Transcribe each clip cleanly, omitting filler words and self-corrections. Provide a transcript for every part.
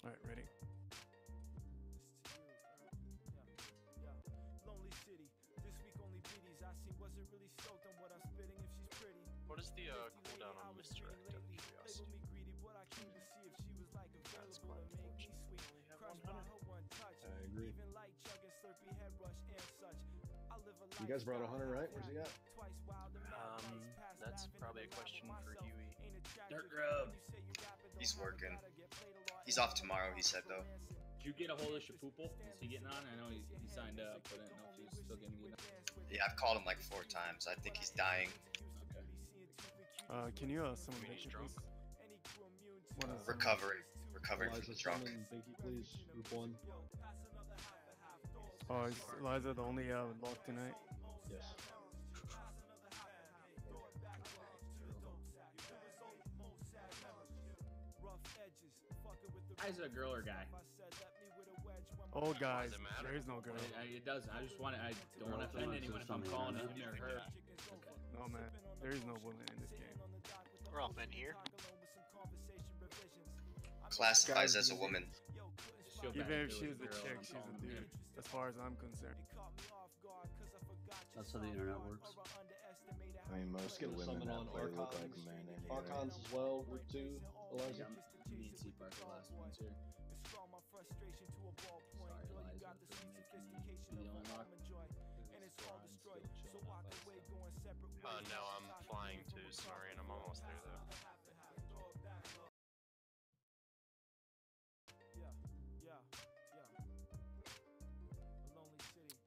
Alright, ready. Lonely city. This week only BDs I seen wasn't really stoked on what I'm spitting if she's pretty. What is the cooldown on misdirect out of curiosity? Label me greedy, but I came to see if she was like available to make me sweet. Crushed by her one touch. I agree. Even like chugging slurpy head rush and such. I live a life. You guys brought a hunter, right? Where's he at? Twice wild and mad. That's probably a question for Huey. Dirt Road. He's working. He's off tomorrow, he said, though. Did you get a hold of Shapoople? Is he getting on? I know he signed up, but I didn't know if he's still getting on. Yeah, I've called him like 4 times. I think he's dying. Okay. Can you summon Binky, please? What is Recovering from Eliza, drunk. summon Binky, please. Group 1. Oh, is Eliza the only lock tonight? Yes. Guy's a girl or guy? Oh, guys, Does it matter? there is no girl. It does. I just want to. I don't want to offend anyone if I'm calling him or her. Okay. No, man. There is no woman in this game. We're all men here. Classifies as a woman. Just feel bad Even if it she's was a girl chick, and I'm she's a calling dude, him. as far as I'm concerned. That's how the internet works. I mean, most Get a women summon on out there look like Archons. men anyway. Archons as well, Group 2. Eliza. Me and C Park the last ones here. Sorry, Eliza, for making me be the only lock. No, I'm flying to Sonari and I'm almost there though.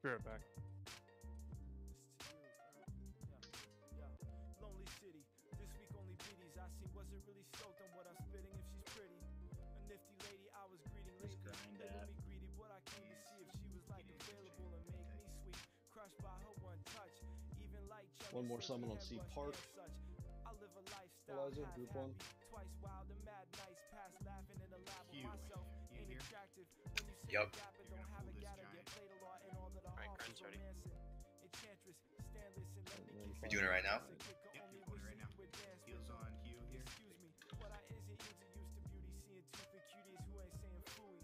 Be right back. Lonely city. This week only BDs I seen wasn't really stoked on what I'm spitting if she's pretty. A nifty lady I was greeting Just lately. grind Label that. me greedy, but I came to see if she was like available to make me sweet. Crushed by her one touch. Even like One more summon on C Park. I live a lifestyle Eliza, Group 1. twice wild and mad nights past laughing in the lab with myself ain't attractive when you say Yup. rap and don't have a gotta get played a lot and all that Alright, are Grind's ready. enchantress standless and let me kick We doing it right now? Heels on Hugh here. excuse me but I isn't used to beauty seeing tooth and cuties who ain't saying fooey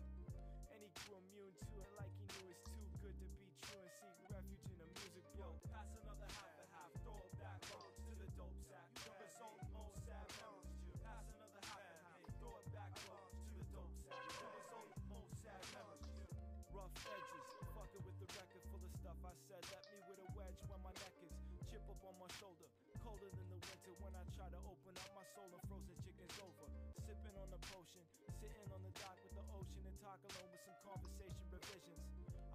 any crew immune to it like he knew it's too good to be true and seek refuge in a music book pass another half and half throw it back roads to the dope sack the result most sad memories pass another half and half throw it back roads to the dope sack the result most sad memories rough edges fucking with the record full of stuff I said let me with a wedge when my neck is chip up on my shoulder colder than the winter when I try to open up my soul and frozen chicken's over sipping on the potion sitting on the dock with the ocean and talk alone with some conversation revisions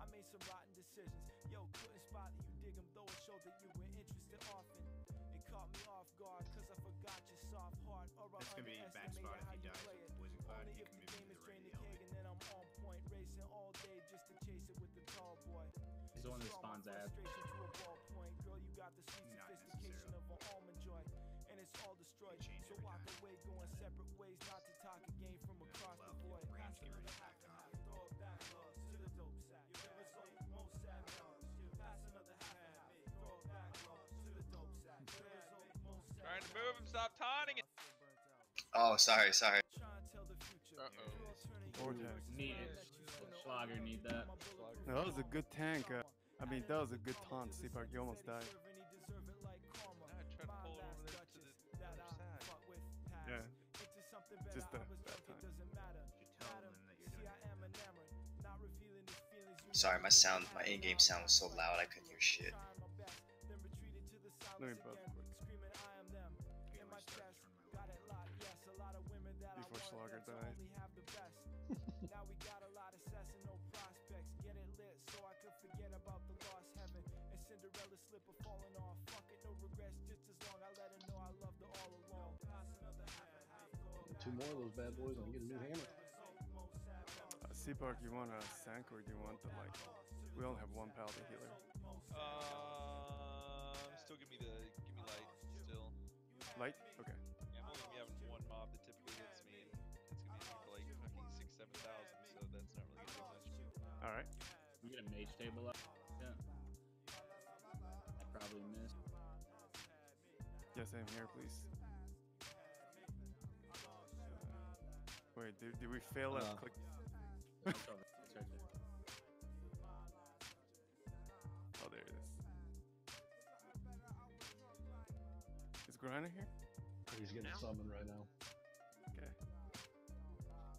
I made some rotten decisions yo couldn't spot that you dig 'em though it showed that you were interested often it caught me off guard cause I forgot your soft heart or I That's gonna be a bad spot underestimated how if he you dies play with it Poison Cloud. only You if can the move game him is to the drain right the of the keg and then I'm on point racing all day just to chase it with the tall boy He's the one that spawns ad. frustration to a ballpoint girl you got the sweet Not sophistication of an almond joy and it's all destroyed Change so every walk time. away going separate ways not to talk again from across the void Range get ready to back off. throw it back love to the dope sack the result most sad memories pass another half and half throw it back love to the dope sack the result most sad Trying to move him, stop taunting it. Oh, sorry. trying to tell the future Vortex. Need it. Schlager need that. No, that was a good tank. I mean, that was a good taunt, C Park. You almost died. I tried to pull it over there to the other side. Yeah. Just that time. You should tell them that you're doing it. Sorry, my in-game sound was so loud I couldn't hear shit. Let me buff quick. Okay, let me start to turn my way. Before Slugger dies. Now we got a lot of sass and no prospects. Get it lit so I could forget about the lost heaven. And Cinderella slipper falling off. Fuck it, no regrets. Just as long I let her know I loved her all along. Pass another half and half. 2 more of those bad boys and I get a new hammer. C Park, you want a Sank or do you want the like? We only have one paladin healer. Still give me light. Still, Light? Okay. yeah, I'm only gonna be having one mob that typically hits me, and it's gonna be for like fucking 6,000, 7,000. So that's not really gonna do much. All right. We get a mage table up. Yeah. I probably missed. Yes, I'm here, please. Wait, did we fail at click? It's over. It's right there. Oh, there it is. Is Grinder here? He's getting Now? summoned right now. Okay.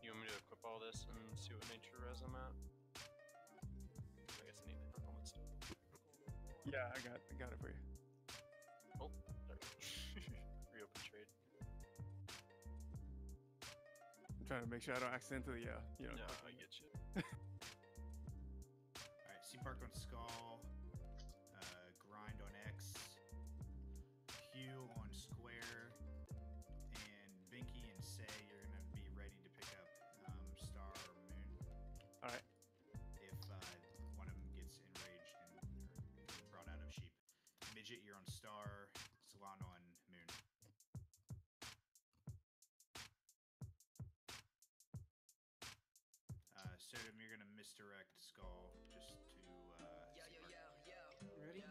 You want me to equip all this and see what nature res I'm at? I guess I need the helmet still. Yeah, I got it for you. Oh, there. Reopen trade. I'm trying to make sure I don't accidentally, No, I get you. Alright, Ssc Park on Skull, Grind on X, Hugh on Square, and Binky and Say, you're gonna be ready to pick up Star or Moon. Alright. If one of them gets enraged and brought out of sheep. Midget, you're on Star, Salon on Moon. Sodom, you're gonna misdirect Skull just to Ssc Park. Ready?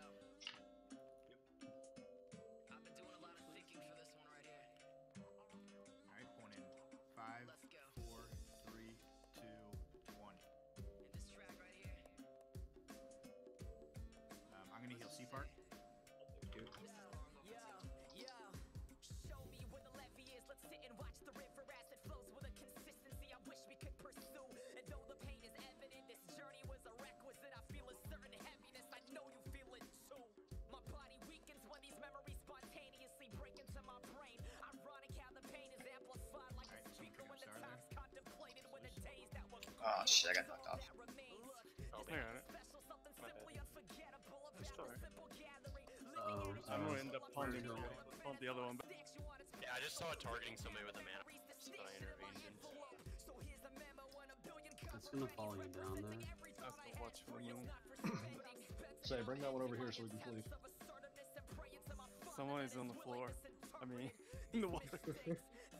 I've been doing a lot of thinking for this one right here. Alright, point in 5, Let's go. 4, 3, 2, 1. And this track right here. I'm gonna heal Ssc Park. This is long overdue. Show me where the levee is. Let's sit and watch the river as it flows with a consistency I wish we could pursue. And though the pain is evident, this journey was a requisite. I feel a certain heaviness. I know you feel it too. My body weakens when these memories spontaneously break into my brain. Ironic how the pain is amplified like a speaker when the times contemplated when the days that were Oh shit, I got knocked off. that remains. Oh, I got it. Special, something My simply bad. unforgettable about It's the alright. simple gathering. I'm gonna end up ponding the other one. But Yeah, I just saw it targeting somebody with a mana that I intervened in. It's gonna follow you down there. I have to watch for the moon. Say, bring that one over here so we can flee. Someone is on the floor. I mean, in the water.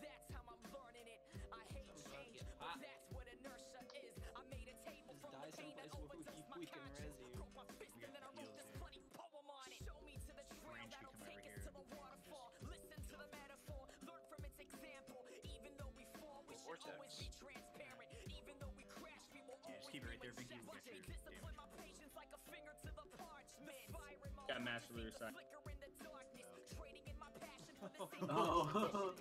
That's how I'm learning it. I hate change, but that's what inertia is. I made a table from the pain that overdosed my conscience. Broke my fist and then I wrote this bloody poem on it. Show me to the trail Range that'll can come take over us here to the and waterfall. Listen to the metaphor, learn from its example. Even though we fall, we should always be transparent. Even though we crash, we will Yeah, just keep it right there, Binky. We'll get your discipline damage. my patience like a finger to the parchment. Fire in my Got Master Leader side. flicker in the darkness, trading in my passion for the sake Oh,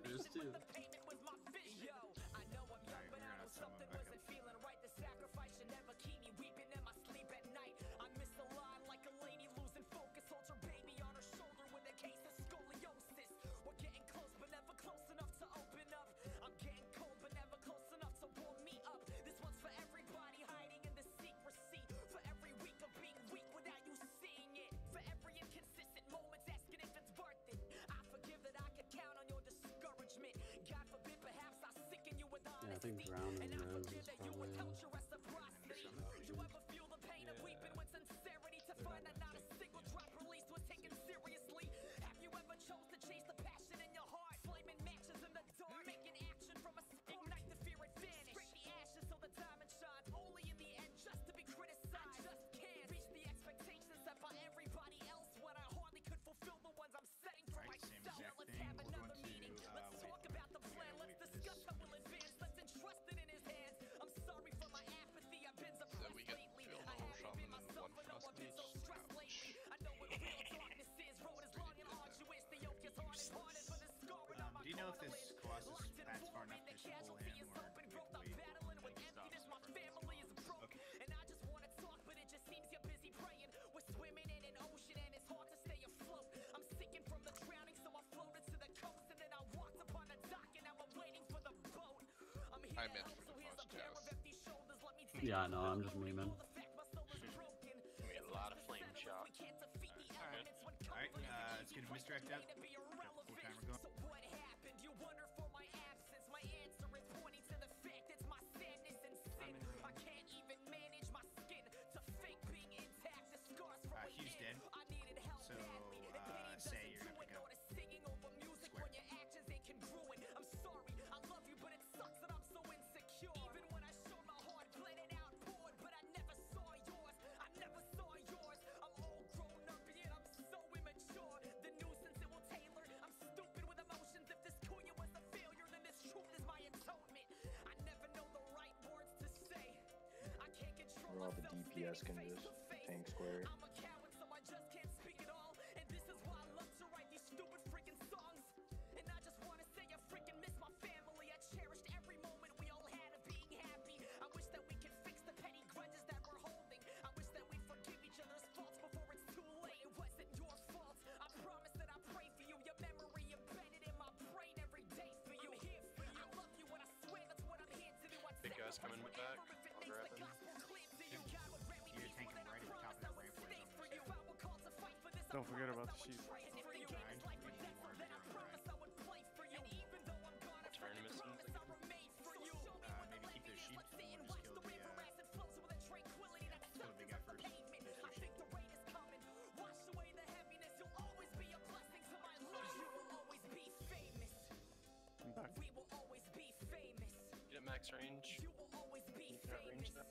there's two. the payment was my vision. Yo, I know I'm young, Alright, but we're I gonna know summon something back wasn't up. feeling right. The sacrifice should never keep me weeping in my sleep at night. I miss a line like a lady losing focus, holds her baby on her shoulder with a case of scoliosis. We're getting close, but never close enough to open up. I'm getting cold, but never close enough to warm me up. This one's for everybody hiding in the secrecy, for every week of being weak without you seeing it, for every inconsistent moments asking if it's worth it. I forgive that I could count on your discouragement. God forbid, perhaps I sicken you with honesty. Yeah, I think Brown and And I Rose forgive is that you probably without your reciprocity. You ever feel the pain of weeping with sincerity to find that not a single drop released was taken seriously? Have you ever chose to chase the passion in your heart? Flaming matches in the dark, making action from a simple night to fear it vanish. Scrape the ashes so the diamond shines, only in the end just to be criticized. I just can't reach the expectations set by everybody else when I hardly could fulfill the ones I'm setting for Alright, same myself. exact Let's thing. have We're another going to, meeting. Let's wait. talk about the We plan. gotta Let's wait for discuss this. how we'll advance. Let's entrust it in his hands. I'm sorry for my apathy. I've been suppressed we get lately. filled I the whole haven't been shaman in myself one for no frost I've been so mage. stressed lately. I know what real darkness is. Road is long and arduous. The yoke is hard and hardened for the scarring on my Do you know if this cartilage. Colossus Locked in paths far war enough and the to pull casualty him, is or open do we growth. have I'm to wait? battling with emptiness. My family is broke. Okay. And I just want to talk, but it just seems you're busy praying. We're swimming in an ocean and it's hard to stay afloat. I'm sinking from the drowning, so I floated to the coast and then I walked upon the dock and now I'm waiting for the boat. I'm here I to meant help, for so the here's a first pair of cast. empty shoulders. Let me take Yeah, I you know, to I'm the just moon. memeing. The fact my soul is broken. We get a lot of flame shock. We can't defeat the elements when Alright, confidence it's gonna misdirect up. to be Got the full irrelevant. timer going. So what happened? You wonder for my absence. My answer is pointing to the fact it's my sadness and sin. I can't even manage my skin to fake being intact. The scars from Hugh's within. dead. I needed help So, badly. And pity Say doesn't you're do gonna it, pick nor up does singing over music Square. when your actions ain't congruent. I'm sorry, I love you, but it sucks that I'm so insecure. Even when I showed my heart, bled it out, poured, but I never saw yours. I never saw yours. I'm all grown up, yet I'm so immature. The nuisance it will tailor. I'm stupid with emotions. If how the DPS can just tank square. Big guy's coming back. I'll grab him. You're tanking right at the top of that ramp where it's on. Don't forget about the sheep. Tournaments and Maybe keep the sheep and we'll just kill the big guy first. I'm back. get at max range. You can range that.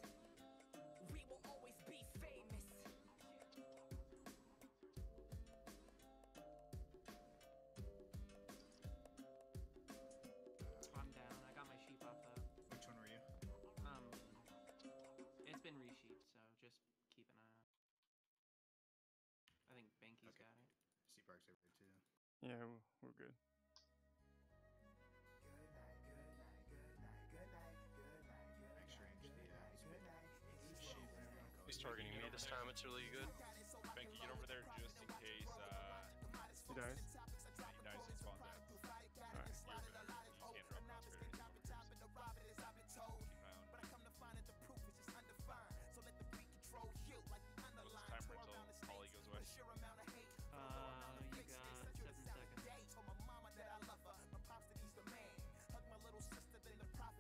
I'm down. I got my sheep off though. Which one were you? It's been resheeped, so just keep an eye out. I think Banky's got it. Ssc Park's over there too. Yeah, we're good. Max range, the sheep, whatever you want to call He's it. targeting me this time. It's really good. Banky, get over there just in case He dies. he dies and spawns out. Alright. You're good. You can't drop prosperity. Time until Ollie goes away. You got 7 seconds.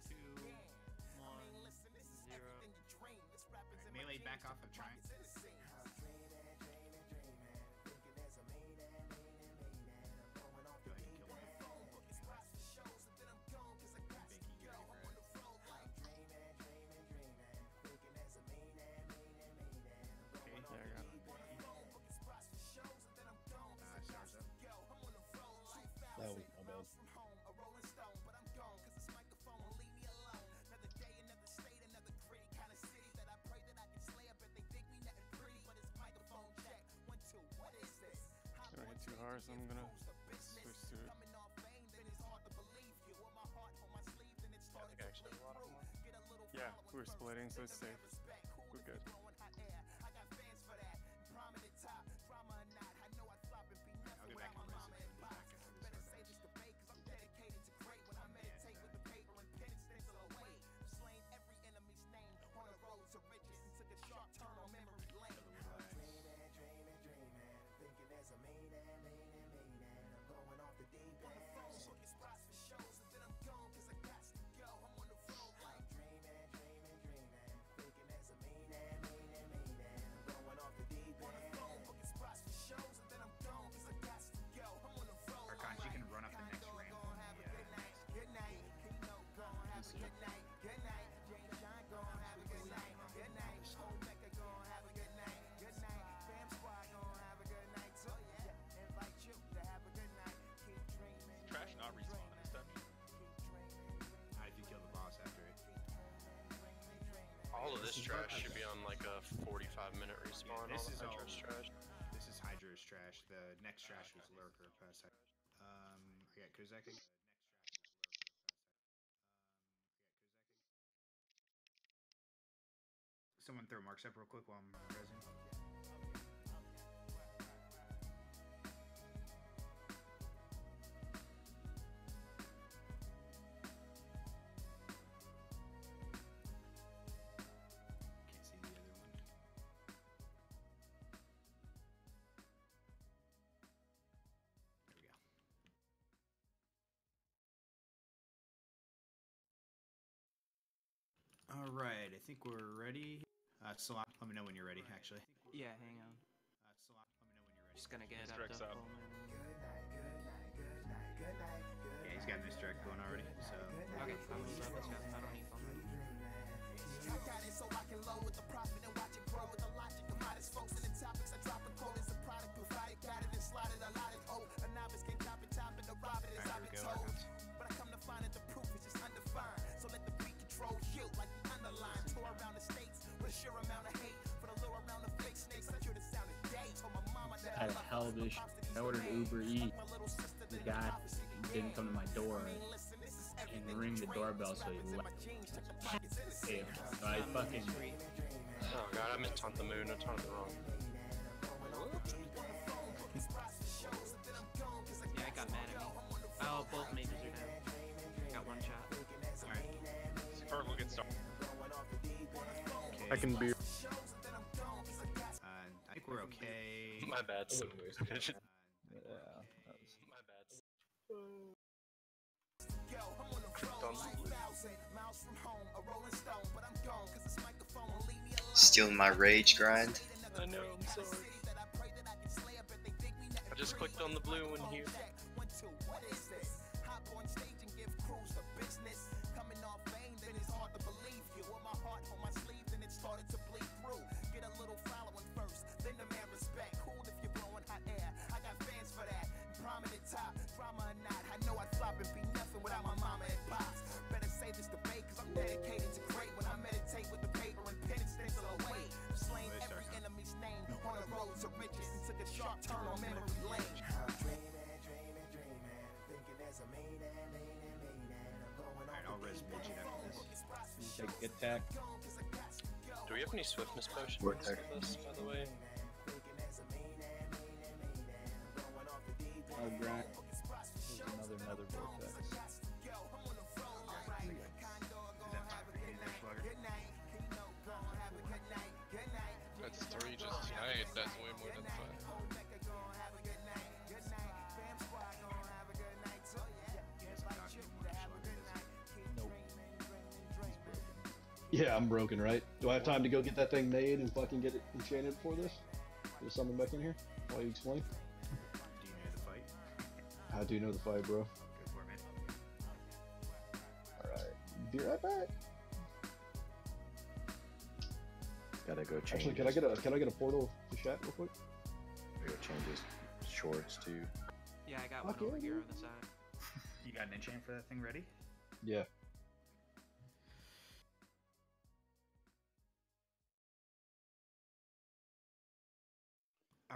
2, 1, 0. Melee back off of trying. Go ahead and kill him. Banky, get ready for it. Okay. Yeah, I got it. Stars up. That was my bad. I hit too hard, so I'm gonna switch to it. I think I actually have a lot of them. Yeah, we're splitting, so it's safe. We're good. I'll get back and res it when he's back after this hard match. Archons, you can run up the next ramp on Trash not respawning this time. if you kill the boss after it. All of this trash should be on like a 45-minute respawn. This All is the all Hydra's trash. This is Hydra's trash. The next trash was Lurker past Hydra. I got Kuzak again. Someone throw marks up real quick while I'm resing. Can't see the other one. There we go. All right, I think we're ready. Salon, let me know when you're ready. Actually, Yeah, hang on. Salon, let me know when you're ready. Just gonna get Let's up direct to sub. full moon. Yeah, he's got misdirect going already. So Okay, I'll move up. Let's go. I don't need full moon. I got it so I can low with the profit and watch it grow with the logic of modest folks and the topics I drop and quote is a product provided, got it and slotted a lot of a novice can chop it, top it, the rob it as Alright, I've here we been go, told. Archons. But I come to find that the proof is just undefined. So let the beat control you like the underline. Tour around the states with a sure amount of all this shit. I ordered Uber Eats. The guy didn't come to my door and ring the doorbell, so he left. So I fucking. Oh god, I meant taunt the moon. I taunted the wrong. Yeah, I got mad at me. Oh, both mages are down. Got one shot. Alright. Spark will get started. I can be. I think we're okay. My bad. Yeah, My bad. Stealing my rage grind. I know, I'm sorry. I just clicked on the blue one here. Alright, I'll res Midget after this. Take attack. Do we have any swiftness potions Vortex. for this, by the way? Oh, grind. There's another vortex. Is that 5 there, Slugger? That's 3 just tonight. That's way more than 5. Yeah, I'm broken, right? Do I have time to go get that thing made and fucking get it enchanted before this? There's something back in here? Why you explain? Do you know the fight? I do know the fight, bro. Go for it, man. Alright. Be right back. Gotta go change. Actually, can I get a portal to chat real quick? Go change his shorts too. Yeah, I got one Okay, over here dude. on the side. You got an enchant for that thing ready? Yeah.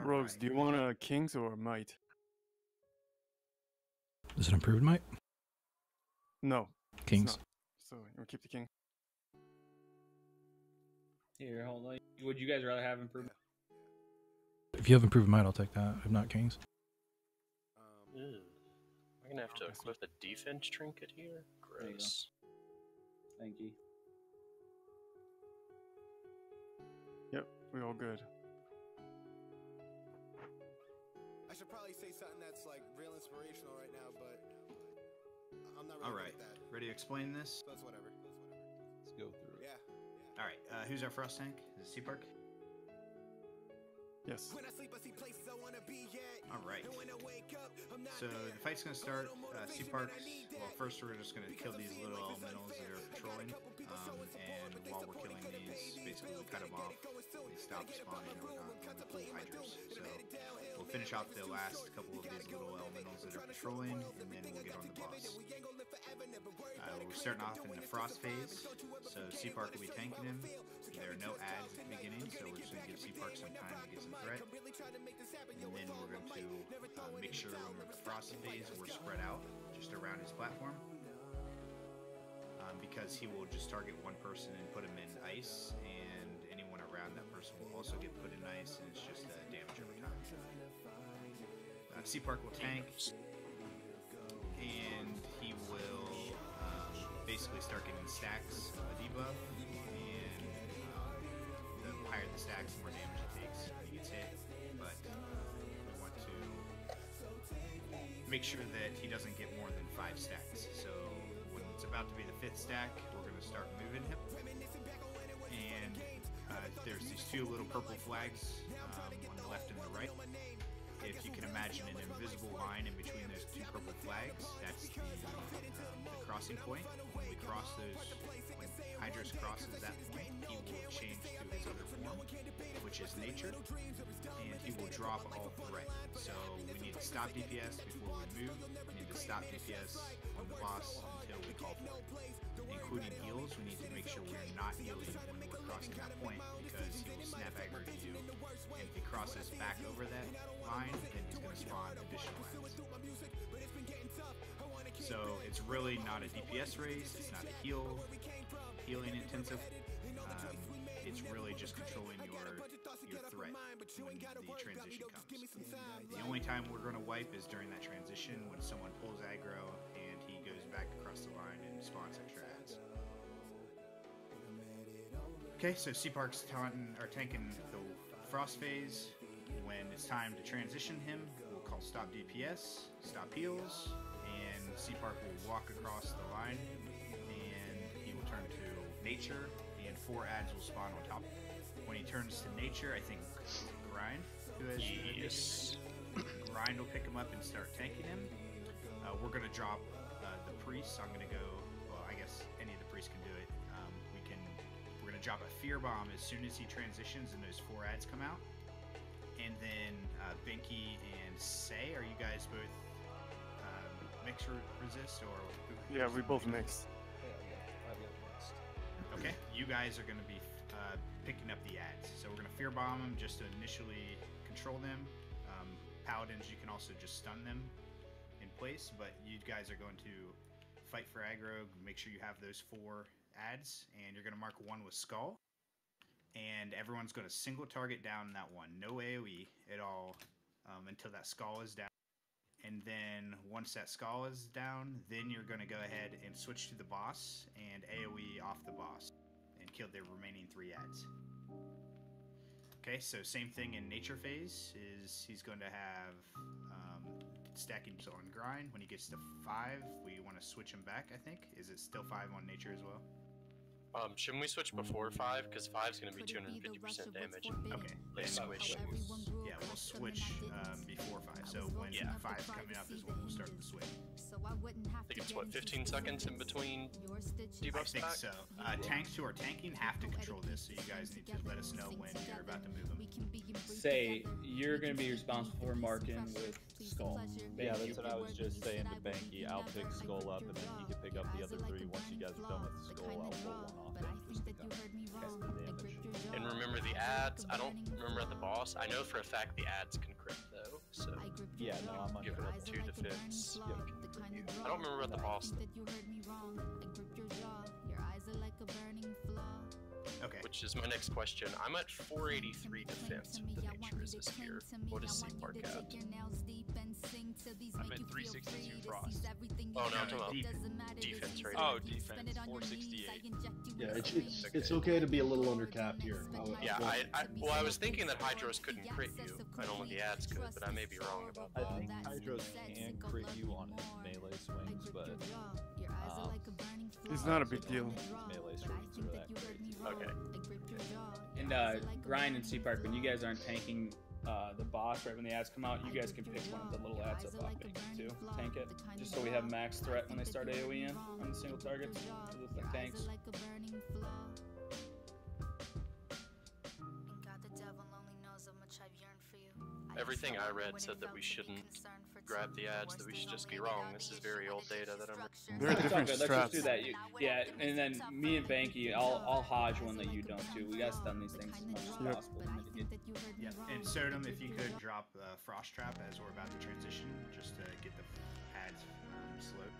Rogues, do you want a kings or a might? Is it improved might? No. it's Kings. not. So we'll keep the king. Here, hold on. Would you guys rather have improvement? If you have improved might, I'll take that. If not, kings. Ew. I'm gonna have to equip the defense trinket here? There you go. Gross. Thank you. Yep, we all good. I should probably say something that's like real inspirational right now, but I'm not really Alright, good at that. ready to explain this? So it's whatever. Let's go through it. Yeah. Alright, who's our frost tank? Is it Seapark? Yes. When I sleep, I see places I wanna be at. Alright. And when I wake up, I'm not So there. the fight's gonna start. Seaparks. Well, first we're just gonna kill these little elementals that are patrolling. And while we're killing these, basically we cut them off. They stop spawning and whatnot. And we pull hydras. So we'll finish off the last couple of these little elementals that are patrolling, and then we'll get on the boss. We're starting off in the frost phase. So Seapark will be tanking him. There are no ads at the beginning, so we're just gonna give Seapark some time to get some threat. And then we're going to make sure when we're in the frost phase, we're spread out just around his platform. Because he will just target one person and put him in ice, and anyone around that person will also get put in ice, and it's just damage over time. Seapark will tank, and he will basically start getting stacks of a debuff, and the higher the stacks, the more damage it takes when he gets hit. But we want to make sure that he doesn't get more than 5 stacks. So when it's about to be the 5th stack, we're going to start moving him. And there's these 2 little purple flags on the left and the right. If you can imagine an invisible line in between those 2 purple flags, that's the crossing point. When we cross those, when Hydrus crosses that point, he will change to his other form, which is nature, and he will drop all threat. So we need to stop DPS before we move. We need to stop DPS on the boss until we call for it. Including heals, we need to make sure we're not healing when we're crossing that point because he will snap aggro to you, and if he crosses back over that line, then he's going to spawn additional adds. So it's really not a DPS race, it's not a healing intensive. It's really just controlling your threat when the transition comes. The only time we're going to wipe is during that transition when someone pulls aggro and he goes back across the line and spawns extra adds. Okay, so Seapark's tanking the Frost phase. When it's time to transition him, we'll call stop DPS, stop heals, and Seapark will walk across the line and he will turn to nature, and 4 adds will spawn on top. When he turns to nature, I think Grind, who has Yes. Grind will pick him up and start tanking him. We're gonna drop the priest. I'm gonna go. Well, I guess any of the priests can do it. We're gonna drop a fear bomb as soon as he transitions and those 4 adds come out. And then Binky and Say, are you guys both mix resist or? Yeah, we both mixed. Okay, you guys are gonna be picking up the adds. So we're gonna fear bomb them just to initially control them. Paladins, you can also just stun them in place, but you guys are going to fight for aggro. Make sure you have those 4 adds, and you're gonna mark 1 with skull. And everyone's gonna single target down that one. No AoE at all until that skull is down. And then once that skull is down, then you're gonna go ahead and switch to the boss and AoE off the boss and kill the remaining 3 adds. Okay, so same thing in nature phase is he's going to have stacking on grind. When he gets to 5, we want to switch him back, I think. Is it still 5 on nature as well? Shouldn't we switch before 5? Because 5 is going to be 250% damage. Okay. They switch. Yeah, we'll switch before 5. So when 5 is coming up is when we'll start the switch. I think it's what, 15 seconds in between debuff I think stack? so. Tanks who are tanking have to control this, so you guys need to let us know when you're about to move them. Say, you're going to be responsible for marking with Skull. Yeah, that's what I was just saying to Banky. I'll pick Skull up, and then he can pick up the other 3. Once you guys are done with Skull, I'll pull 1 off and just pick up the damage. And remember the ads. I don't remember the boss. I know for a fact the ads can crit though. So yeah, no, I'm give it up 2 defense. I don't remember about the boss though. Okay. Which is my next question. I'm at 483 defense with the nature resist here. What does Seapark at? I'm at 362 frost. Oh no, I'm talking about defense rating. Oh, defense 468. Yeah, it's okay to be a little undercapped here. Yeah, I was thinking that Hydros couldn't crit you. I don't know what the ads could, but I may be wrong about that. I think Hydros can crit you on his melee swings, but it's not a big deal. His melee strings are that great. Okay. And Grind and Seapark, when you guys aren't tanking the boss right when the ads come out, you guys can pick one of the little ads up off Banky too. Tank it, just so we have max threat when they start AoE in on the single targets for the tanks. Everything I read said that we shouldn't grab the ads, that we should just be wrong. This is very old data that I'm... Very different Let's just do that. Yeah, and then me and Banky, I'll hodge one that you don't too. We gotta stun these things as much as possible to mitigate. Yep, and Sodom, if you could drop Frost Trap as we're about to transition, just to get the ads slowed.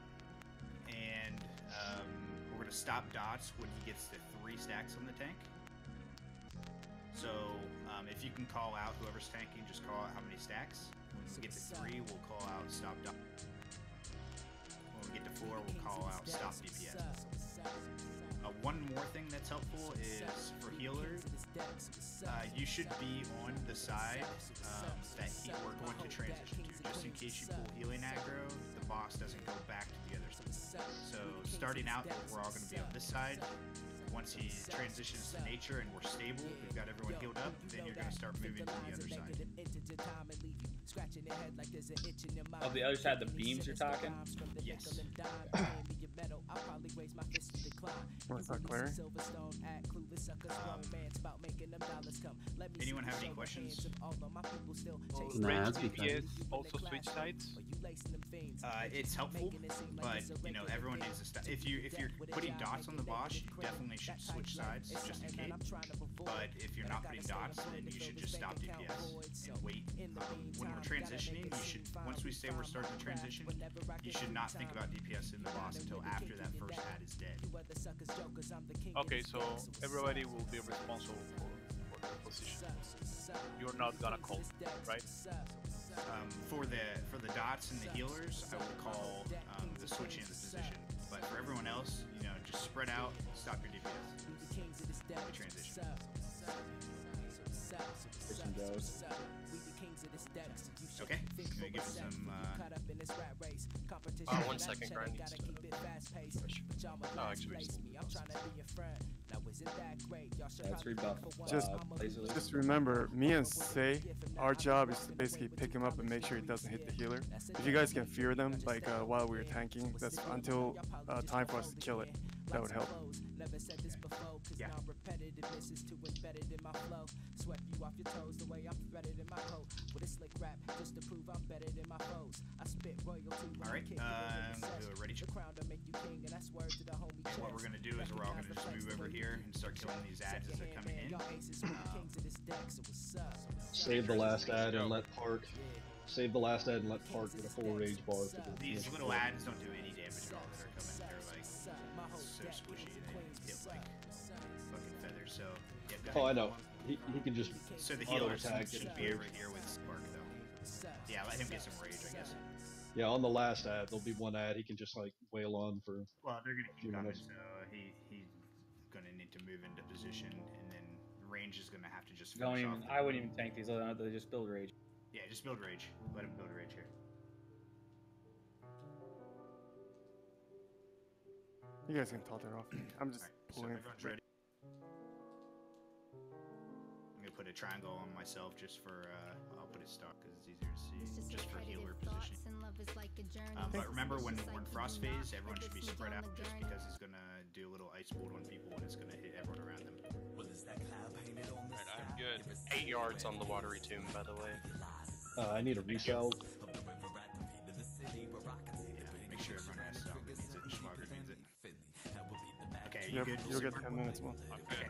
And we're going to stop dots when he gets to 3 stacks on the tank. So if you can call out whoever's tanking, just call out how many stacks. When we get to 3, we'll call out stop dot. When we get to 4, we'll call out stop DPS. One more thing that's helpful is for healers, you should be on the side that we're going to transition to, just in case you pull healing aggro, the boss doesn't go back to the other side. So starting out, we're all going to be on this side. Once he transitions to nature and we're stable, we've got everyone healed up, then you're going to start moving to the other side. Of the other side, the beams you're talking? Yes. What's that clear? Anyone have any questions? Nah, that's DPS also switch sides? It's helpful, but you know everyone needs to stop. If you're putting dots on the boss, you definitely should switch sides just in case. But if you're not putting dots, then you should just stop DPS and wait. When we're transitioning, you should once we say we're starting to transition, you should not think about DPS in the boss until after that first ad is dead. Okay, so everybody will be responsible for their position. You're not gonna call, right? For the dots and the healers, I will call the switching of the position. But for everyone else, you know, just spread out, stop your DPS. The transition. Okay, gonna give it some. 1 second, Grind needs to. Oh, actually, we just need That's rebuff. Just remember, me and Say, our job is to basically pick him up and make sure he doesn't hit the healer. If you guys can fear them, like while we were tanking, that's until time for us to kill it. That would help. Yeah. Alright, ready? And what we're gonna do is we're all gonna just move over here and start killing these ads as they're coming in. Save the last ad and let Park. Save the last ad and let Park get a full rage bar. These little ads don't do any damage at all that are coming. They're like so squishy. They hit like fucking feathers. So yeah, Oh, I know. He can just. So the healer should be over here with Spark though. Yeah, let him get some rage, I guess. Yeah, on the last ad, there'll be one ad he can just like wail on for. Well, they're gonna a few keep coming, minutes. so he's gonna need to move into position, and then range is gonna have to just. Don't finish even. off I wouldn't even tank these. They just build rage. Yeah, just build rage. Let him build rage here. You guys can talk that off. I'm just So pulling. everyone's ready. I'm gonna put a triangle on myself just for. I'll put it stock because it's easier to see. Just for healer position. But remember, when frost phase, everyone should be spread out just because he's gonna do a little ice bolt on people and it's gonna hit everyone around them. Alright, I'm good. 8 yards on the watery tomb, by the way. I need a resell. Make sure everyone has stock that needs it. Schmarger needs it. Okay, you Yep, good? you'll get 10 minutes more. Okay.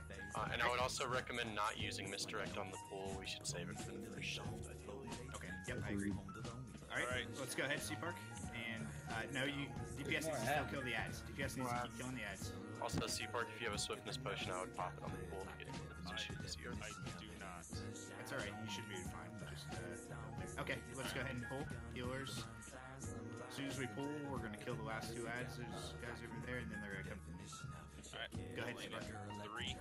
And I would also recommend not using misdirect on the pool. We should save it for the first shift, I believe. Okay, yep, I agree. Alright, let's go ahead, C-Park. And, no, DPS needs to still kill the ads. DPS needs to keep killing the ads. Also, C-Park, if you have a swiftness potion, I would pop it on the pool to get into the position easier. I do not. That's alright, you should be fine. Just, okay, let's go ahead and pull. Healers. As soon as we pull, we're gonna kill the last two ads. There's guys over there, and then they're gonna come. Alright, go ahead, C-Park. 3,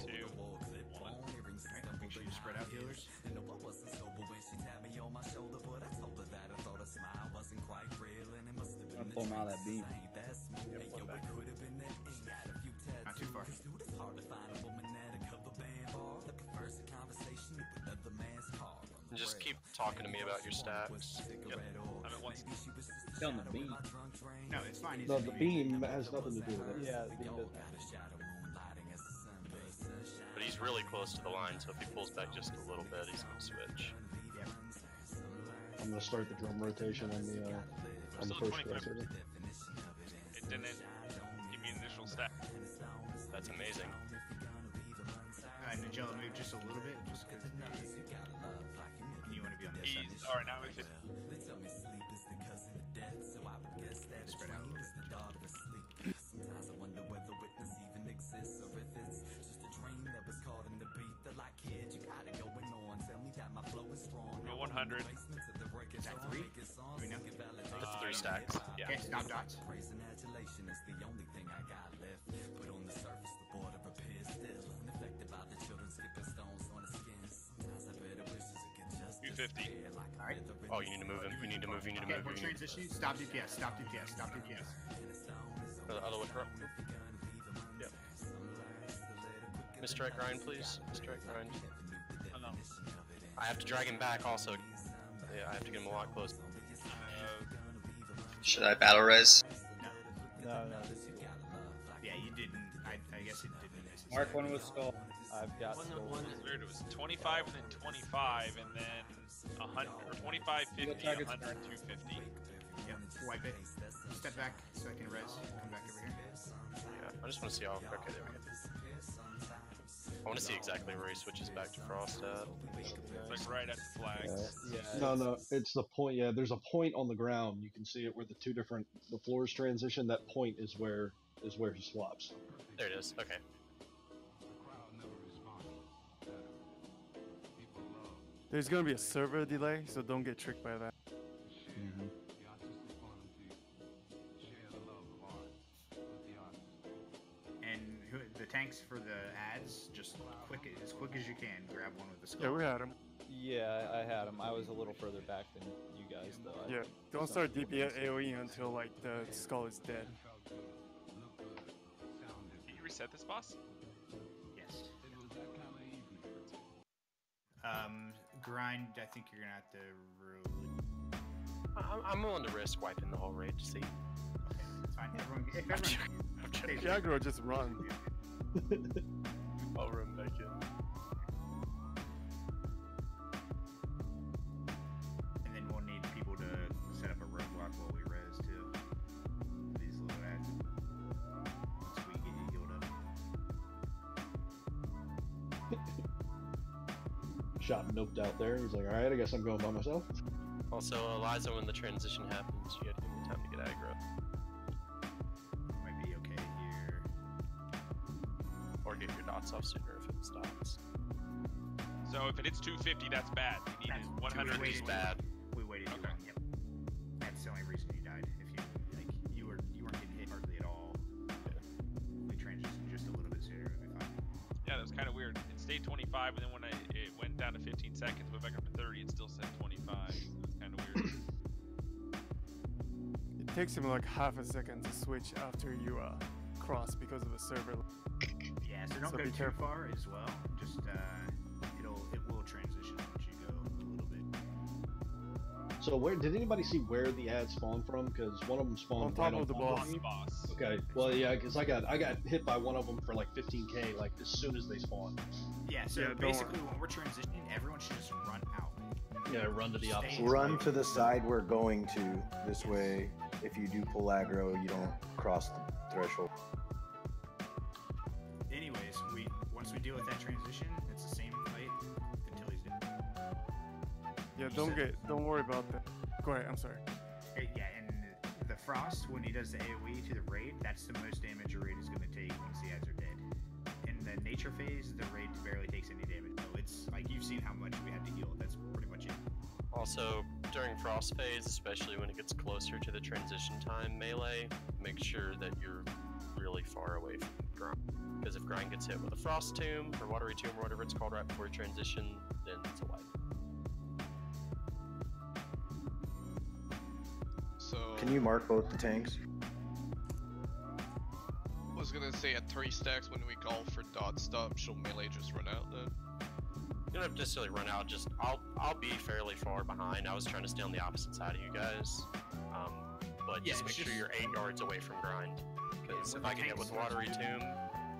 2, 1. Alright, make sure you spread out healers. I'm pulling out that beam. Not too far. And just keep talking to me about your stats. Yep, I'm at 1. Killing the beam. No, it's fine. He's No, gonna the be- beam has nothing to do with it. Yeah, the beam doesn't. But he's really close to the line, so if he pulls back just a little bit, he's gonna switch. Yep. I'm gonna start the drum rotation on the Still first at 25%. cross. It didn't give me an initial stat. That's amazing. Nigella, move just a little bit, just because you want to be on this side. He's alright now. He's hit. Spread out a little bit. Go 100. Is that 3? Do we know? That's 3 stacks. Yeah. Okay, stop dots. Alright. Oh, you need to move him. You need to move. You need to Okay, move. we're You need to transitioning. Stop DPS. Stop DPS. Stop DPS. the other way. Yep. Misdirect grind, please. Misdirect grind. Oh, no. I have to drag him back also. Yeah, I have to get him a lot closer. Should I battle res? No, this is cool. Yeah, you didn't. I guess it didn't necessarily. Mark one with skull. I've got One skull. that was weird. It was 25 and then 25 and then 100 or 25, 50, 100, 250. Yep. bit. Step back so I can res. Come back over here. Yeah, I just want to see how. Okay, there we go. I want to see exactly where he switches back to Frost at. Like right at the flag. No, it's the point. Yeah, there's a point on the ground. You can see it where the floors transition. That point is where he swaps. There it is. Okay. There's gonna be a server delay, so don't get tricked by that. Mm-hmm. And the tanks for the ads, just as quick as you can, grab one with the skull. Yeah, we had him. Yeah, I had him. I was a little further back than you guys, though. Yeah, don't start DP AoE until like the skull is dead. Can you reset this, boss? Yes. Grind, I think you're gonna have to I'm willing to risk wiping the whole raid to see. Okay, it's fine. Everyone, Yeah, Aggro, just run. I'll run back in. And then we'll need people to set up a roadblock while we res too. These little ads. Once we get you healed up. Shot noped out there. He's like, all right, I guess I'm going by myself. Also, Eliza, when the transition happens, you gotta give me time to get aggro. Might be okay here. Or get your dots off sooner if it stops. So if it hits 250, that's bad. We need 100 is bad. We waited too long. Yep. That's the only reason you died. If you weren't getting hit hardly at all. We transitioned just a little bit sooner, it would be fine. Yeah, that was kind of weird. It stayed 25, and then when it went down to 15 seconds, went back up to 30, it still said 25. It was kind of weird. It takes him like half a second to switch after you cross because of the server. Yeah, so don't go too far as well. Just it will transition once you go a little bit. So where did anybody see where the ads spawn from? Because one of them spawned on top of the boss. Okay, well yeah, because I got hit by one of them for like 15k like as soon as they spawned. Yeah, so basically when we're transitioning, everyone should just run out. Yeah, run to the opposite. Run to the side we're going to. This way, if you do pull aggro, you don't cross the threshold. Anyways, once we deal with that transition, it's the same fight until he's dead. Yeah, don't worry about that. Go ahead, I'm sorry. Yeah, and the Frost, when he does the AoE to the raid, that's the most damage a raid is going to take once the ads are dead. In the nature phase, the raid barely takes any damage. So it's like you've seen how much we had to heal. That's pretty much it. Also, during Frost phase, especially when it gets closer to the transition time melee, make sure that you're really far away from Grind. Because if Grind gets hit with a Frost Tomb, or Watery Tomb, or whatever it's called right before transition, then it's a wipe. So Can you mark both the tanks? I was gonna say at 3 stacks when we call for dot stop, she'll melee just run out then? You don't have to necessarily run out, just I'll be fairly far behind. I was trying to stay on the opposite side of you guys. But Yeah, just make sure you're 8 yards away from Grind. Because if I get hit with Watery Tomb,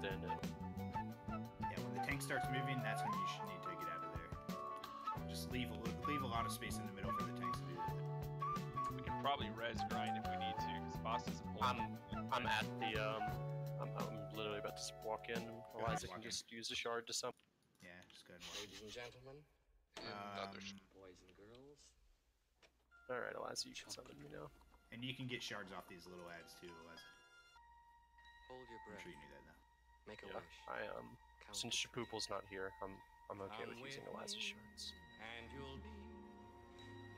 then Yeah, when the tank starts moving, that's when you should need to get out of there. Just leave a lot of space in the middle for the tanks to do with it. We can probably res Grind if we need to, because boss isn't pulling. I'm at the I'm literally about to walk in. Eliza can just use a shard to summon. Yeah, just go ahead and walk. Ladies and gentlemen, boys and girls. Alright, Eliza, you can summon me now. And you can get shards off these little ads too, Eliza. Hold your I'm breath. sure you knew that now. Make a Yeah, wish. since Shapoople's not here, I'm okay with using Eliza's shards. And you'll be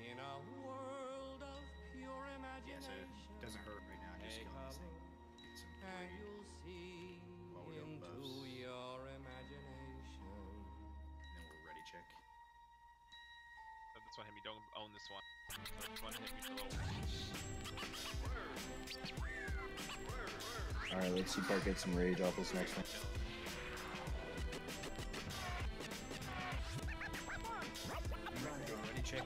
in a world of pure Yeah, so it doesn't hurt right now. Just kill this thing. Get some and you'll see while we're doing buffs. into your imagination. And then we'll ready check. This one hit me. Don't own this one. This one hit me below. Alright, let's see Park get some rage off this next one. Ready check.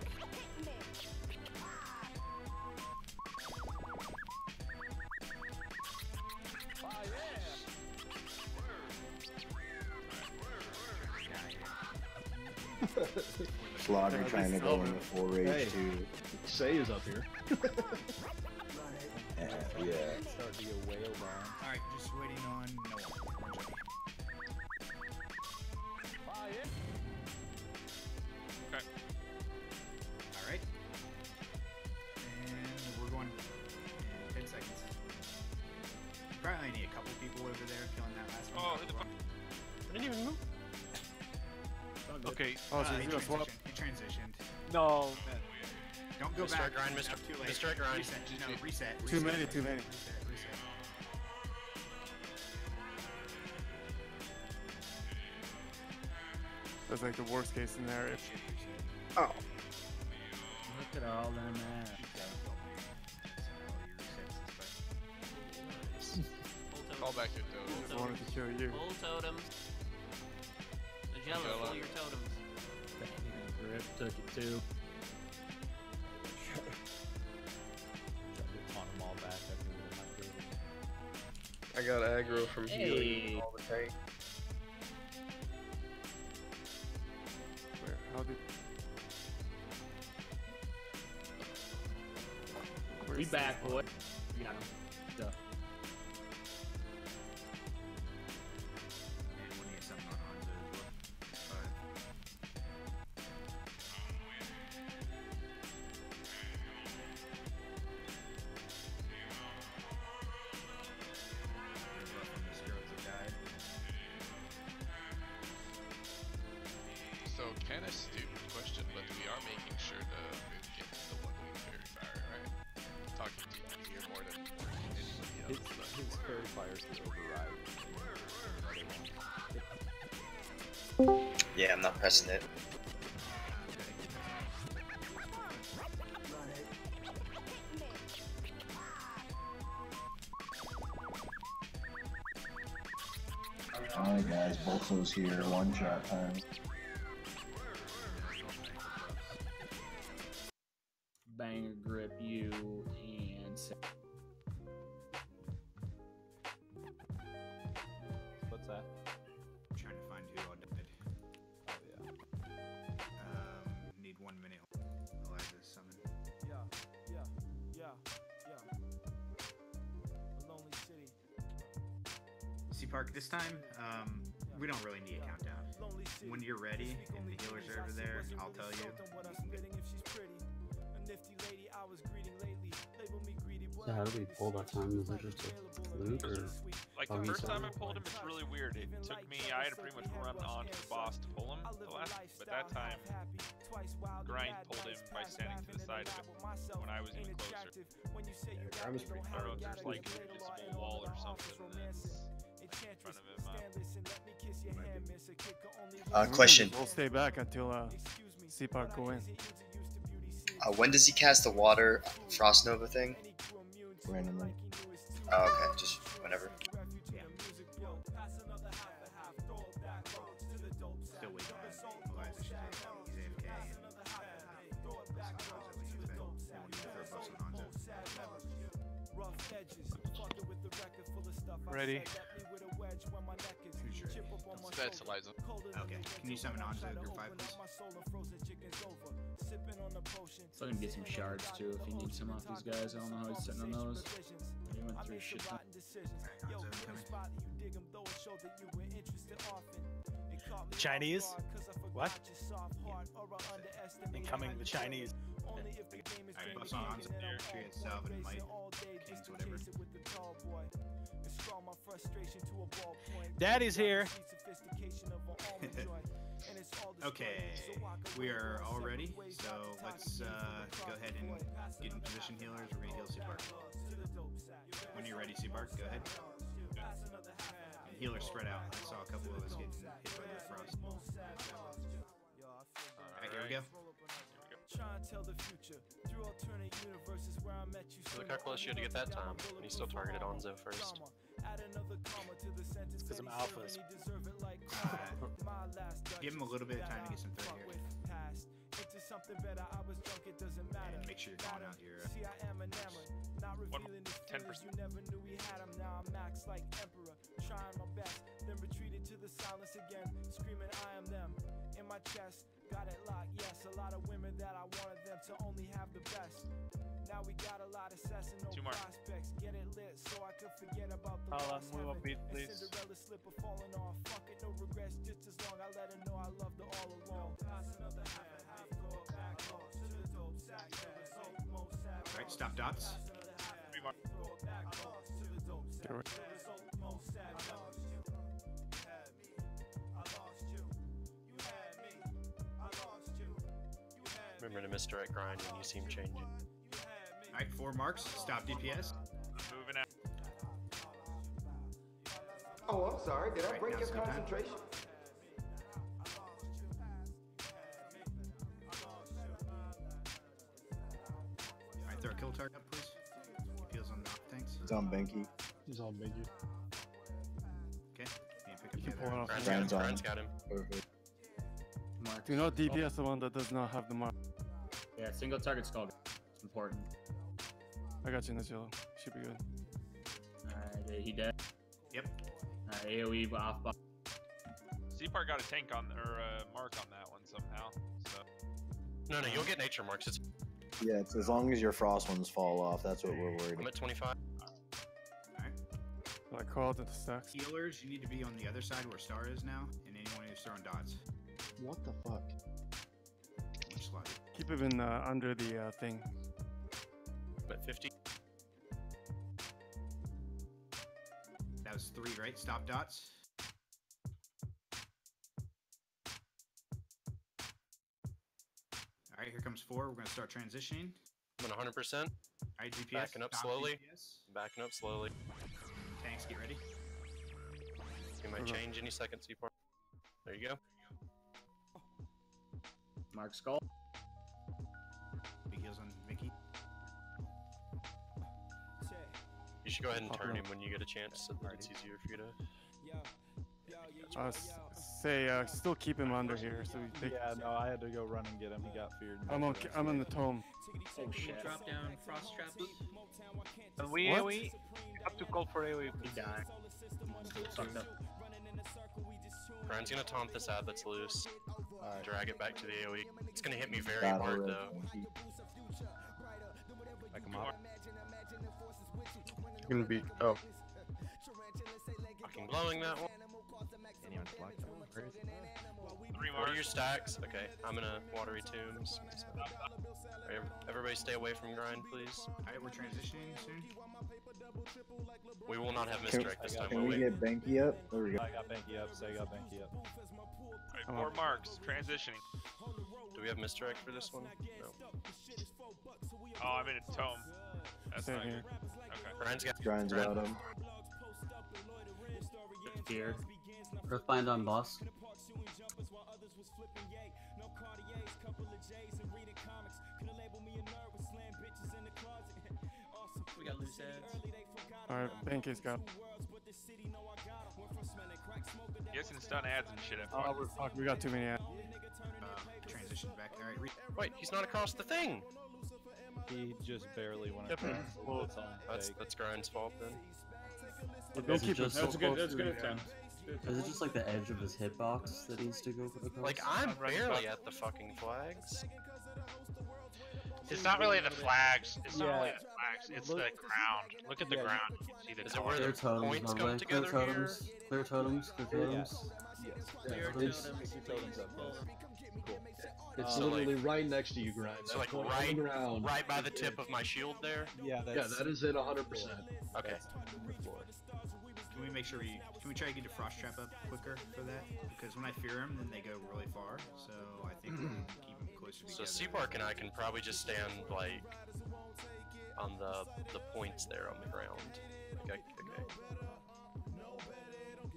Slaughter trying to go in the full rage too. Say is up here. be a whale bomb. Alright, just waiting on no one. Fire! Okay. Alright. And we're going in 10 seconds. Probably need a couple people over there killing that last one. Oh, who the fuck? I didn't even move. Okay. Oh, so he he's gonna swap. transitioned. No, man. Don't go Mr. back. Grind, Mr. Too late. Mr. Grind. Reset. No, reset. Too many, too many. Reset. That's like the worst case scenario. Oh. Look at all them ass. Call back your He toes. just wanted to kill you. Full totems. The jello, Jello. pull your totems. Grip took it too. Try to taunt them all back after my I got aggro from healing all the tank. Where? How did? We Where's back, the- boy. We got him. Duh. And we need something on Hanzo as well. So, kind of stupid question, but we are making sure the boot camp is the 1 week verifier, right? Talking to you here more than anybody else. But his verifiers is override. Yeah, I'm not pressing it. Alright guys, both those here, one shot time. Banger grip you and What's that? Trying to find who all died. Oh yeah. Need 1 minute. Elijah summon. Yeah. A lonely city. C Park, this time, we don't really need a countdown. When you're ready and the healers are over there, I'll tell you. So how do we pull that time? Is it just a fluke or? Like the first time I pulled him, it's really weird. It took me, I had to pretty much run onto the boss to pull him the last, but that time, Grind pulled him by standing to the side of it when I was even closer. I was pretty I don't know if there's like an invisible wall or something that's in front of him. Question. We'll stay back until CPAC go in. When does he cast the water Frost Nova thing? Randomly. Oh, okay, just whenever. Still waiting on Elijah should have he's AFK and Ready? That's Eliza. Okay, can you summon Hanzo group 5 please? So I can get some shards too if you need some off these guys. I don't know how he's sitting on those. He went through shit ton. Hanzo coming. The Chinese? What? Incoming the Chinese. Alright, buffs on Hanzo. Period, Salvin, Might, Kings, whatever. Daddy's here. Okay, we are all ready, so let's go ahead and get in position healers. We're gonna heal C-Park. When you're ready, C-Park, go ahead. And healers spread out. I saw a couple of us getting hit by the frost. Alright, here we go. Look how close you had to get that time, and he still targeted Onzo first. It's because I'm alphas. Give him a little bit of time to get some third here. And make sure you're calling out your... 10%. Got it locked, yes, a lot of women that I wanted them to only have the best. Now we got a lot of cess and no prospects. Get it lit, Alan, move a bit, please. Alright, stop dots. Get right. Remember to misdirect grind when you see him changing. Alright, 4 marks. Stop DPS. Moving out. Oh, I'm sorry. Did I Alright, break now's your a good time. concentration? Alright, throw a kill target up, please. Keep heals on the tanks. It's on Benki. He's on Benki. Okay. You You can pull it off. Grind's got him. Perfect. Mark. Do not DPS the one that does not have the mark. Yeah, single target skull. It's important. I got you in this yellow. Should be good. Alright, he dead. Yep. Alright, AoE off by. Seapart got a tank on or a mark on that one somehow. So No, you'll get nature marks. It's Yeah, it's as long as your frost ones fall off, that's what we're worried I'm at 25. I called it the stacks. Healers, you need to be on the other side where Star is now, and anyone who's throwing dots. What the fuck? Much slotted. Keep him in under the thing. I'm at 50. That was 3, right? Stop dots. Alright, here comes 4. We're going to start transitioning. I'm at 100%. Alright, DPS. Backing up stop slowly. DPS. Backing up slowly. Tanks, get ready. You might change any second, Seaport. There you go. Mark skull. Big heals on Mickey. You should go ahead and Pop turn him him when you get a chance so that it's easier for you to... Still keep him under here. So we take, Yeah, no, I had to go run and get him. He got feared. I'm on the tome. Oh shit. Drop down frost traps. And we What? AoE. Have to call for AoE. He died. Fucked up. Grind's gonna taunt this ad that's loose. Drag it back to the AoE. It's gonna hit me very Battle hard red though. Benki. Back him up. It's gonna be. Oh. Fucking blowing that one. Anyone's black. Where is it? 3 What are marks. your stacks? Okay, I'm gonna watery tombs. Alright, everybody stay away from grind, please. Alright, we're transitioning soon. We will not have Can, misdirect this time, can will we we? get Benki up? There we go. I got Benki up. Say got Benki up. Alright, 4 marks. Transitioning. Do we have misdirect for this one? No. Oh, I'm in a tome. That's Same not here. good. Okay. Grind's got Grind's got him. Fear. Earthbind on boss. We got loose heads. Alright, Benki's got. You guys can stun ads and shit. Oh, we're fucked. We got too many ads. Transition back. Alright, Wait, he's not across the thing! He just barely went Yep. across. So it's on That's fake. Grind's fault then. Don't Is it keep it just- so That's good. close That's to good the attempt. Is it just like the edge of his hitbox that needs to go across? Like, I'm running barely back. at the fucking flags. It's not really the flags. It's not really Yeah. the flags. It's the ground. Look at the Yeah, ground. You can see the Is it where Clear the totems, points my come boy. Clear together totems. here? Clear totems. Clear totems. Yes. Clear Please. totems, Pick your totems up, please. guys. Cool. It's So, literally right next to you, Grind. So like That's on the right, ground. right by the tip of my shield there? Yeah, Yeah, that's that is it 100%. Okay. the floor. Can we make sure can we try to get a frost trap up quicker for that? Because when I fear them, then they go really far. So I think we can keep them closer So together. Seapark and I can probably just stand like on the points there on the ground. Okay.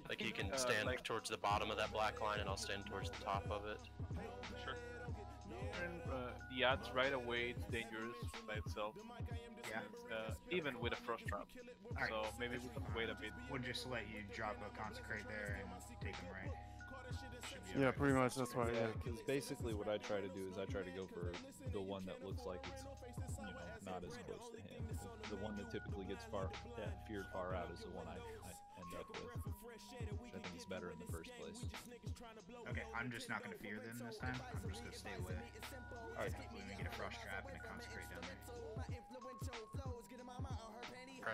Like you can stand like- towards the bottom of that black line, and I'll stand towards the top of it. Sure. The ads right away, it's dangerous by itself. Yeah. Even with a frost trap. Alright. So maybe we can wait a bit. We'll just let you drop a consecrate there and take them right. Should be Yeah, alright. pretty much. That's why. Yeah, because basically what I try to do is I try to go for the one that looks like it's, not as close to him. The one that typically gets feared far out is the one I end up with, which I think is better in the first place. Okay, I'm just not gonna fear them this time. I'm just gonna stay away. Alright, hopefully we get a frost trap and a consecrate down there.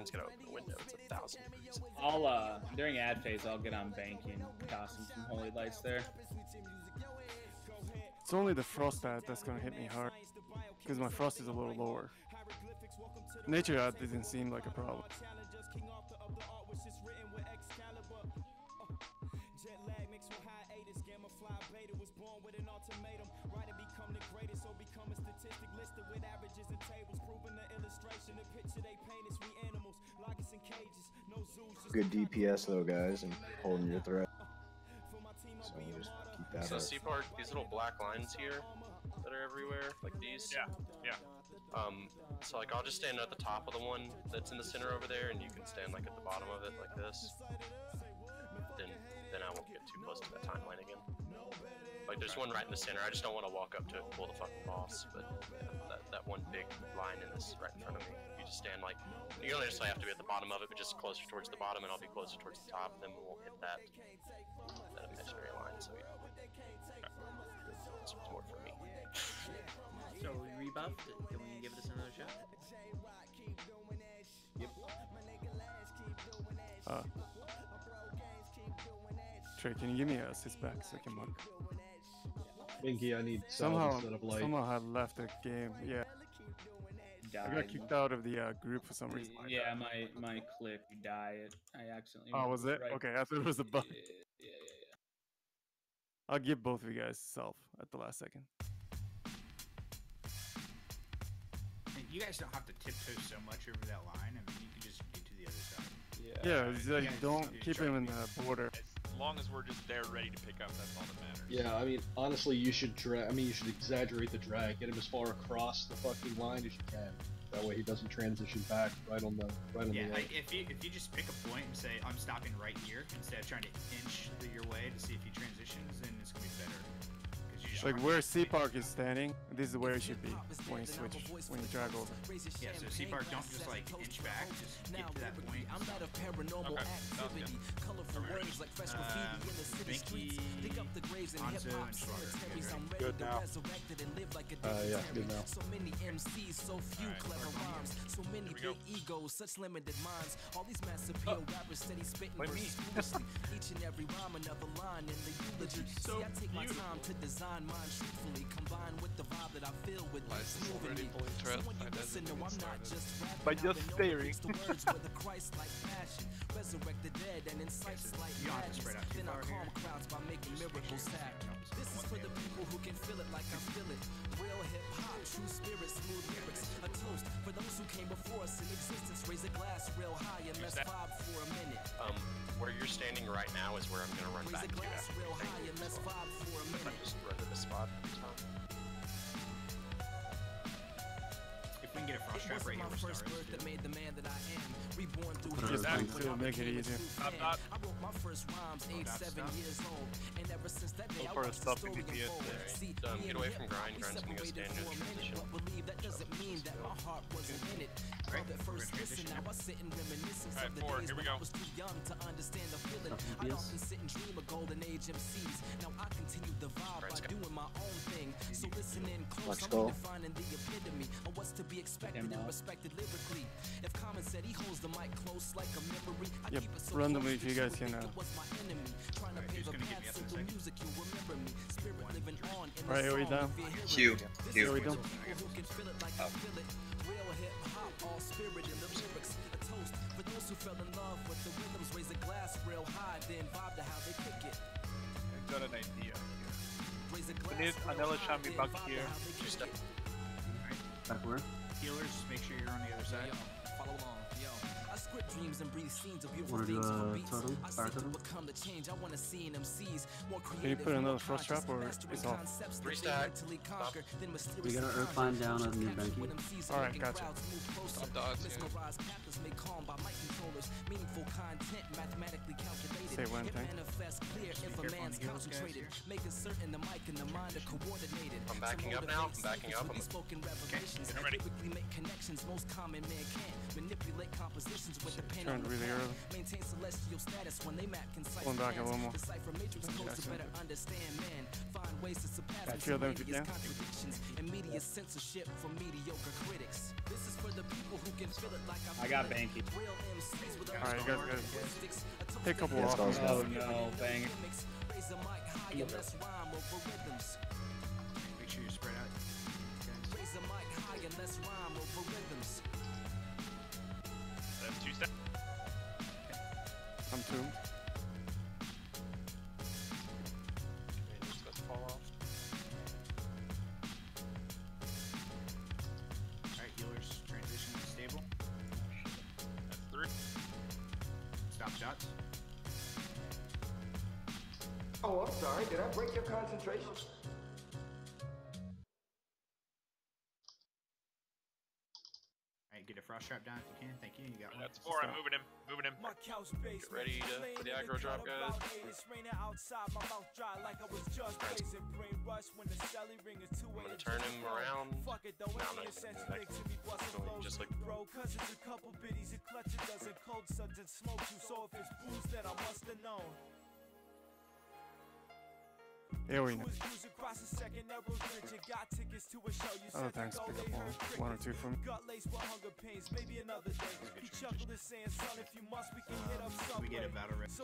Grind's gonna open the window. It's 1,000 degrees. I'll during ad phase, I'll get on banking, tossing some holy lights there. It's only the frost pad that's gonna hit me hard, because my frost is a little lower. Nature out didn't seem like a problem. Good DPS though, guys, and holding your threat. So we'll just keep that So up. Seapark, these little black lines here that are everywhere, like these. Yeah, yeah. So like I'll just stand at the top of the one that's in the center over there, and you can stand like at the bottom of it like this. Then I won't get too close to that timeline again. Like there's one right in the center. I just don't want to walk up to it and pull the fucking boss. But yeah, that one big line in this right in front of me. You just stand like you don't necessarily have to be at the bottom of it, but just closer towards the bottom, and I'll be closer towards the top. Then we won't hit that imaginary line. So yeah. It's more for me. So we rebuffed it. Can we give this another shot? Yep. Trey, can you give me a assist back so I can mark? Binky, I need sound instead of light. Somehow I left the game. Yeah. I got kicked out of the group for some reason. Yeah, my clip died. I accidentally. Oh, was it? Right. Okay, I thought it was a bug. Yeah. I'll give both of you guys self at the last second. And you guys don't have to tiptoe so much over that line. I mean, you can just get to the other side. Yeah, it's like, don't keep him in the border. As long as we're just there ready to pick up, that's all that matters. Yeah, I mean, honestly, you should you should exaggerate the drag. Get him as far across the fucking line as you can. That way he doesn't transition back right on the Yeah, line. like if you just pick a point and say I'm stopping right here instead of trying to inch your way to see if he transitions, then it's gonna be better. Like where Seapark is standing, this is where it should be when you switch, when you drag over. Yeah, so Seapark don't just like inch back, just get to that point. I'm not a paranormal activity. Colorful words like fresh graffiti in the city streets. Dig up the graves and hip hop cemeteries. I'm ready to resurrect it and live like a good now. So many MCs, so few clever rhymes. So many big egos, such limited minds. All these mass appeal rappers steady spitting verses foolishly. Each and every rhyme another line in the eulogy. See, I take my time to design mine truthfully, combined with the vibe that I feel with moving me. So when you listen, no, I'm not just rapping. By just staring. The words with a Christ-like passion. Resurrect the dead and incites like madness. Then I calm crowds by making miracles happen. This is for the people who can feel it like I feel it. Real hip-hop, true spirit, smooth lyrics. A toast for those who came before us in existence. Raise a glass real high and let's vibe for a minute. Where you're standing right now is where I'm gonna run back to after real high and let's vibe for a minute. Just run to the spot every time. If we can get a frost trap right here, we're stars. That made the man that I am. Reborn through his to make it easier. I wrote my first rhymes age 7 years old, and ever since that day I watched the story unfold. See, Get away from grind. Grind's gonna go stand in the transition. But believe that doesn't mean that my heart wasn't in it. Love at first listen, now I sit and reminiscence of the days when I was too young to understand the feeling. I often sit and dream of golden age MCs. Now I continue the vibe by doing my own thing. So listen in close, I'm redefining the epitome of what's to be expected and respected lyrically. If Common said he holds the mic close like a memory, I keep it so randomly if you guys can what's my enemy? Trying to pave a path so through music you'll remember me. Spirit living on in Alright, here we down. Q. Here we go. Who can feel it like I feel it. Real hip hop, all spirit in the lyrics. A toast for those who fell in love with the rhythms. Raise a glass real high, then vibe to how they pick it. I've got an idea. Raise a We glass need another Shami back here. Back where? Healers, make sure you're on the other side. Follow along, yo. I script dreams and breathe scenes of beautiful Wanna do things a for beats. totem? I Fire seek to totem? become the change I want to see in MCs. More Can you creative, put more another frost conscious, trap or mastering it's off? concepts that Three they stack. mentally conquer, then We mysterious got an and Earthbind conscious. down on the Captured Benki. when MCs Alright, making gotcha. crowds move closer. Top dots, yeah. Mesmerized captors made calm by mic controllers. Meaningful content, mathematically calculated. Say one It thing. manifests clear if a man's concentrated. Making certain the mic and the mind are coordinated. I'm backing up now. I'm backing up. Spoken revelations. I'm ready. Quickly make connections most common man can't. Manipulate compositions with the pen on Turned the really pad. early. Maintain celestial status when they map concise Pulling back a plans. little more. Decipher matrix codes to Jackson. better understand man. Find ways to surpass I feel them if you miscellaneous can. contradictions and media censorship from mediocre critics. This is for the people who can feel it like I got Banky. real MCs with Alright, you guys good. Take a couple Yeah, off. it's all Oh no, bang. raise the mic higher, less rhyme over rhythms. Make sure you spread out. Guys. Raise the mic higher, less rhyme over rhythms. That's 2 steps. I'm tuned. Just let's fall off. Alright, healers transition stable. That's 3. Stop shots. Oh, I'm sorry. Did I break your concentration? Alright, get a frost trap down if you can. Thank you. You got one. That's 4. I'm moving him. Moving him. My couch Get ready for the aggro drop, guys. It's raining outside, my mouth dry like I was just blazing. Brain rush when the celly ring is 2 I'm gonna turn him around. Fuck it though, No, I'm ain't not sense gonna do to me bustin' Going flows. just like Bro, cause it's a couple biddies, it clutch a dozen cold suds and smoke you. So if it's booze, then I must have known. Here we go. Oh, thanks. Pick up one or two from me. We get a battle res.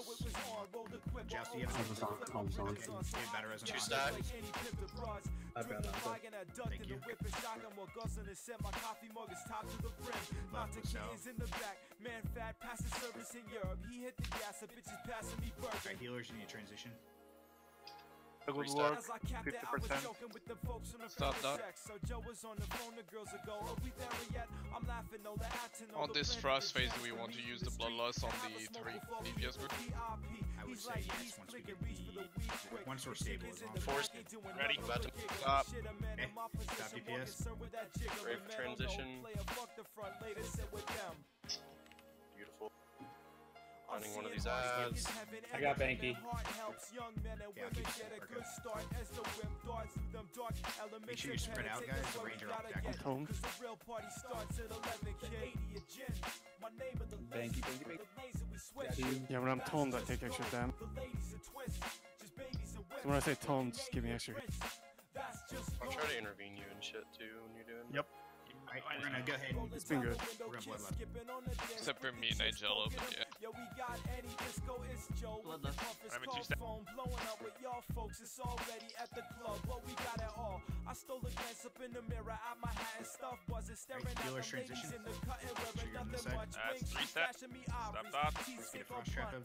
Joust, do you have I was on. Okay, you have battle res on 2 stack. I've got that. Thank you. Alright, healers, you need transition. The good Restart. work. 50%. Stop that. On this frost phase, do we want to use the bloodlust on the 3 DPS group? I would say yes once we get the once we're stable as long. Force. Ready. About to Stop. Okay. Stop DPS. ready for transition. Beautiful. Finding one of these ads. I got Banky. Yeah, I'll keep Make sure you spread out, guys. The ranger off back. I'm toned. Banky, Banky, Banky. Yeah, when I'm toned, I take extra damage. So when I say toned, just give me extra hit. I'll try to intervene you and shit too when you're doing. Yep. Alright, we're gonna go ahead and It's been good. we're gonna bloodlust. Except for me and Nigella, but yeah. I'm at 2 steps. Alright, healers transition. Make sure you're on this side. That's 3 steps. Stop, stop. Let's get a frost trap if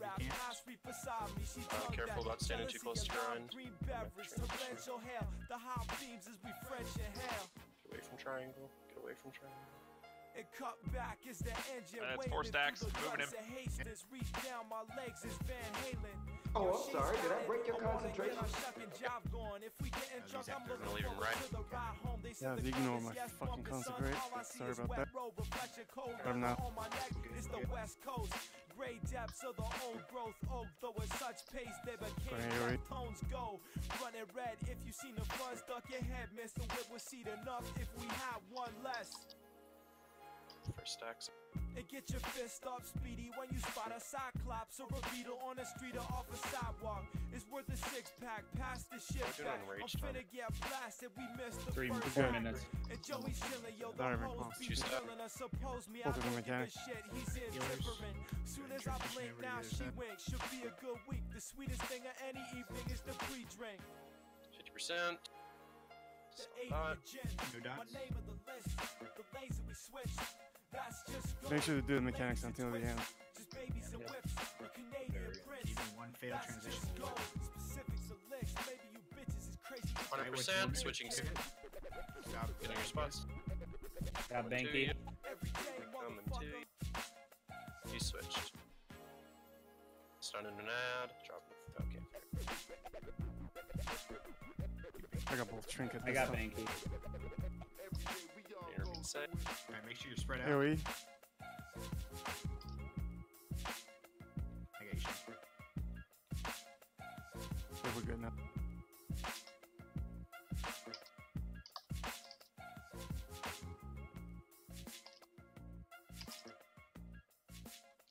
we can. Careful about standing too close to grind. Get away from triangle. Get away from triangle. And cut back is the engine. That's 4 stacks. Moving him. Reach down my legs is Van Halen. Oh, I'm sorry. Did I break your concentration? If we get in drunk, I'm Gonna leave him right. Yeah, ignore my fucking consecrate. Sorry about that. Got him now. It's the West Coast. Great depths of the old growth oak, though at such pace they became Great. tones go. Running red if you seen the fuzz, duck your head, miss the whip was seat enough if we had one less. First stacks. And get your fist up, speedy, when you spot a cyclops or a beetle on the street or off a sidewalk. It's worth a 6-pack, pass the shit We're back. doing I'm rage finna get blasted, we missed the 3 first more one. minutes. And Joey's chillin', yo, the Sorry, hoes Rick, be Two step. chillin', suppose me, I Both of them don't give a mechanics. shit, he's indifferent. Soon as I blink, now she winks, should be a good week. The sweetest thing of any evening is the pre-drink. 50%. The Dot. No dots. my name of the list, the laser we switch. That's just Make sure to do the mechanics until the end. just babies and whips, the Canadian prince. Even one failed That's transition. just gold. Specifics of licks, maybe you bitches is crazy. 100%. Switching. Stop. Getting your spots. Got Banky. Coming to you. You switched. Starting an ad. Dropping. Okay. I got both trinket. I got Banky. Intervene set. Alright, make sure you're spread out. AoE. we're good now.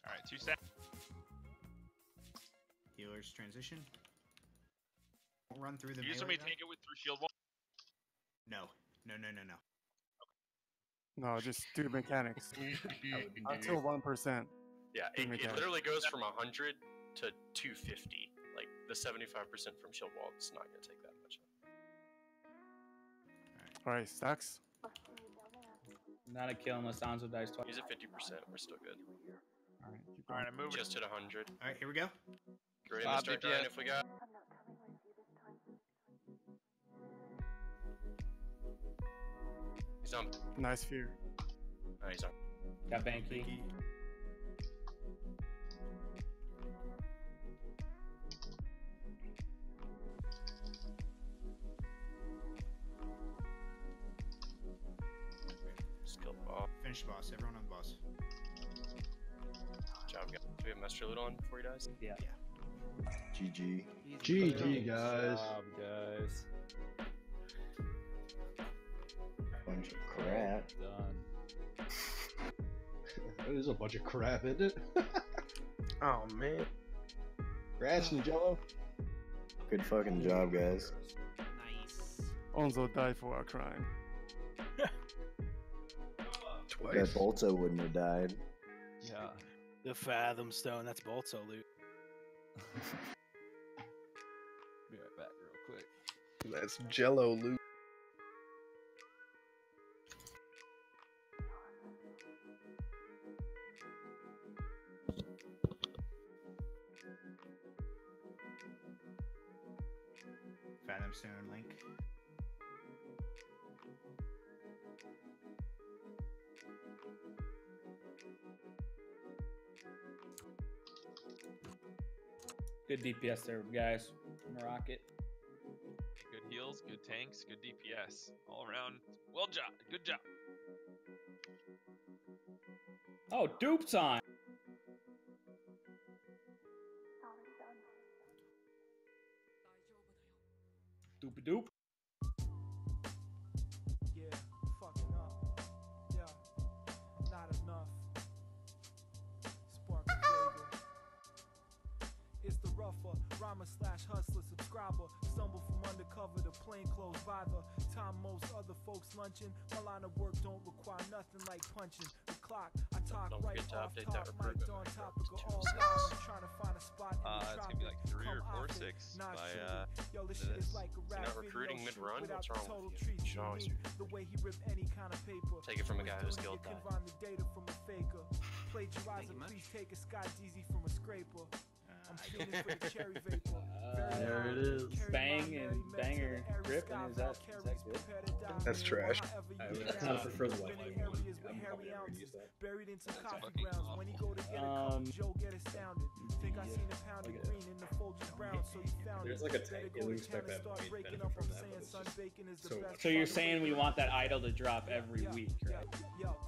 All right, 2 seconds. Healers transition. Don't run through the You just melee want me to guy. take it with through shield wall? No. No. No, just do the mechanics. Until 1%. Yeah, do it mechanics. literally goes from 100 to 250. Like the 75% from shield wall is not gonna take that much. Alright, stacks. Not a kill unless Sanzo dies twice. Use it 50%. We're still good. Alright, keep All going. right, I'm moving. Just hit 100. All right, here we go. Get ready to start grind if we got. He's on. Nice fear. He's on. Got Banky. Skill ball. Finish boss. Everyone on boss. Good job, guys. Do we have master loot on before he dies? Yeah. GG. GG, guys. Job, guys. Bunch of crap. Done. That is a bunch of crap, isn't it? Oh man. Congrats, Jello. Good fucking job, guys. Nice. Onzo died for our crime. That Bolto wouldn't have died. Yeah. The Fathom Stone, that's Bolto loot. Be right back real quick. That's Jello loot. Fathom Stone link. Good DPS there, guys. I'm a rocket. Good heals, good tanks, good DPS. All around. Well job. Good job. Oh, dupe time. Doopy doop. Yeah, fucking up. Yeah, not enough. Spark a flavor. It's the rougher, rhymer slash hustler subscriber. Stumble from undercover to plainclothes by the time most other folks lunching. My line of work don't require nothing like punching the clock. I talk Don't right forget to off update top, that mic recruitment on map topic of to all 2.6. guys. Trying to find a spot in the It's gonna be like 3 or 4 6 Not by shooting. Yo, this end shit of is this. like a You're rap not video recruiting shoot mid-run? without What's the wrong total with you? treat. You should always mean the way he ripped any kind of paper. Take it from a guy who's Doing skilled it, guy. convine the data from a faker. Plagiarizer, please take a Scott Deezy from a scraper. I'm feeling for the cherry vapor. There it is. Bang and banger gripping. Is that good? That's trash. That's not prefer the white one. I'm probably never gonna use that. Buried into That's coffee fucking grounds. When he go to get a cup, Joe get astounded. Think I seen a pound of green in the Folgers brown, so you found There's it. like a Better tank. go You to would expect town and that start to breaking benefit up. from I'm that, saying but it's sun just bacon is the so best. So you're saying we want that idol to drop every week, right?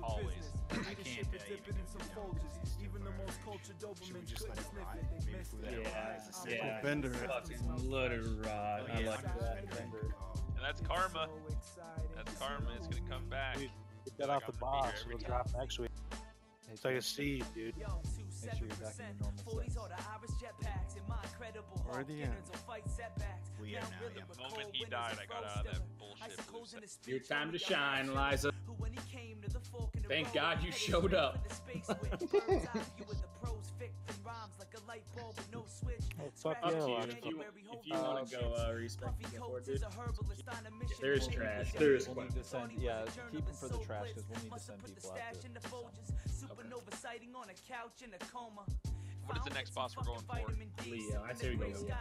Always. I can't Dip it in some Folgers. Even the most cultured Dobermans just let couldn't it sniff rot? it. They Maybe missed if we let it. it rot, Yeah. Bender it. Fucking let it rot. I like that. And that's karma. That's karma. It's gonna come back. Dude, get that off the box. It'll drop next week. It's like a seed, dude. Make sure you're back in your normal sense. Already in. We are now, yeah. The moment he died, I got out of that bullshit blue set. Your time to shine, Liza. Thank God you showed up. Oh, fuck Up yeah, to you. Liza. If you want to go respect before, dude. There is trash. There is. We'll need to send. Yeah, keep them for the trash because we'll need to send people out to. What is the next boss we're going for? Leo, I say we go Leo.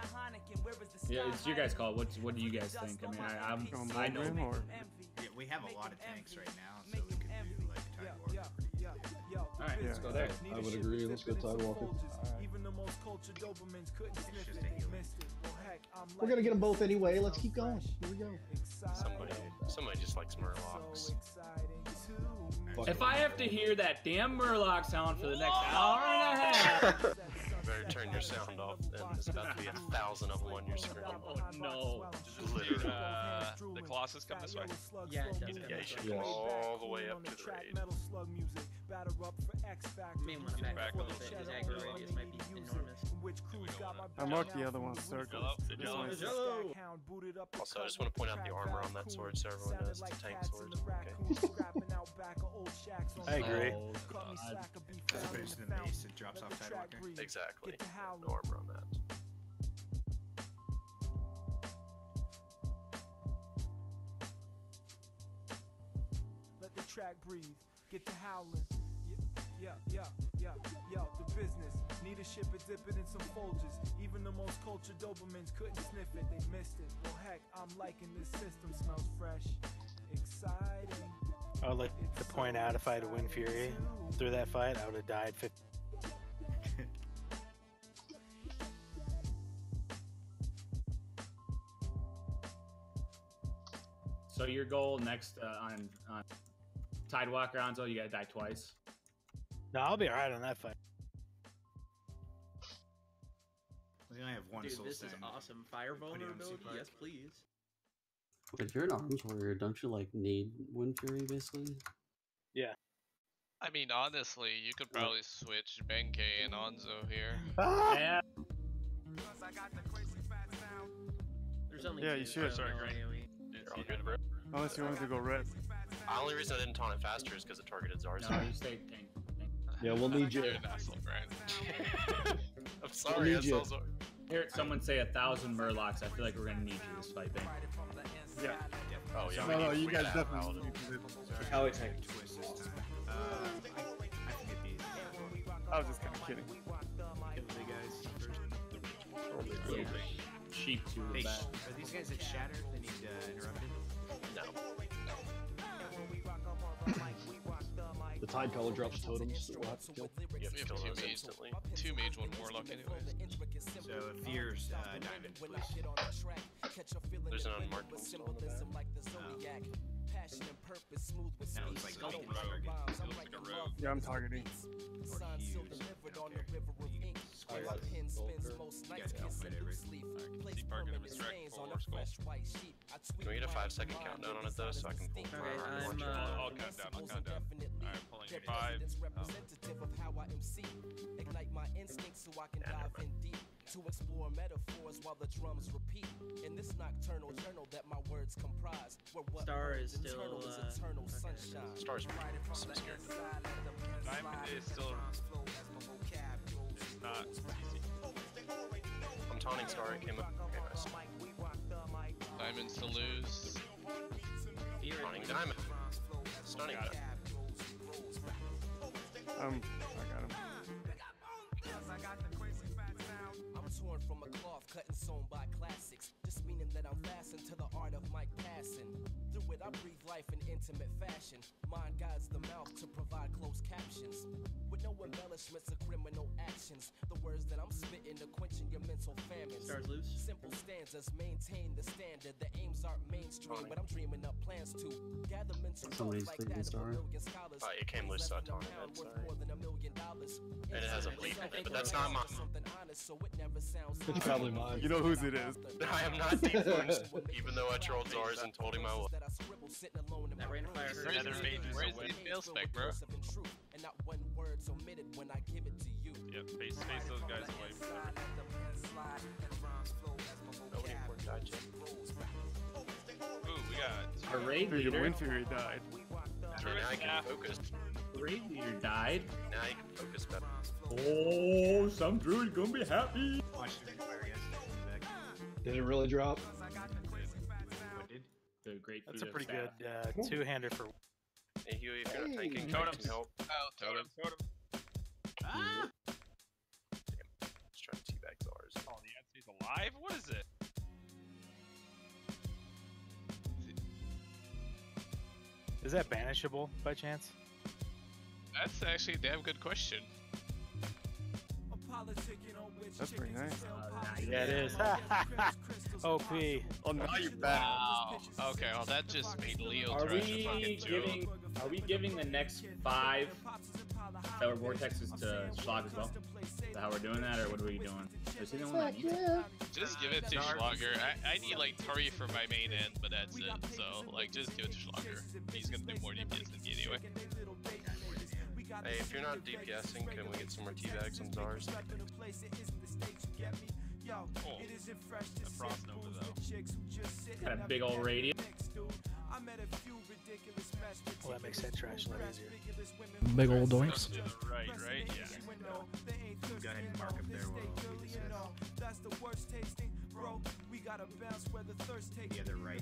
Yeah, it's your guys' call. What do you guys think? I mean, I know. Him or Yeah, we have a lot of tanks right now, so we could do like Tide Walker pretty easily. All right, let's go there. I would agree. Let's go Tidewalker. Even the most cultured Dobermans couldn't sniff it. They missed it. Well, heck, I'm We're gonna get them both anyway. Let's keep going. Here we go. Somebody just likes Murlocs. If I have to hear that damn Murloc sound for the next hour and a half, Better turn turn your sound off, and there's about to be 1,000 of them on your screen. Oh no. Literally. The Colossus come this way? Yeah, it does. Yeah, you should come all the way up to the raid. May want to back a little bit. His aggro radius might be enormous. I marked the other one circle. This one's Also, I just want to point out the armor on that sword so everyone knows it's a tank sword. Okay. I agree. Oh, As opposed to the mace, it drops off Tidewalker. Exactly. No armor on that. Let the track breathe. Get to howling. Yeah. The business. Need a ship it, dip it in some Folgers. Even the most cultured Dobermans couldn't sniff it. They missed it. Well, heck, I'm liking this system. Smells fresh. Exciting. I would like to point out if I had a Wind Fury through that fight, I would have died 50. So your goal next on Tidewalker, Anzo, you gotta die twice. No, I'll be alright on that fight. We only have one Dude, soul this sand. is awesome. Fire Put it on vulnerability? Seaport. Yes, please. If you're an arms warrior, don't you like need Wind Fury basically? Yeah. I mean, honestly, you could probably switch Benkei and Onzo here. Yeah. There's only Yeah, two, you should. so no Sorry, AoE. You're all good, bro. Unless you wanted to go red. The only reason I didn't taunt it faster is because it targeted Zarz. No, you stay tank. Yeah, we'll need you. You're an asshole, Brian. I'm sorry, I need you. saw Zarz. Hear someone say 1,000 Murlocs. I feel like we're gonna need you this fight, Ben. Yeah. Oh, yeah. No, you we guys have definitely Paladin. need to. How attack? Twist this time. I can get these. I was just kind of kidding. Kill the big guys first. Yeah. Sheep to the Hey, back. are these guys at Shatter? They need interrupted? No. The Tide color drops totems that we'll have to kill. You have to We have kill two those mage, instantly. 2 mage, 1 warlock anyways. So Fear's diamond, please. There's an unmarked one still in the back. That looks like Rogue. Beacon It target. looks like a rogue. Yeah, I'm targeting. Or Hughes. You guys can outfit it, right? Alright, Sea Park and Resurrect for Skull. Can we get a 5-second countdown on it though, so I can pull my Okay, armor I'm, launcher? I'll count down. Alright, pulling in 5. To explore metaphors while the drums repeat in this nocturnal journal that my words comprise. Where what Star is burns still, eternal is eternal okay. sunshine. Star's some scared. Diamond is still. It's not easy. I'm taunting Star, it came up. Okay, nice. Diamonds to lose. Taunting Diamond. Stunning. Got it. I got him. I'm torn from a cloth cut and sewn by classics, just meaning that I'm fastened to the art of mic passing. Through it, I breathe life in intimate fashion. Mind guides the mouth to provide closed captions. With no embellishments of criminal actions. The words that I'm spitting are quenching your mental famines. Stars loose. Simple stanzas maintain the standard. The aims aren't mainstream, but I'm dreaming up plans to gather mental Somebody's like thinking that of a Star. million scholars. It came loose, so I taunted it, Worth sorry. more than $1 million. And it has a bleed in it, but that's not mine. Something honest, so it never sounds It's probably mine. You know whose it is. I am not deep wounds, even though I trolled Zarz and told him I was. That rain of fire hurt. Where's Nether Mage is where's away. the fail spec, bro? And not one word's omitted when I give it to you. Yep, face those guys away. Nobody important died yet. Ooh, we got. Our raid Dude, your leader. Wind Fury died. And now I can focus. Raid leader died. Now you can focus better. Oh, some druid gonna be happy. Watch the fire, guys. In the back. Did it really drop? What did? The great. That's a pretty good two-hander for. Hey Huey, if you're not tanking, Totems. can help. Oh, totem. Ah! Just trying to teabag Zarz. Oh, the Anthony's alive? What is it? Is that banishable by chance? That's actually a damn good question. That's pretty nice. Yeah, it is. OP. Oh, now you're back. Wow. Okay, well that just made Leo Are trash a we fucking joke. giving? Are we giving the next 5 Our vortex is to Schlag as well. Is that how we're doing that, or what are we doing? Is he the one that needs it? Just give it to Schlager. I need like Tori for my main end, but that's it. So like just give it to Schlager. He's gonna do more DPS than me anyway. Hey, if you're not DPSing, can we get some more teabags on Zars? Oh, the Frost Nova though. Got a big old radius. Well, that makes that trash a lot easier. Big old doinks. To the right, right? Yeah. Go ahead and mark up there while we discuss. Yeah, they're right.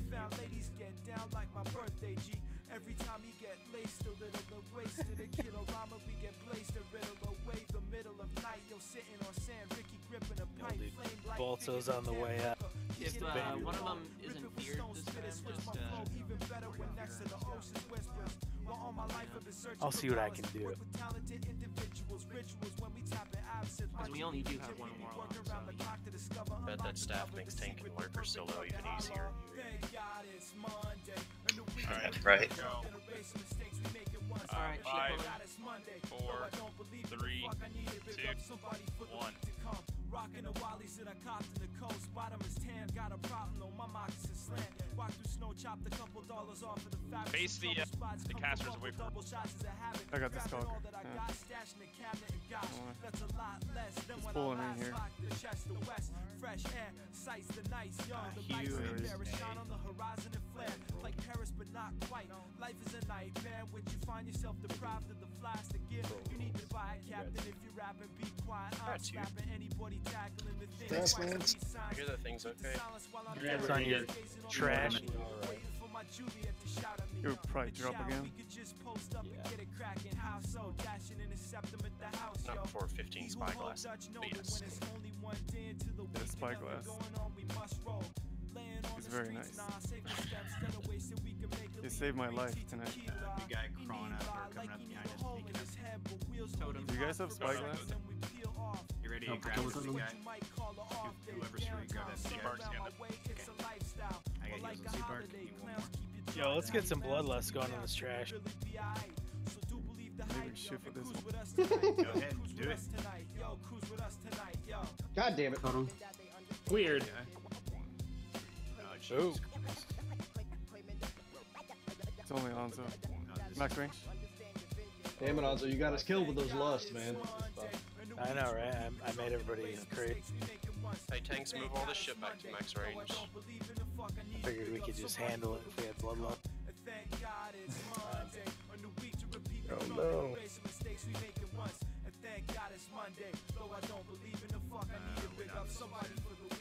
Every time he get laced a little the waist of the kilo llama, we get blazed a riddle away the middle of night. Yo, sitting on sand, Ricky gripping a pipe, flame like Bolto's on the way up. If one of them isn't feared this time, just even better when next to the ocean's whispers. Well, all my life I've been searching I'll see what I can do. talented individuals, rituals when we tap in absent. because we only do have one more on, so Bet that staff makes tank and lurker solo even easier. Alright, right. Alright, 5, 4, 3, 2, 1. Rockin' the wallies that I copped in the coast. Bottom is tan, got a problem though, my moccasins slant. Walk through snow, chopped a couple dollars off of the fabric. Face the casters away from I got this dog. Yeah. That's a lot less than It's when pulling I in here. last rocked the chest, the west. Fresh air, sights the nice, young. The lights in there shine on the horizon and flare. Like Paris, but not quite. Life is a nightmare, which you find yourself deprived of the flies to give. You need to buy a captain if you rap and be quiet. I'm slapping anybody tackling the thing. Thanks, man. I hear that thing's okay. It's on your trash. It would probably drop again. Not before 15 spyglass. But yes. The spyglass is very nice. It saved my life tonight. The guy crawling out there, coming up behind us, sneaking up. Do you guys have spyglass? You ready to grab this guy? Whoever's free, grab that Sea guy. Bark's gonna. I got heals on Sea Bark. Need one more. Yo, let's get some bloodlust going on this trash. Maybe shit for this one. Go ahead, do it. God damn it. Hold on. Weird. Oh, Jesus Christ. It's only Anzo. Max range. Damn it, Anzo, you got us killed with those lusts, man. I know, right? I made everybody crazy. Hey, tanks, move all this shit back to max range. I figured we could just handle it if we had bloodlust. Oh no.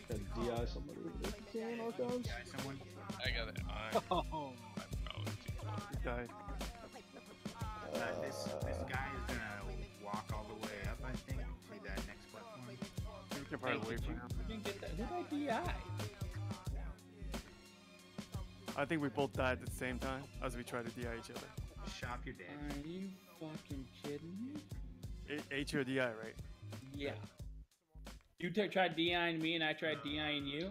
Gotta DI somebody with this. Someone? I got it. Oh. He died. This guy is gonna walk all the way up, I think, to that next platform. We can probably wait for him. Didn't get that. Who did I DI? I think we both died at the same time as we tried to DI each other. Shop your dead. Are you fucking kidding me? H or DI, right? Yeah. You tried DIing me and I tried DIing you?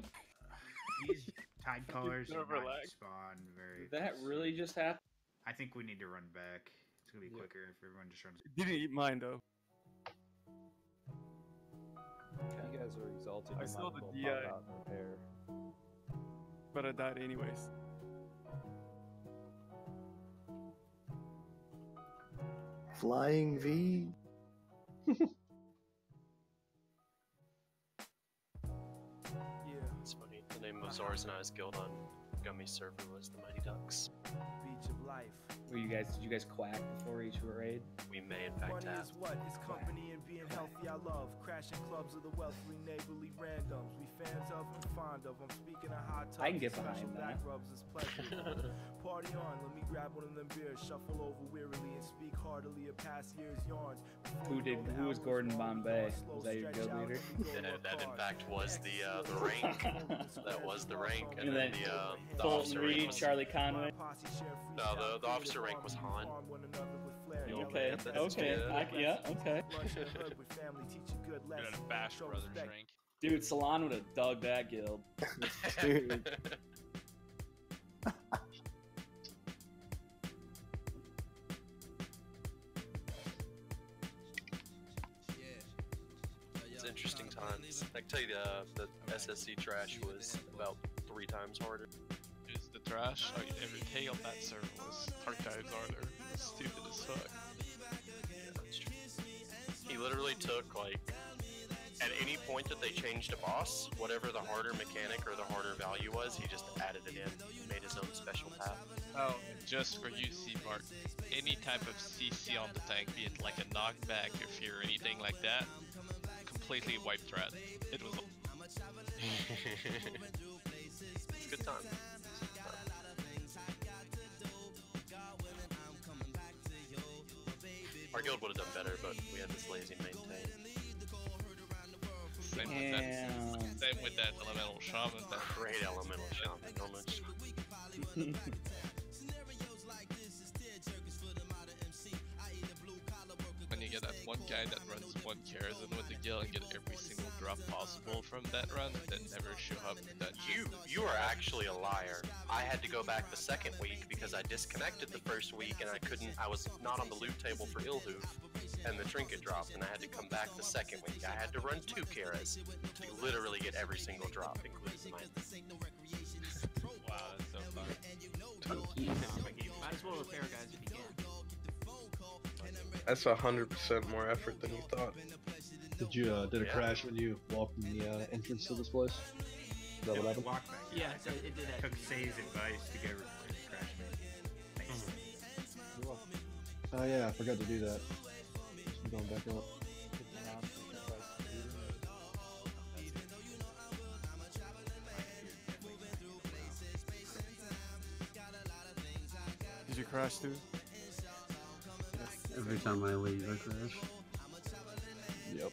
These tide colors are Overlag. not spawn very. Did that really just happen? I think we need to run back. It's gonna be quicker if everyone just runs. Didn't eat mine though. You guys are exalted. I You saw might the as well DI. pop out and repair. But I died anyways. Flying V. It's funny. The name of Zars and I's guild on Gummy server was the Mighty Ducks. Beach of life. Did you guys quack before each raid? We may in fact Money have. is what? It's company and being healthy I love. Crashing clubs of the wealthy, neighborly randoms. We fans of and fond of. I'm speaking of hot tubs. I can get and behind special that. back rubs is pleasure. Party on, let me grab one of them beers. Shuffle over wearily and speak heartily of past years' yarns. Who was Gordon Bombay? Was that your guild leader? That in fact was the rank. That was the rank, and And then then the Fulton officer rank Reed, was Charlie Conway. no, the officer rank was Han. Okay, That's okay, good. yeah, okay. You're gonna bash Brothers rank. Dude, Salon would have dug that guild. Dude. It's interesting times. I can tell you the SSC trash was about 3 times harder. Is the trash? I mean, every tail on that server was archives harder. It's stupid as fuck. Yeah, that's true. He literally took, like, at any point that they changed a boss, whatever the harder mechanic or the harder value was, he just added it in, made his own special path. Oh, and just for you, C-Mark, any type of CC on the tank, be it like a knockback, or fear, or anything like that, completely wiped threat. It was. It's a good time. Our guild would have done better, but we had this lazy maintain. Same with that elemental shaman. That great elemental shaman. When you get that one guy that runs one Karazhan with the guild and get every single drop possible from that run, then never show up in that. You are actually a liar. I had to go back the second week because I disconnected the first week and I was not on the loot table for Ilhoof, and the trinket dropped, and I had to come back the second week. I had to run 2 Karas to literally get every single drop, including mine. Wow, that's so fun. Might as well repair, guys, if you can. That's 100% more effort than you thought. Did you did it crash when you walked in the entrance to this place? Is that what happened? Yeah, it did that. Took Say's advice to get rid of Crash Man. Oh yeah, I forgot to do that. I'm going back up. Did you crash too? Every time I leave, I crash. Yep.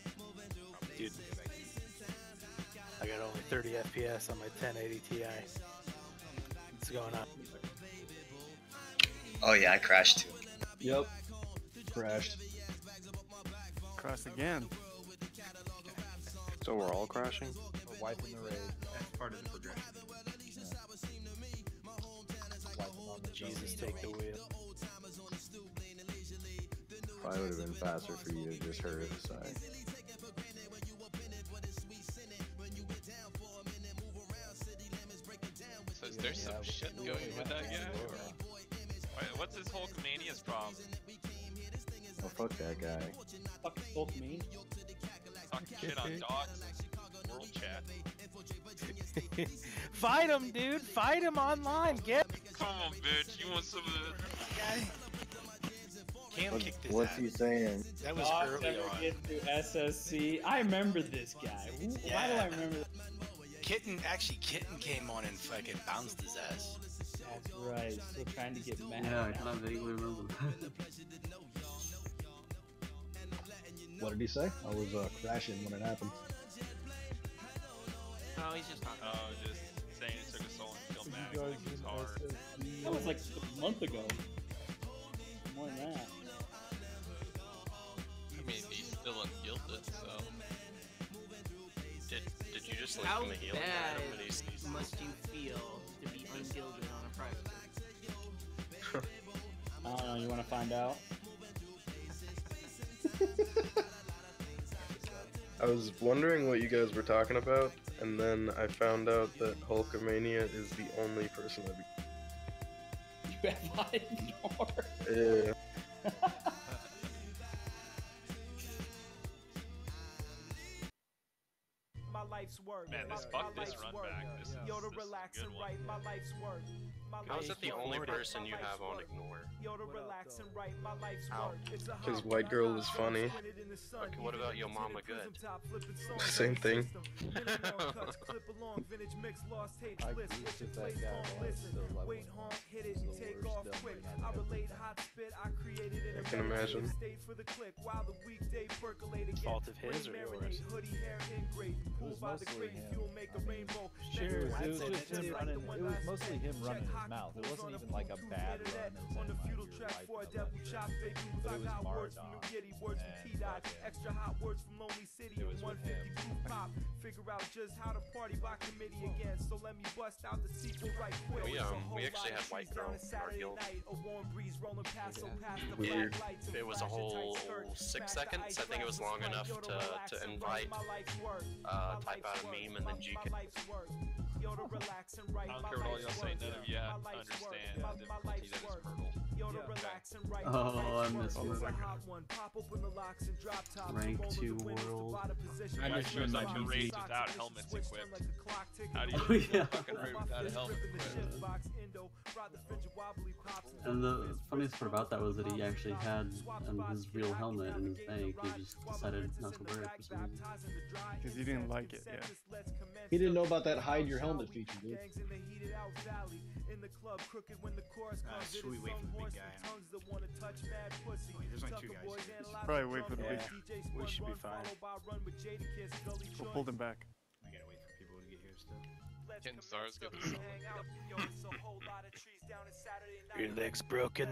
Dude, I got only 30 FPS on my 1080 Ti. What's going on? Oh yeah, I crashed too. Yep. Crashed. Crashed again. So we're all crashing? We're wiping the raid. That's part of the progression. Jesus, take the wheel. Probably would have been faster for you to just hurry aside. So is there some shit going with that guy? Or what's his Hulkamania's problem? Oh, fuck that guy. Fuck me. Talking shit on dogs. World chat. Fight him, dude! Fight him online! Get. Come on, bitch! You want some of this? Cam kicked his What's ass. he saying? That was Dogs early never on. get through SSC. I remember this guy. Why do I remember that? Kitten came on and fucking bounced his ass. That's right. Still trying to get mad. Yeah, I kind of vaguely remember that. What did he say? I was crashing when it happened. Oh, he's just talking. Oh, just saying it took a soul and killed Max. Like it was hard. That was like a month ago. More than that. I mean, he's still ungilded, so. Did you just leave How him a healing bad item and he's must you feel to be ungilded on a private server? I don't know. You want to find out? I was wondering what you guys were talking about, and then I found out that Hulkamania is the only person I've You have I ignored. Yeah. My life's work. Man, this fuck this run back. This is Yo, to this is relax a good and one. write my life's work. How is that the only person you have on ignore? Yo, to relax and write my life's Ow. work. It's a Because White Girl is funny. Okay, what about Yo Mama Good? Same thing. I can imagine. Fault of his or yours? It was mostly him. Sure, it was just him running. It was mostly him running his mouth. It wasn't even like a bad run as in like you're wiping the left. But it was Mardon and fucking city It in was with him. 150 proof pop. Figure out just how to party by committee again. So let me bust out the sequel right quick. We actually had White Girl in our guild. A warm breeze rolling past, so past the Weird. black lights and It was a flash whole tight skirt. 6 seconds. I think it was long enough to invite, type out a meme and then GK. I don't care what all y'all say, none of you understand the difficulty that is Myrtle. Oh, I miss Myrtle. Rank 2 world. I just was like to raid without helmets equipped. How do you fucking raid without a helmet equipped? And the funniest part about that was that he actually had his real helmet in his bank. He just decided not to wear it for some reason. Because he didn't like it, yeah. He didn't know about that hide your helmet feature, dude. Should we wait for the big guy? Wait, there's only 2 guys here. Probably wait for the big. We should be fine. We'll pull them back. I gotta wait for people to get here still. Ken Star's got the Your leg's broken.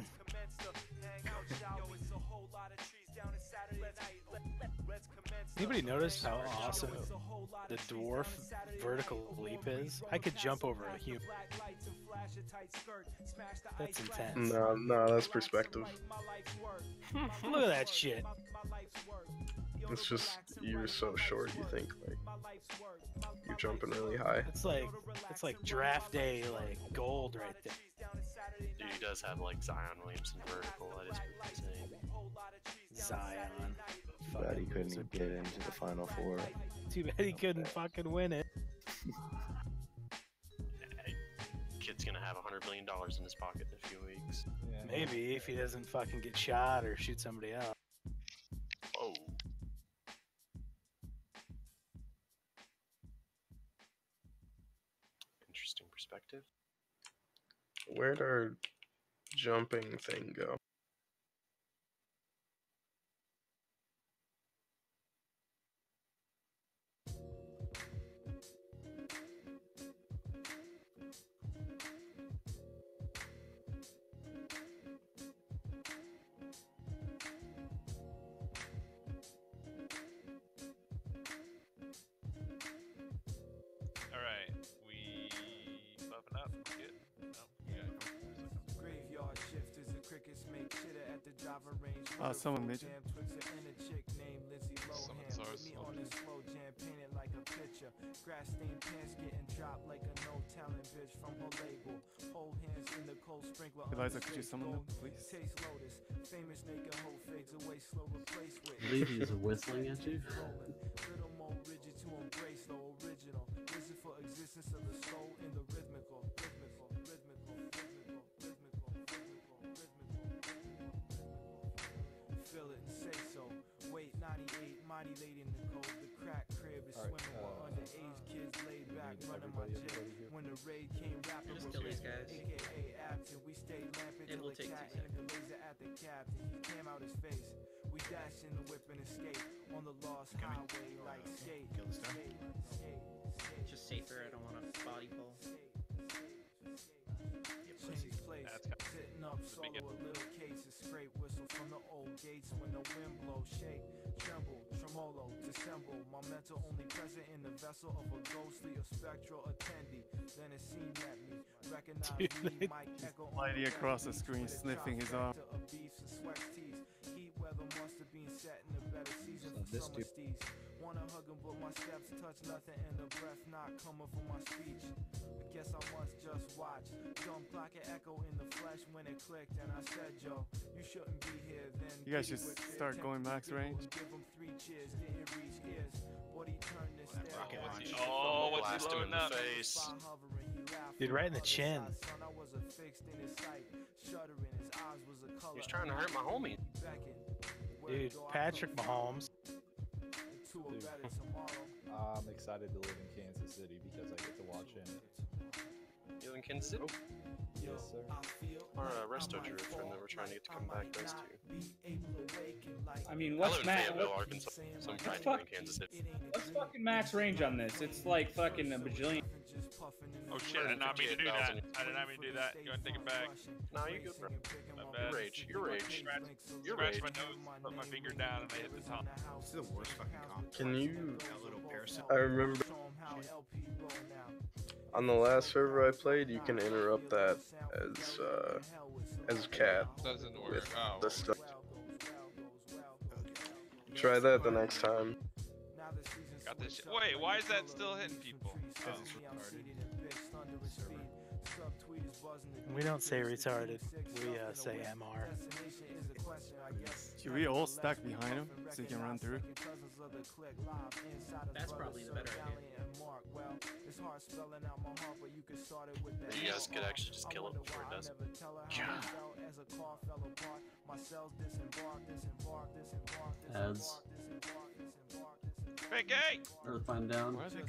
Anybody notice how awesome the dwarf vertical leap is? I could jump over a human. That's intense. No, that's perspective. Look at that shit. It's just you're so short. You think like you're jumping really high. It's like draft day, like gold right there. Dude, he does have like Zion Williamson vertical. That is pretty insane. Zion. Too bad he couldn't get into the final 4. Too bad he couldn't fucking win it. Hey, kid's gonna have $100 million in his pocket in a few weeks. Yeah. Maybe if he doesn't fucking get shot or shoot somebody else. Oh. Interesting perspective. Where'd our jumping thing go? Alright, we buffing up. Good. No, we gotta go. Graveyard shifters, the crickets make chitter at the Java range. Someone made it. And a chick named Lizzie Lohan. With me on this slow jam, painted like a picture. Grass stained pants getting dropped like a no talent bitch from her label. Hold hands in the cold sprinkler. Eliza, could you summon them, please? Taste lotus. Famous naked hoe fades away slow replace with. I believe he's whistling at you. Little more rigid to embrace the original. Listen for existence of the soul in the rhythmical. Feel it and say so. Wait, 98, mighty late in the cold. The crack crib is swimming while underage kids laid back running my jig. When the raid came, rapper was Just kill these guys. AKA Absent. We stayed lamping It till will the take cat 2 aimed the laser at the captain. He came out his face. We dashed in the whip and escape on the lost highway like skate. It's just safer. I don't want to body pull. Change place, sitting up solo a little case, a scrape whistle from the old gates when the wind blows, shake, tremble, tremolo, dissemble, my mental only present in the vessel of a ghostly or spectral attendee, then it seemed at me, recognize me, Mike echo Sliding across the screen, sniffing his arm. Heat weather must have been set in a better season for summer steez. Wanna hug him, but my steps touch nothing, and the breath not coming from my speech. I guess I must just watch. Dumb clock and echo in the flesh when it clicked, and I said, "Yo, you shouldn't be here." Then You guys just start going max range. Give him 3 cheers, didn't reach ears. But he turned this Oh, what's he Blast him in loading the up? face. Dude, right in the chin. He's trying to hurt my homie. Dude, Patrick Mahomes. I'm excited to live in Kansas City because I get to watch him. You live in Kansas City? Yes, sir. Our resto Drew friend that we're trying to get to come back does too. I mean, I what's live in max? Fayetteville, Arkansas, so I'm trying to live in Kansas City. What's fucking max range on this? It's like fucking a bajillion. Oh shit, I did not mean to do that. I did not mean to do that. Go ahead and take it back. No, you good, bro. My bad. Your rage. Scratched my nose, put my finger down, and I hit the top. This is the worst fucking comp. Can you? That little parasite. I remember on the last server I played, you can interrupt that as cat Doesn't work. with Oh. the stuff. Try that the next time. Got this shit. Wait, why is that still hitting people? Because it's retarded. We don't say retarded. We say MR. Should we all stack behind him so he can run through? That's probably the better idea. You guys could actually just kill him before it does. Ads. Hey, gay! Earthbind down. Why are they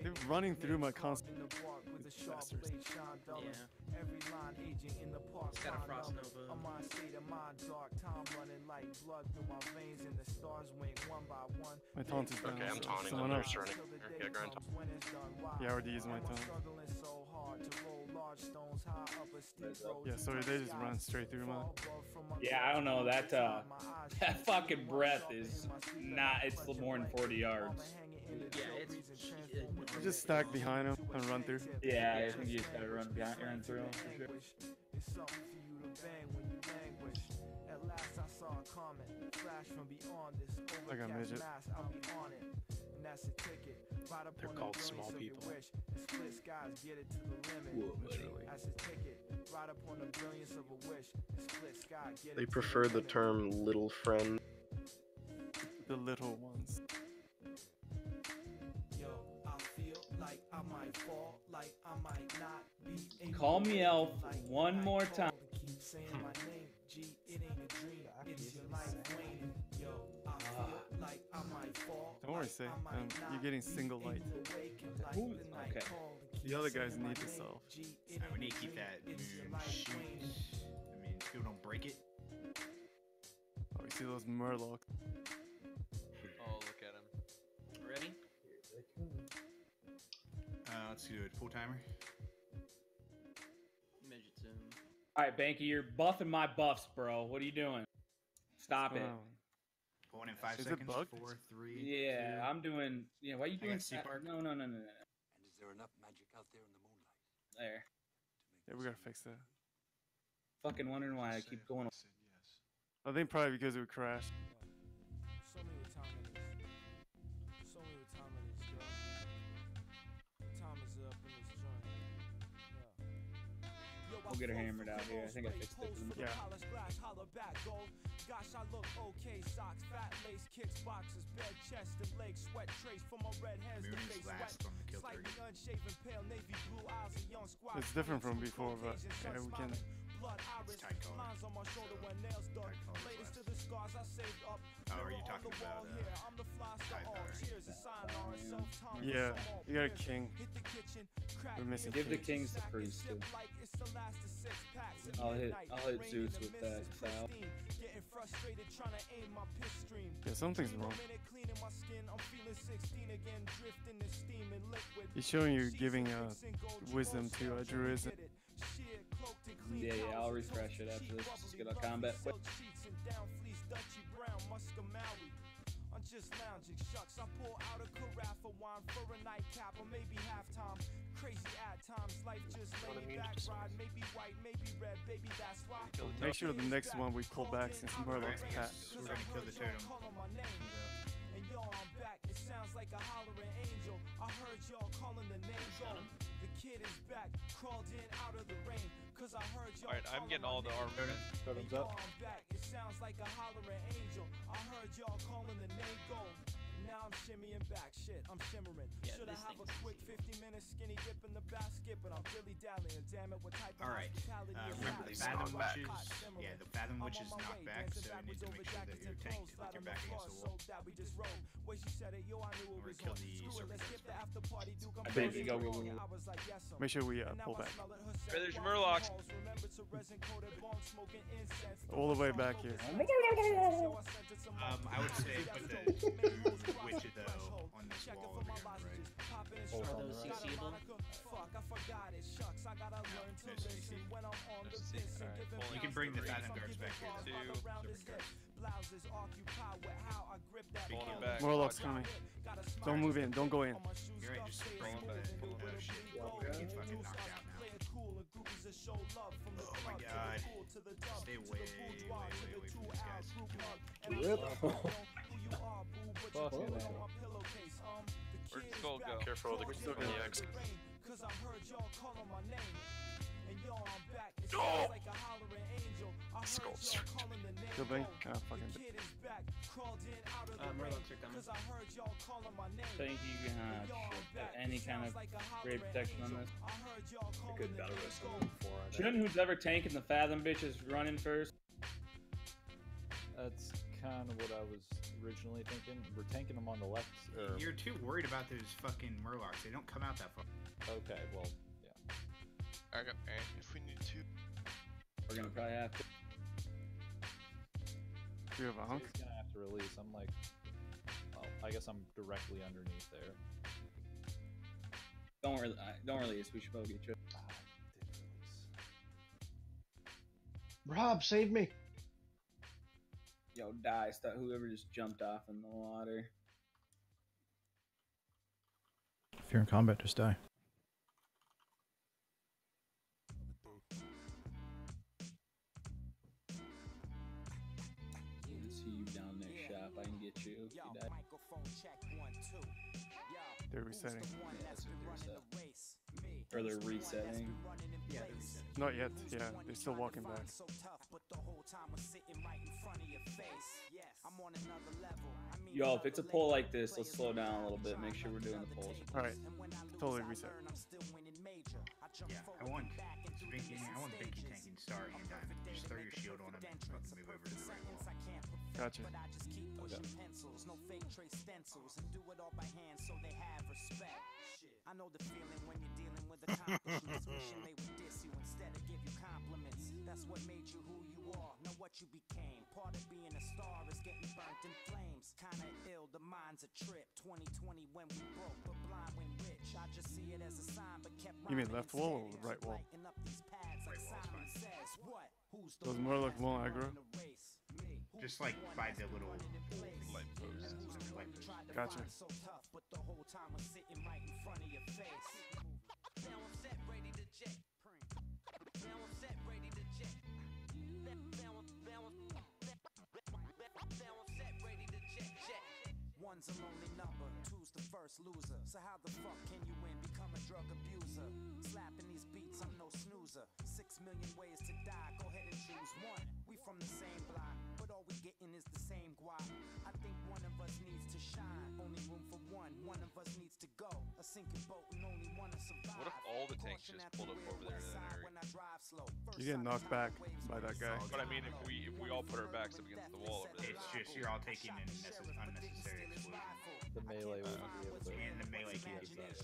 They're running through my constant. Bastards. Yeah. It's got a frost nova. My taunt is down. Okay, I'm so taunting someone them. They're else. running. Yeah, grind. Yeah, I already used my taunt. Yeah, so they just run straight through mine. Yeah, I don't know. That that fucking breath is not. It's more than 40 yards. Yeah, it's. You just stack behind him and run through. Yeah, I think you just gotta run through him for sure. I got midget. They're called small people. They prefer the term little friend. The little ones. Call me Elf one more time. Don't worry, Say. You're getting single light. Okay. The other guys need to solve. We need to keep that moon shoot. I mean, people don't break it. Oh, you see those murlocs? Oh, look at him. Ready? Let's do it. Full timer. Midget zoom. All right, Banky, you're buffing my buffs, bro. What are you doing? Stop it. 1 in 5 Is it seconds. bugged? 4, 3. Yeah, 2. I'm doing. Yeah, why are you I doing? got C-Park. No. And is there enough magic out there in the moonlight? There. Yeah, we gotta fix that. Fucking wondering why I keep going. I think probably because it would crash. We'll get her hammered out here. I think I fixed it. Yeah. Gosh, I look okay. Socks, fat lace, kicks, boxes, bed, chest, and legs, sweat trace from my red hairs to Moon face is last on the kill slightly target. unshaven, pale navy blue eyes, a young squad. It's different from before, but yeah, we can. Blood iris, tight color. lines on my shoulder when nails done. Tight color Latest to last. the scars I saved up. Oh, are you Mirror on talking the wall about, here. I'm the fly star tight all color? cheers, a sign or self-time. Yeah, you got a king. Hit the kitchen, crack We're missing Give the kings. kings the priest too. like it's the last of 6 packs. I'll hit Zeus with that style. Getting frustrated trying to aim my piss stream. Yeah, something's wrong. Cleaning my skin, I'm feeling 16 again, drifting in steam and liquid. He's showing you giving wisdom to druidism. Yeah, I'll refresh it after this. Just get a combat. I'm just lounging, shucks. I pour out a carafe of wine for a nightcap or maybe halftime. Crazy at times, life just lay me back, ride. Maybe white, maybe red, baby, that's why. Make sure the next one we pull back since Murloc's pat. We're gonna kill the totem. And yo, I'm back. It sounds like a hollering angel. I heard y'all calling the name go. The kid is back, crawled in out of the rain. Cause I heard y'all. Alright, I'm getting all the armor. Totem's yo, up. I'm back. It sounds like a hollering angel. I heard y'all calling the name go. Now I'm shimmying back, shit, I'm shimmering. Yeah, Should I this have a thing's quick 50-minute skinny dip in the basket? But I'm dilly dallying. Damn it, what type of Alright. hospitality is Remember, that? the Fathom Hot Witches. simmering. Yeah, the Fathom I'm Witch on is my not way, back, dancing so you need backwards to over make sure that jackets you're and tanked clothes, like flat your on the back floor, against the wall. so that we just roll. Way she said it, yo, I knew it We're was gonna kill on. the Screw it, serpent let's as skip the well. after party, Duke. I'm Baby, go. I was like, yes, sir. Make sure we And now pull I back. smell it herself. Hey, there's your Walking Murlocs. halls, remember to resin-coated bong, smoking incense. All the way back here. I would say put the witch though on this wall over here on the right. Are those CCable? pulling. You can bring the 3, Fathom guards back here. 2. Pulling it back. Morlock's coming. Don't move in. Don't go in. You're right, just bring him back. Oh shit. He's fucking knocked out now. Oh my god. Stay way from these guys. Rip. Fucking hell. Where'd Skull go? Careful with the X. Oh! Skull destroyed. Kill Bane. Ah, fucking. Murlocs are coming. Think you can any kind of great protection on this? A good battle rest on level 4. Shouldn't who's ever tanking the Fathom bitches running first? That's kind of what I was originally thinking. We're tanking them on the left. You're too worried about those fucking Murlocs. They don't come out that far. Okay, well, yeah. I got ant if we need to. We're gonna probably have to. Do you have a hunk? He's gonna have to release. I'm like, well, I guess I'm directly underneath there. Don't release. We should probably get you. Ah, I did release. Rob, save me. Yo, die. Stop. Whoever just jumped off in the water. If you're in combat, just die. See you down there, shop. I can get you if you die. They're resetting. Yeah, that's what they're resetting. Or they're resetting. Yeah, they're resetting. Not yet. Yeah, they're still walking back. Yo, if it's a pull like this, let's slow down a little bit. Make sure we're doing the pulls. Alright. Totally reset. Yeah, I want Binky tanking Star and Diamond. Just throw your shield on him and fucking move over to the right wall. Gotcha. I know the feeling when you're dealing with accomplishments. Wishing they would diss you instead of give you compliments. That's what made you who you are, not what you became. Part of being a star is getting burnt in flames. Kinda ill, the mind's a trip. 2020 when we broke, but blind when rich. I just see it as a sign, but kept You mean left wall or right wall? Those Morlock won't aggro? Just like by the little Light post. Gotcha. One's a lonely number, two's the first loser. So how the fuck can you win? Become a drug abuser. Slapping these beats, I'm no snoozer. 6 million ways to die, go ahead and choose one. We from the same block, but all we getting is the same guap. I think one of us needs to shine. Only room for one of us needs to go. A sinking boat and only one to survive. What if all the tanks just pulled up over there to that area? You're getting knocked back by that guy. But I mean, if we all put our backs up against the wall over there. It's just you're all taking in unnecessary explosion. The melee won't be able to. And the melee can't do that.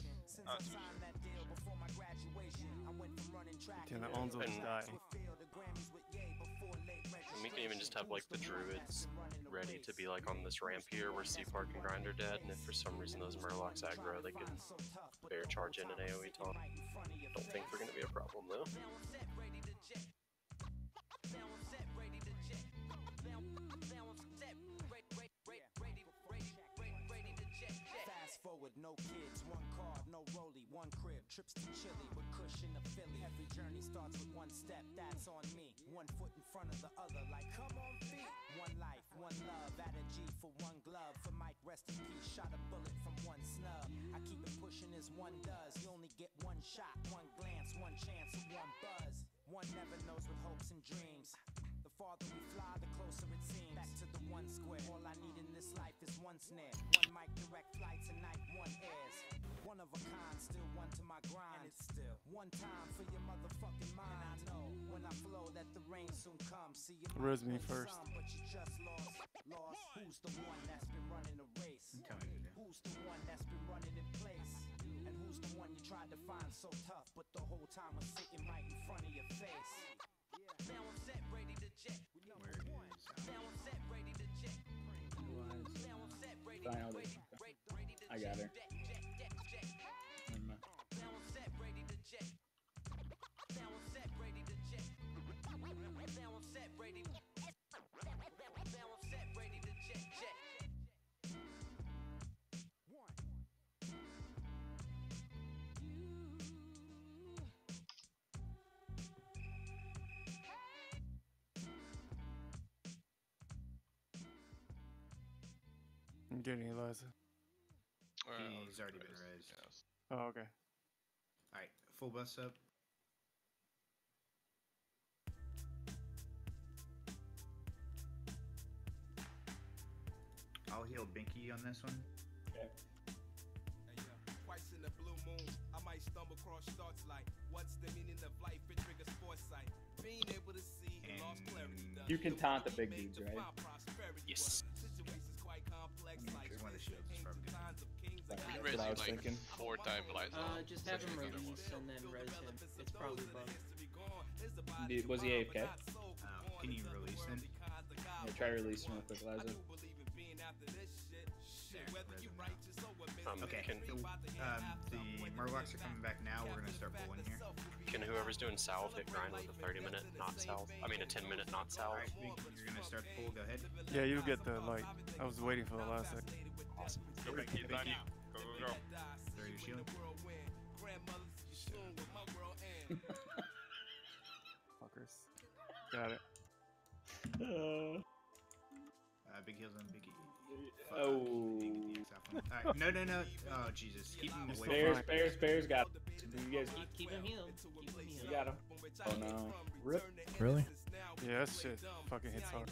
Damn, that Onzo's dying. And we can even just have like the druids ready to be like on this ramp here where Seapark and Grind are dead, and if for some reason those Murlocs aggro, they can bear charge in an AoE taunt. Don't think they're gonna be a problem though. Forward, no kids, one card, no rollie, one crib, trips to Chile with cushion to Philly. Every journey starts with one step, that's on me. One foot in front of the other, like come on feet. One life, one love, add a G for one glove. For Mike, rest in peace, shot a bullet from one snub. I keep it pushing as one does. You only get one shot, one glance, one chance, and one buzz. One never knows with hopes and dreams. The farther we fly, the closer it seems. Back to the one square. All I need in this life is one snare. One mic, direct flights, and night one airs. One of a kind, still one to my grind. And it's still one time for your motherfucking mind. And I know when I flow that the rain soon comes. See you Where's me first? but you just lost. Who's the one that's been running a race? Who's the one that's been running in place? And who's the one you tried to find so tough, but the whole time was sitting right in front of your face? Now I'm set, ready to jet. Now I'm set, ready to jet. Now I'm set, ready to jet. I got her. Now I'm set, ready to jet. Now I'm set, ready to jet. I'm getting Eliza. He's already been raised. Oh, okay. Alright, full bus up. I'll heal Binky on this one. Okay. Twice in the blue moon, I might stumble across thoughts like, what's the meaning of life and trigger foresight? Being able to see and lost clarity. You can taunt the big dudes, right? Yes. Situations quite complex like One of the shields is from We That's what I was like thinking. 4 times Liza. Just have him release and then res him. It's probably bugged. Was he AFK? Can you release him? Yeah, try releasing real quick, Liza. Okay. Can, The Murlocs are coming back now. We're gonna start pulling here. can whoever's doing salve hit grind with a 30-minute not salve? I mean a 10-minute not salve. Alright, you're gonna start the pull. Go ahead. Yeah, you get the light. I was waiting for the last second. Awesome. Go back, keep on you. Go, go, go. Throw your shield. Fuckers. Got it. Big heals on Biggie. Oh. Alright, no. Oh, Jesus. Keep him away. Bears got him. You guys Keep him healed. Keep him healed. you got him. Oh no. Rip. Really? Yeah, that shit fucking hits hard.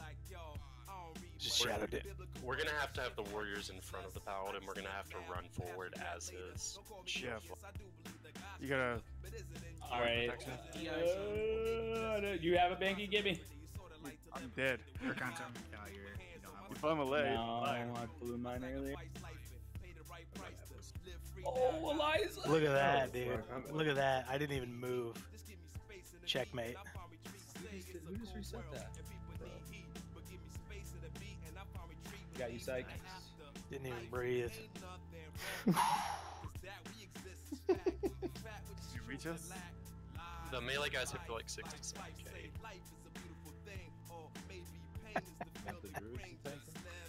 Just shadowed it. We're gonna have to have the warriors in front of the paladin. We're gonna have to run forward as is. Yeah. You gotta. Alright. You have a Banky? Give me. I'm dead. You don't have one. If I'm a leg. No, I blew mine earlier. Oh, Eliza! Look at that, dude. Look at that. I didn't even move. Checkmate. Who just reset that? Got you psyched. Didn't even breathe. You reach us? The melee guys hit for like 67k.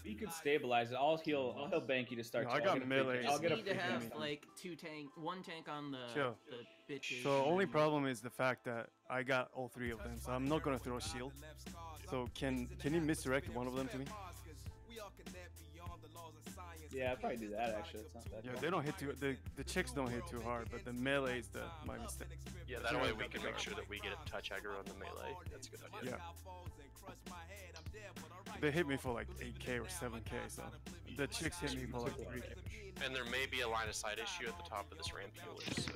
You could stabilize it. I'll heal Banky to start. No, I got melee. I'll get a Need to free have hit. like one tank on the Chill. the bitches. So and only then- problem is the fact that I got all 3 of them, so I'm not gonna throw a shield. So can you misdirect one of them to me? Yeah, I'd probably do that actually. It's not that Yeah, bad. they don't hit too. The chicks don't hit too hard, but the melee is my mistake. Yeah, that way we can make sure that we get a touch aggro on the melee. That's a good idea. Yeah. They hit me for like 8k or 7k, so the chicks hit me for like 3k. And there may be a line of sight issue at the top of this ramp healers.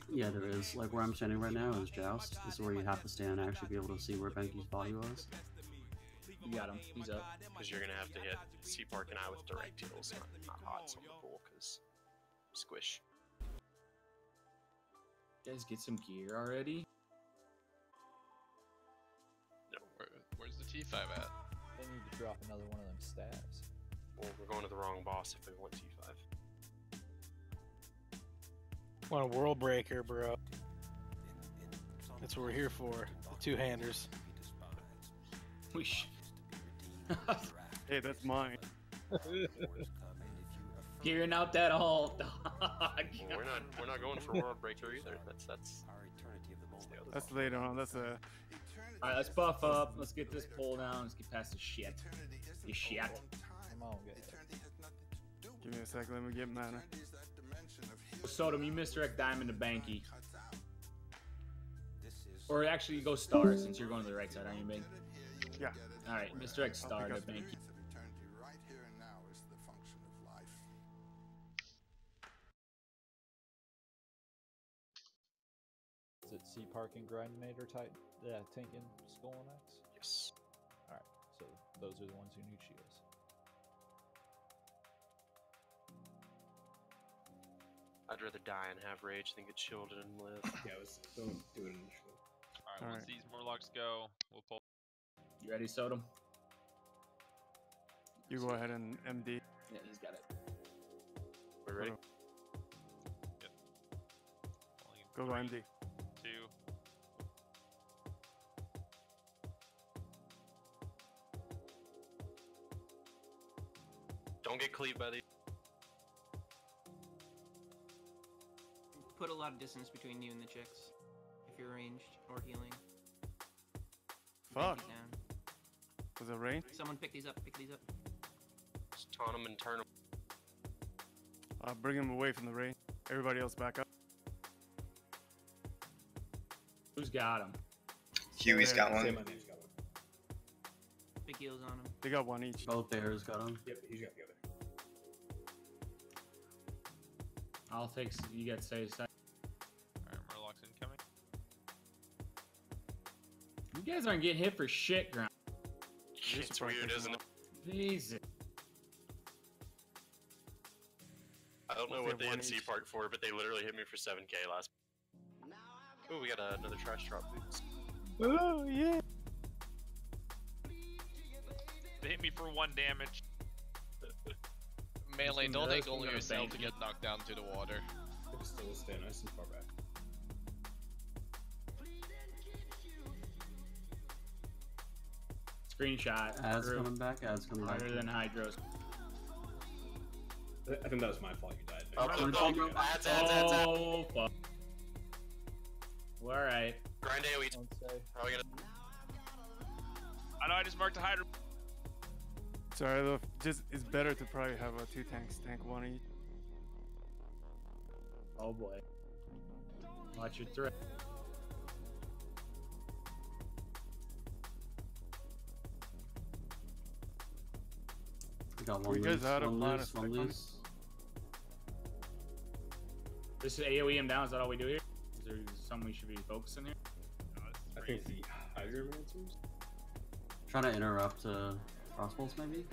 Yeah, there is. Like where I'm standing right now is Joust. This is where you have to stand and actually be able to see where Banky's body was. You got him. He's up. Because you're going to have to hit Ssc Park and I with direct heals, not hots on the pool, because squish. You guys get some gear already? No. Where's the T5 at? They need to drop another one of them stabs. Well, we're going to the wrong boss if we want T5. What a world breaker, bro. That's what we're here for. The two-handers. Hey, that's mine. Gearing out that whole dog. We're not going for World Breaker either. That's later on. That's a. Alright, let's buff up. Let's get this pull down. Let's get past the shit. The shit. Come on, get Give me a second. Let me get mana. Sodom, you misdirect Diamond to Banky. Or actually, you go Star since you're going to the right side, aren't you, Banky? Yeah. Alright, misdirect Star to Banky. Is it Ssc Park and Grindinator type? Yeah, tank and Skull and X? Yes. Alright, so those are the ones who need shields. I'd rather die and have rage than get shielded and live. Yeah, don't do it initially. Alright, once these Murlocs go, we'll pull. You ready, Sodom? You go ahead and MD. Yeah, he's got it. We ready? Yep. Go MD. 2. Don't get cleaved by the. Put a lot of distance between you and the chicks if you're ranged or healing. Fuck. Banky down. Was it rain? Someone pick these up. Pick these up. taunt him and turn him. Bring him away from the ring. Everybody else back up. Who's got him? Huey's got one. Big heels on him. They got one each. Both bears got him. Yep, he's got the other. I'll take. You got to say a second. Alright, Murloc's incoming. You guys aren't getting hit for shit, Ground. It's weird, isn't it? Jesus. I don't know What's what the their one NC each? part for, but they literally hit me for 7k last. Oh, we got another trash drop boots. Oh, yeah. They hit me for 1 damage. Melee, Just don't gonna- angle gonna yourself bank to you. get knocked down to the water. Still stay nice and far back. Screenshot. Ads Group. coming back. Ads coming back. Harder than Hydros. I think that was my fault. You died. Oh, fuck. Well, alright. Grind AoE. How are we gonna? I know I just marked a Hydra. Sorry, though. Just it's better to probably have 2 tanks, tank one each. Oh boy. Watch your threat. We got Were one you guys loose, out of one line loose, of one sight on loose. This is AoE him down. Is that all we do here? Is there something we should be focusing here? I think the Hydromancers. Trying to interrupt crossbows, maybe.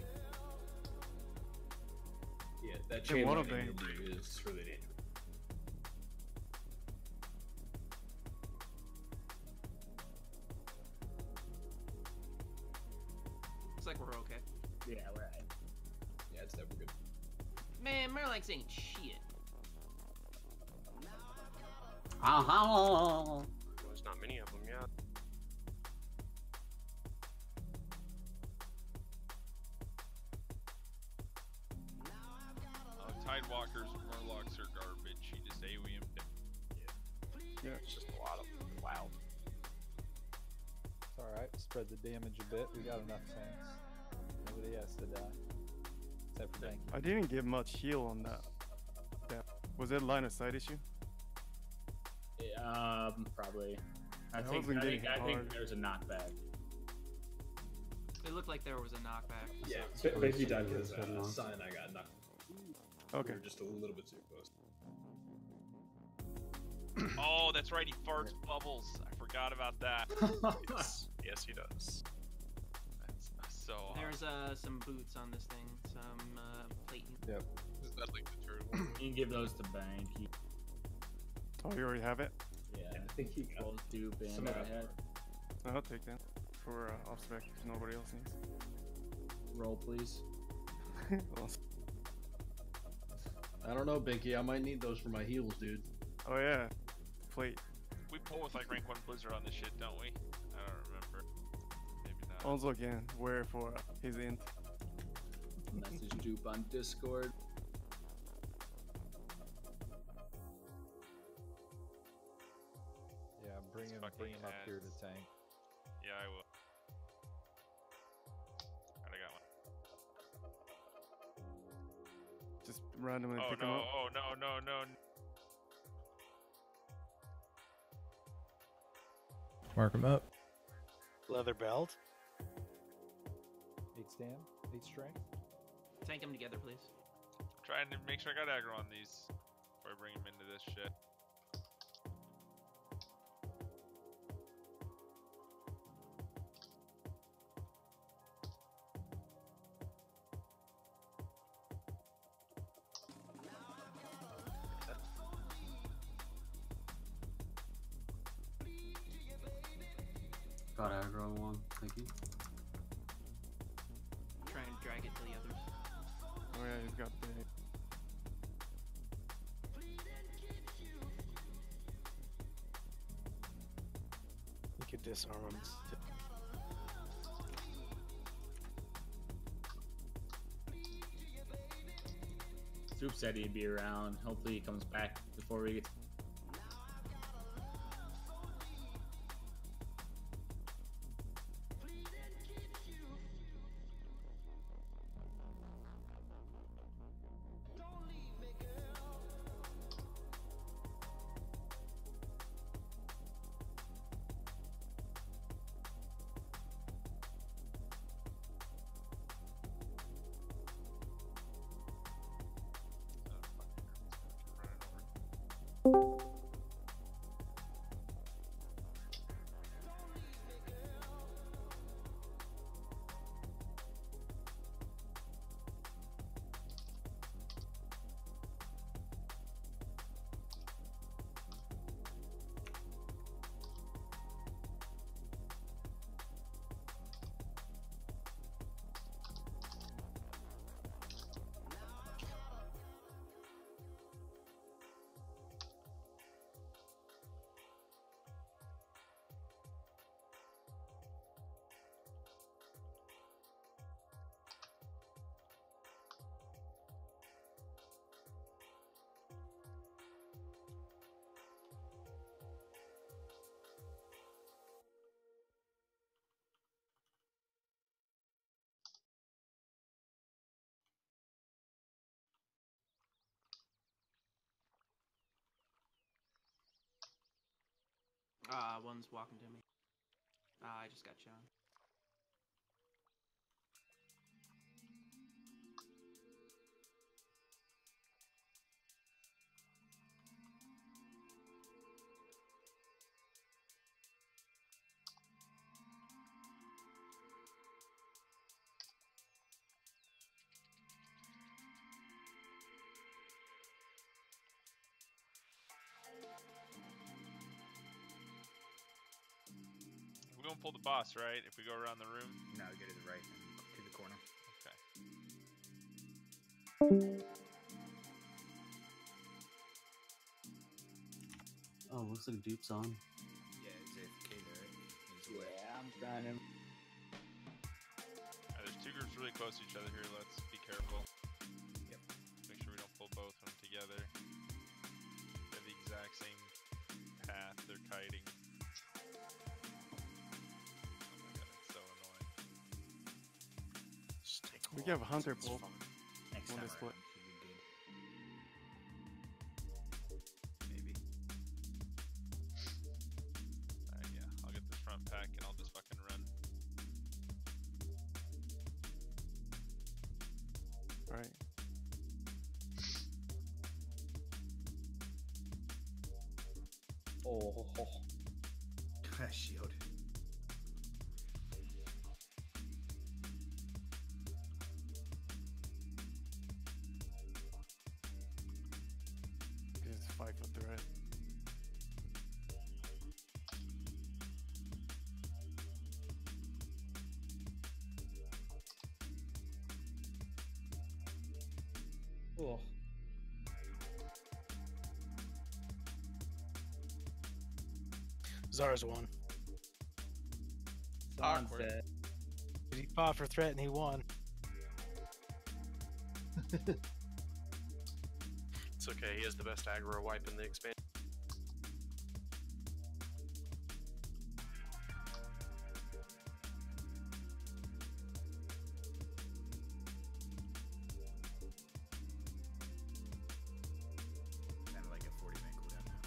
Yeah, that Hey, chain one line of in them. your blue is really dangerous. Looks like we're okay. Yeah, we're right. Yeah, it's never good. Man, Murlocs ain't shit. There's not many of them, yeah. Tidewalkers, Murlocs are garbage. You just AoE him down. Yeah. It's just a lot of them. Wow. It's alright, spread the damage a bit. We got enough tanks. Nobody has to die. Except for Banky. I didn't get much heal on that. Was it line of sight issue? Probably. I wasn't getting hit think hard. there's a knockback. It looked like there was a knockback. Yeah, So basically it's- died because it's not. Sign I got knocked. Okay. We were just a little bit too close. Oh, that's right. He farts bubbles. I forgot about that. Yes, he does. That's so. There's some boots on this thing. Some plating. Yep. Is that like the third one? You can give those to Banky. Oh, you already have it? Yeah, I think he got both do band some of I that had. I'll take that for off spec if nobody else needs. Roll, please. I don't know, Binky. I might need those for my heals, dude. Oh yeah, plate. We pull with like rank 1 Blizzard on this shit, don't we? I don't remember. Maybe not. Also again, where for his int. Message dupe on Discord. Yeah, bring him up here to tank. Yeah, I will. Alright, I got one. Just randomly Oh pick him no, up. oh no, no, no. Mark him up. Leather belt. 8 stam, 8 strength. Tank them together, please. Trying to make sure I got aggro on these before I bring him into this shit. Got aggro on one. Thank you. Try and drag it to the others. Oh yeah, he's got big. You could disarm him. Soup said he'd be around. Hopefully he comes back before we get. One's walking to me. I just got shown. We won't pull the boss, right? If we go around the room? No, go to the right and to the corner. Okay. Oh, looks like Dupe's on. Yeah, he's AFK there, right? He's away. Yeah, I'm grinding. There's two groups really close to each other here. Let's be careful. Yep. Make sure we don't pull both of them together. They have the exact same path. They're kiting. Oh my god, it's so annoying. Just take We can have a hunter pull. Next When time they split. around should be good. Maybe. Alright, yeah. I'll get this front pack and I'll just fucking run. Right. Oh. Shield. It's 5 foot threat. Oh. Zara's won. Someone's dead. He fought for threat and he won. It's okay, he has the best aggro wipe in the expansion. Kind of like a 40-minute cooldown now.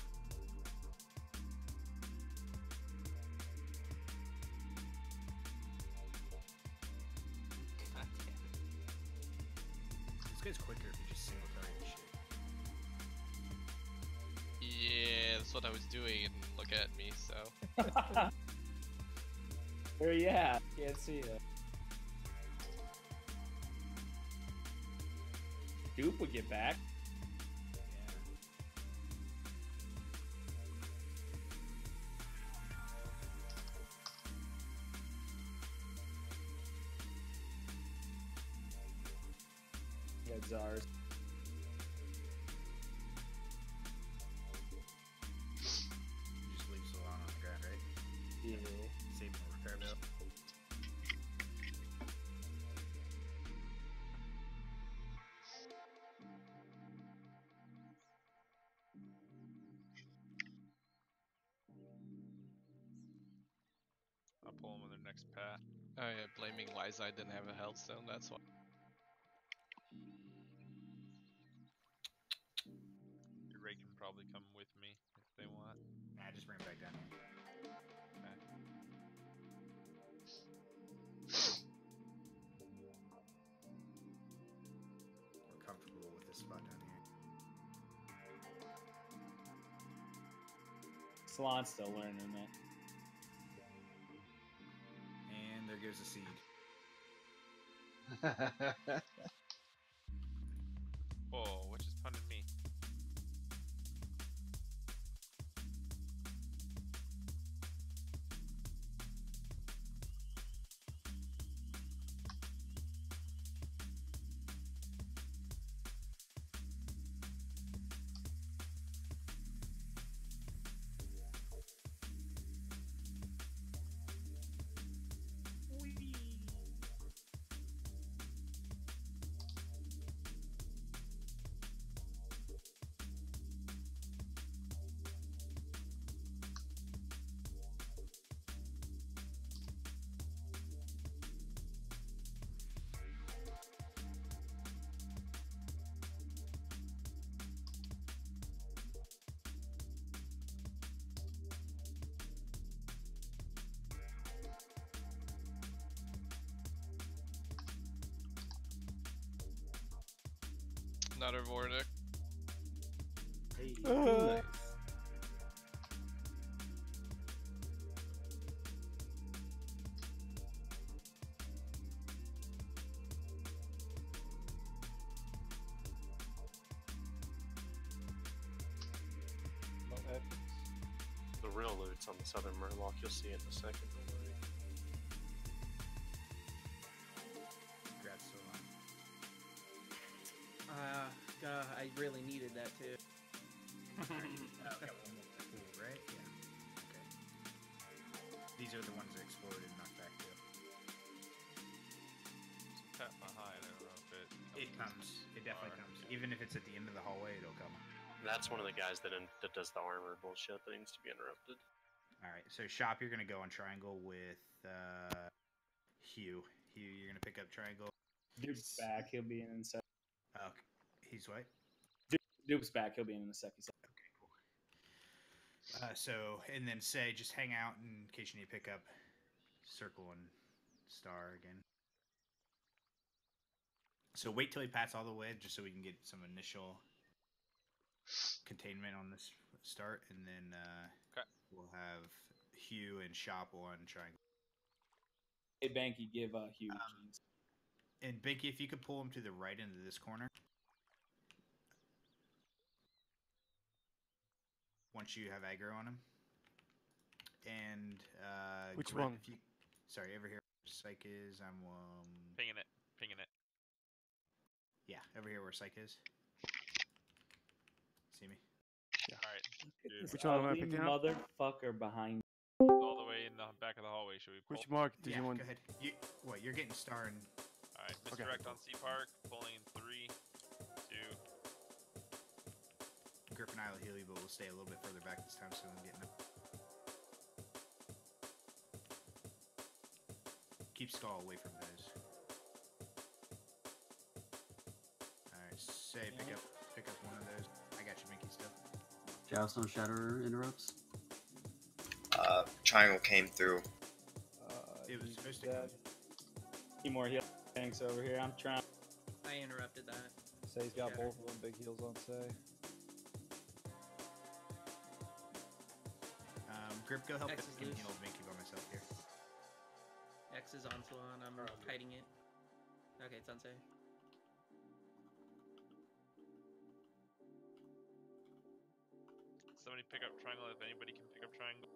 God damn it. This guy's quicker if you just single target the shit. Yeah, that's what I was doing, and look at me, so. Where you at? Can't see you. Dupe would get back. Yeah, Zars. You just leave Solana on the ground, right? Yeah. Save more repair bill. I'll pull them on their next path. Oh yeah, blaming Liza I didn't have a health stone, that's why. Your Ray can probably come with me if they want. Nah, just bring him back down here. Okay. We're comfortable with this spot down here. Salon's still learning it. And there goes the seed. Whoa, what just punted me? Not a Vortic. Hey, Uh. No epics. The real loot's on the southern Murloc. You'll see it in a second. Don't worry. Congrats, Solon. I really needed that too. Got one more pool, right? Yeah. Okay. These are the ones that exploded and knocked back too. Tap behind. I don't know if It comes. It definitely comes. Even if it's at the end of the hallway, it'll come. That's one of the guys that does the armor bullshit that needs to be interrupted. All right. So shop, you're gonna go on triangle with Hugh. Hugh, you're gonna pick up triangle. Duke's back. He'll be in a sec. Okay. He's what? Duke's back. He'll be in a second. Okay, cool. So, and then say, just hang out in case you need to pick up circle and star again. So wait till he pats all the way, just so we can get some initial containment on this start, and then we'll have Hugh and Shop on triangle. Hey, Banky, give Hugh. And Binky, if you could pull him to the right into this corner. Once you have aggro on him. And Which Grip, one? If you, sorry, over here. Psych is. I'm Pinging it. Pinging it. Yeah, over here where Psych is. See me? Yeah. Alright. Which one am I Ugly picking up? motherfucker behind. All the way in the back of the hallway. Should we pull? Which mark did you want? Go ahead. You're getting star and. Alright, Okay. misdirect on C Park. Pulling in 3, 2. Grip and I will heal you, but we'll stay a little bit further back this time so I'm getting up. Keep Skull away from those. Alright, say pick up one of those. I got you, Mickey, still. Joust on Shatterer interrupts. Triangle came through. It was supposed to come. Few more heal tanks over here. I'm trying. I interrupted that. Say's got both of them. Big heals on Say. Grip, go help X us is and loose. heal Mickey by myself here. X is on Salon. I'm kiting it. Okay, it's on safe. Somebody pick up triangle if anybody can pick up triangle.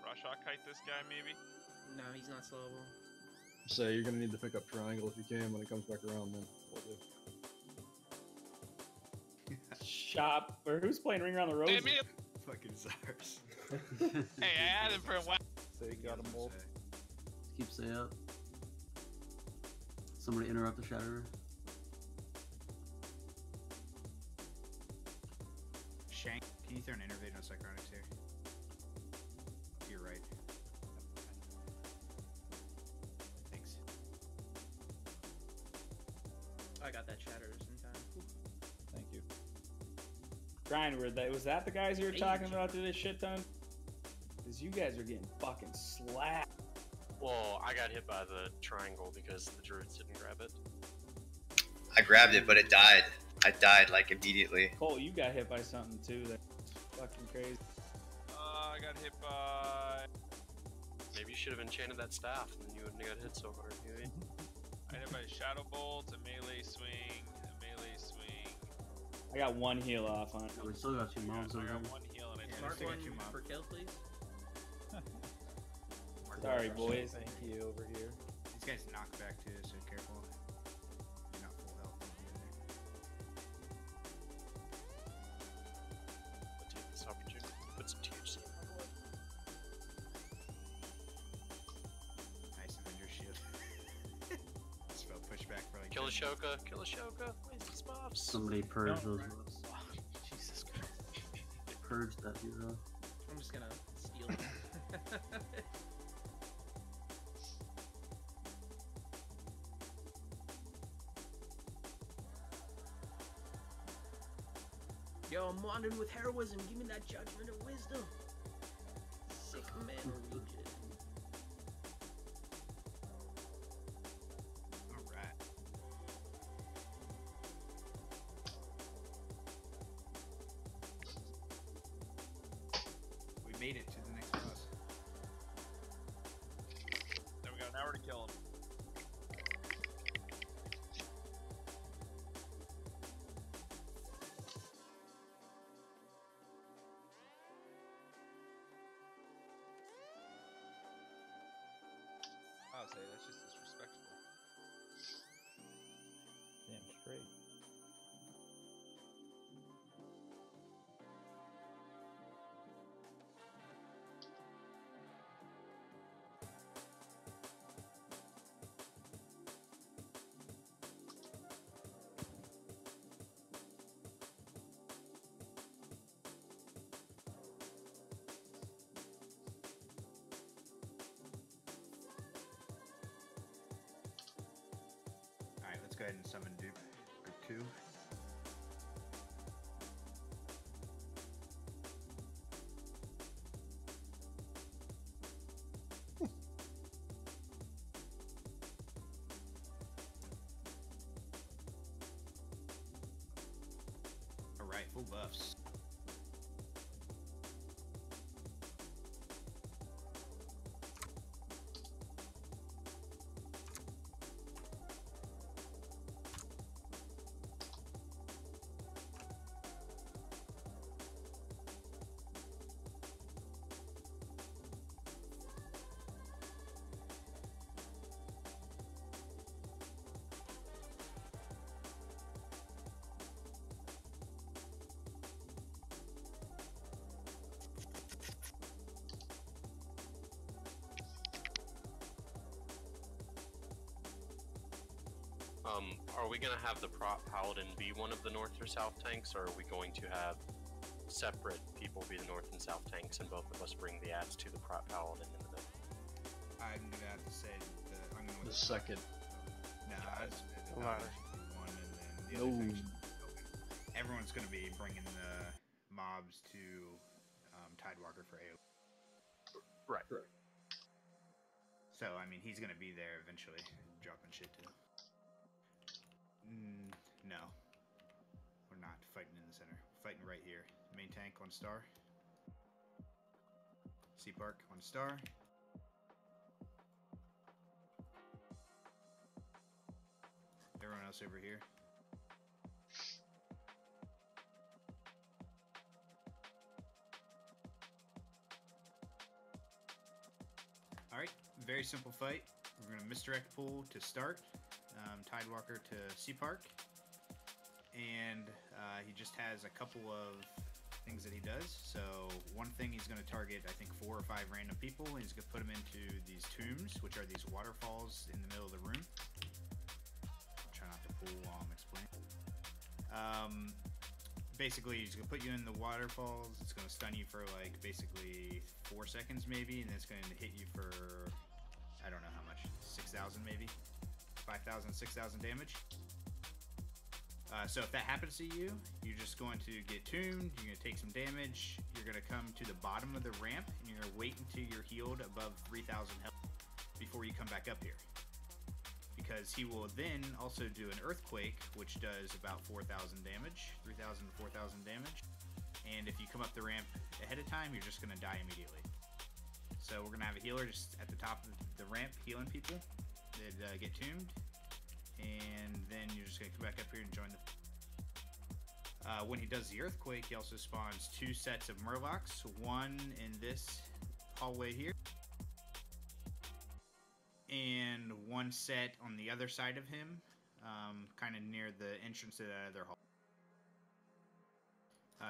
Rush kite this guy maybe? No, he's not slowable. Say you're gonna need to pick up triangle if you can when it comes back around. Then we'll do. Shop. Or who's playing Ring Around the Roses? Damn it! Fucking Zars. Hey, I had him for a while. Say got them both. Keep Say up. Somebody interrupt the Shatterer. Shank, can you throw an innervate on Psychronics here? To your right. Thanks. I got that shatters in time. Whew. Thank you. Brian, was that the guys you were Hey, talking about through this shit ton? Because you guys are getting fucking slapped. Well, I got hit by the triangle because the druids didn't grab it. I grabbed it, but it died. I died like immediately. Cole, you got hit by something too. That's fucking crazy. I got hit by... Maybe you should have enchanted that staff, and then you wouldn't have got hit so hard. Maybe. I hit by a Shadow Bolt, a melee swing, a melee swing. I got one heal off on it. We still got 2 mobs I over got there. 1 heal and I Yeah, Mark still got one 2 mobs. for kill, please. Sorry, boys. Thank you over here. These guys knock back too, so careful. You're not full health. I'll take this opportunity to put some THC in my blood. Nice Avenger shield. Spell pushback for like. Kill Ashoka, kill Ashoka. Waste these buffs. Somebody purge those buffs. Jesus Christ. Purge that hero. I'm just gonna steal it. Yo, I'm wandering with heroism. Give me that judgment of wisdom. Sick man region. Alright. We made it to the next boss. There we go. Now we're to kill him. I'll say that's just disrespectful. Damn straight. Alright, let's go ahead and summon Dupe Group 2. Alright, full buffs. Are we gonna have the prop paladin be one of the north or south tanks, or are we going to have separate people be the north and south tanks, and both of us bring the adds to the prop paladin in the middle? I'm gonna have to say I'm going with The second. No, I'd say the The latter. paladin should be one, and then the No. other thing everyone's gonna be bringing the mobs to Tidewalker for AoE. Right. So I mean, he's gonna be there eventually, dropping shit too. No, we're not fighting in the center. We're fighting right here. Main tank on star. Sea Park on star. Everyone else over here. Alright, very simple fight. We're going to misdirect pool to start. Tidewalker to Sea Park. And he just has a couple of things that he does. So one thing, he's going to target, I think, 4 or 5 random people. And he's going to put them into these tombs, which are these waterfalls in the middle of the room. I'll try not to pull while I'm explaining. Basically, he's going to put you in the waterfalls. It's going to stun you for like basically 4 seconds maybe. And then it's going to hit you for, I don't know how much, 6,000 maybe? 5,000, 6,000 damage. So if that happens to you, you're just going to get tuned, you're going to take some damage, you're going to come to the bottom of the ramp, and you're going to wait until you're healed above 3,000 health before you come back up here. Because he will then also do an earthquake, which does about 4,000 damage, 3,000 to 4,000 damage. And if you come up the ramp ahead of time, you're just going to die immediately. So we're going to have a healer just at the top of the ramp healing people that get tuned. And then you're just going to come back up here and join the... when he does the earthquake, he also spawns 2 sets of Murlocs, one in this hallway here, and 1 set on the other side of him, kind of near the entrance to that other hall.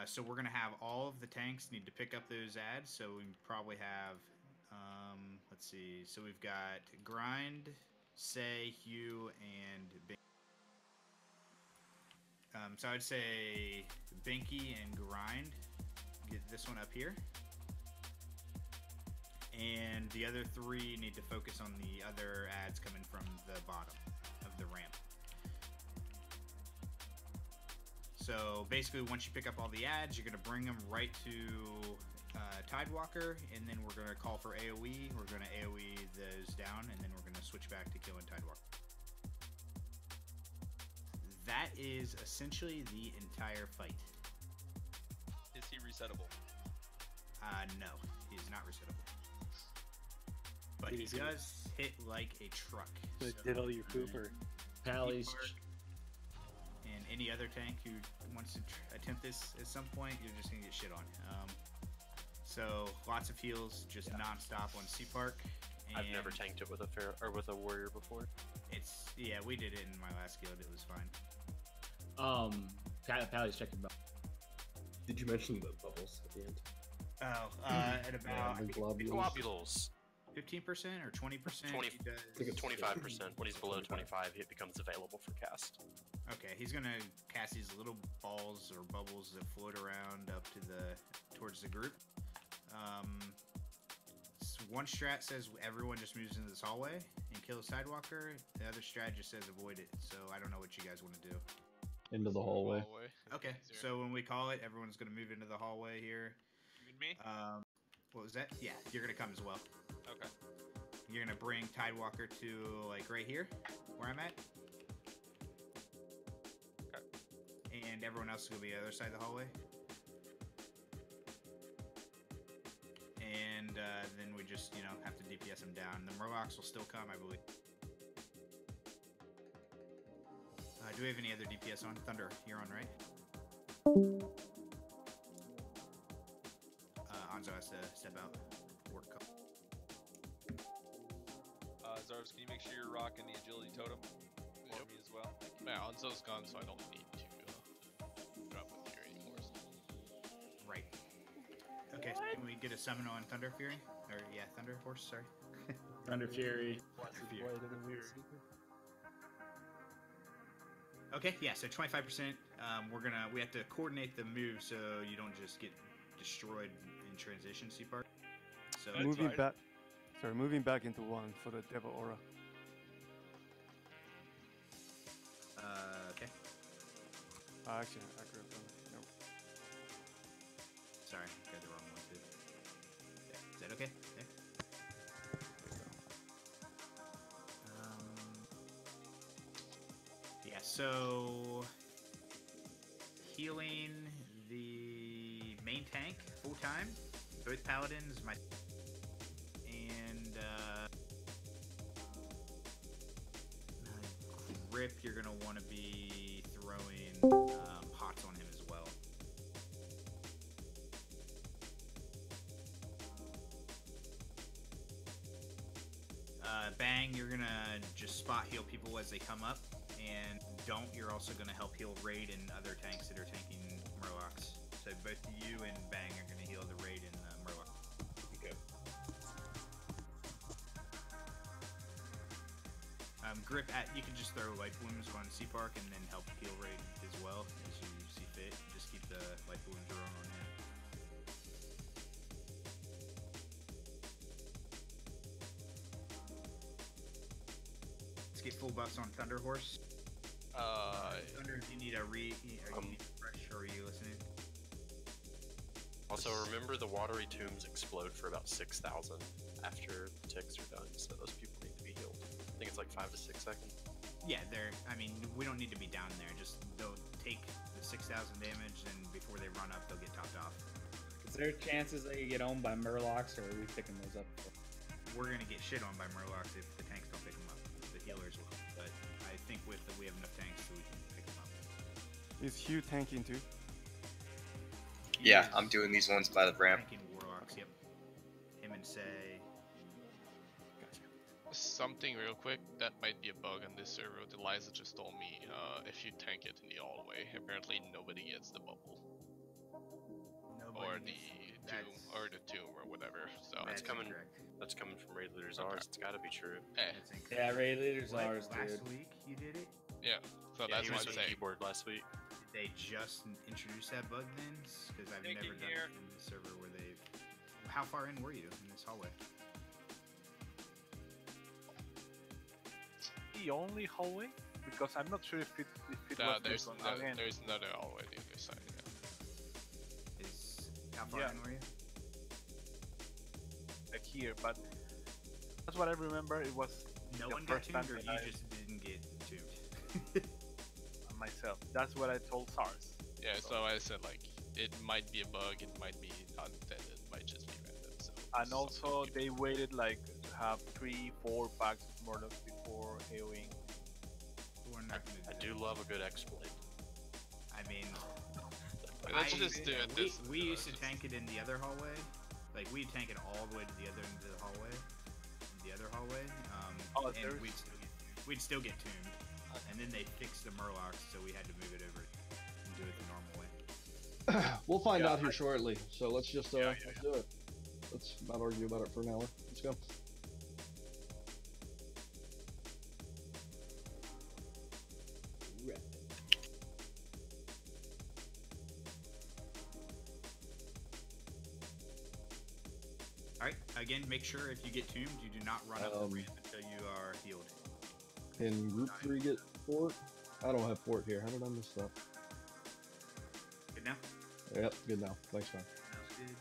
So we're going to have all of the tanks need to pick up those adds, so we probably have, let's see, so we've got Grind, Say, Hugh, and Binky. So I'd say Binky and Grind. Get this one up here. And the other 3 need to focus on the other adds coming from the bottom of the ramp. So So basically, once you pick up all the ads, you're gonna bring them right to Tidewalker, and then we're gonna call for AOE. We're gonna AOE those down, and then we're gonna switch back to killing Tidewalker. That is essentially the entire fight. Is he resettable? No, he is not resettable. But he does hit like a truck. So diddle your pooper. Pally's. And any other tank who wants to attempt this at some point, you're just gonna get shit on. So lots of heals, just non-stop on Sea Park. I've never tanked it with a warrior before. Yeah, we did it in my last guild. It was fine. Pally's checking about. Did you mention the bubbles at the end? At about Globules. 15% or 20%. 25%. When he's below 25, it becomes available for cast. Okay, he's gonna cast these little balls or bubbles that float around up to towards the group. One strat says everyone just moves into this hallway and kills Tidewalker. The other strat just says avoid it. So I don't know what you guys want to do. Into the hallway. Okay, so when we call it, everyone's gonna move into the hallway here. You and me? What was that? Yeah, you're gonna come as well. Okay. You're gonna bring Tidewalker to like right here, where I'm at. Okay. And everyone else is gonna be the other side of the hallway. And then we just, have to DPS them down. The Murlocs will still come, I believe. Do we have any other DPS on? Thunder, you're on, right? Anzo has to step out. Work call. Zarvs, can you make sure you're rocking the agility totem for me as well? Yeah, Anzo's gone, so I don't need to drop with Fury anymore. Right. Okay, so can we get a summon on Thunder Fury? Or, yeah, Thunder Horse, sorry. Thunder Fury. Okay, yeah, so 25%. We have to coordinate the move so you don't just get destroyed in transition, C-Park. So moving back into 1 for the Devil Aura. Okay. Actually, I could have done it. Nope. Sorry, got the wrong one too. Yeah. Is that okay? Yeah. Yeah, so healing the main tank full time, both paladins, and Grip, you're gonna want to be throwing pots on him as well. Bang, you're gonna just spot heal people as they come up. And you're also going to help heal Raid and other tanks that are tanking Murlocs. So both you and Bang are going to heal the Raid and Murloc. Okay. Grip, you can just throw life blooms on Sea Park and then help heal Raid as well as you see fit. Just keep the life blooms thrown on him. Let's get full buffs on Thunder Horse. Thunder, if you need a refresh, or are you listening? Also, remember the watery tombs explode for about 6,000 after the ticks are done, so those people need to be healed. I think it's like 5 to 6 seconds. Yeah, we don't need to be down there. Just they'll take the 6,000 damage, and before they run up, they'll get topped off. Is there chances they get owned by Murlocs, or are we picking those up? We're gonna get shit on by Murlocs if the tanks don't pick them up. The healers will, but I think we have enough tanks so we can pick them up. Is Hugh tanking too? Yeah, I'm doing these ones by the ramp. Tanking Warlocks, yep. Him and Say. Gotcha. Something real quick, that might be a bug on this server. Eliza just told me if you tank it in the hallway, apparently nobody gets the bubble. Or the tomb or whatever. So that's coming from Raid Leaders Ours. It's gotta be true. Yeah, Raid Leaders Ours, dude. Last week you did it? Yeah, so that's what what I'm saying. Keyboard last week. Did they just introduce that bug then? Because I've never done it in the server where they've... How far in were you in this hallway? The only hallway? Because I'm not sure if it was there's another hallway, dude. far Yeah. in were you? Like here, but that's what I remember. It was No the one got first time tuned, or that you I just didn't get tuned? myself. That's what I told SARS. Yeah, so I said like it might be a bug, it might be unintended, it might just be random. So And also, they waited like to have 3-4 packs of Murlocs before AoEing. We're not gonna I do love a good exploit. I mean, let's just do it. We used to tank it in the other hallway. Like we tank it all the way to the other end of the hallway. And we'd still get tuned. And then they fixed the Murlocs, so we had to move it over and do it the normal way. We'll find out here shortly. So let's just let's do it. Let's not argue about it for an hour. Let's go. Alright, again, make sure if you get tuned, you do not run up the ramp until you are healed. Can group 3 get fort? I don't have fort here. How did I miss that? Good now? Yep, good now. Thanks, man. That's good.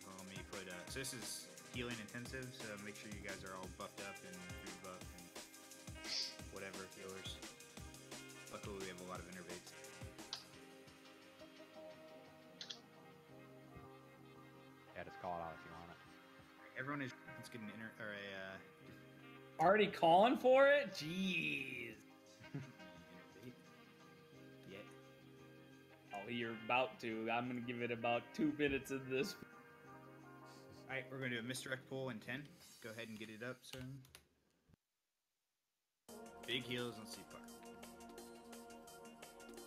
So let me put, so this is healing intensive, so make sure you guys are all buffed up and food buff and whatever healers. Luckily we have a lot of innervates. Yeah, just call it out if you want it. Everyone is let's get an inner or a Already calling for it? Jeez. yeah. Oh, you're about to. I'm gonna give it about 2 minutes of this. Alright, we're gonna do a misdirect pull in 10. Go ahead and get it up, sir. Big heals on C part.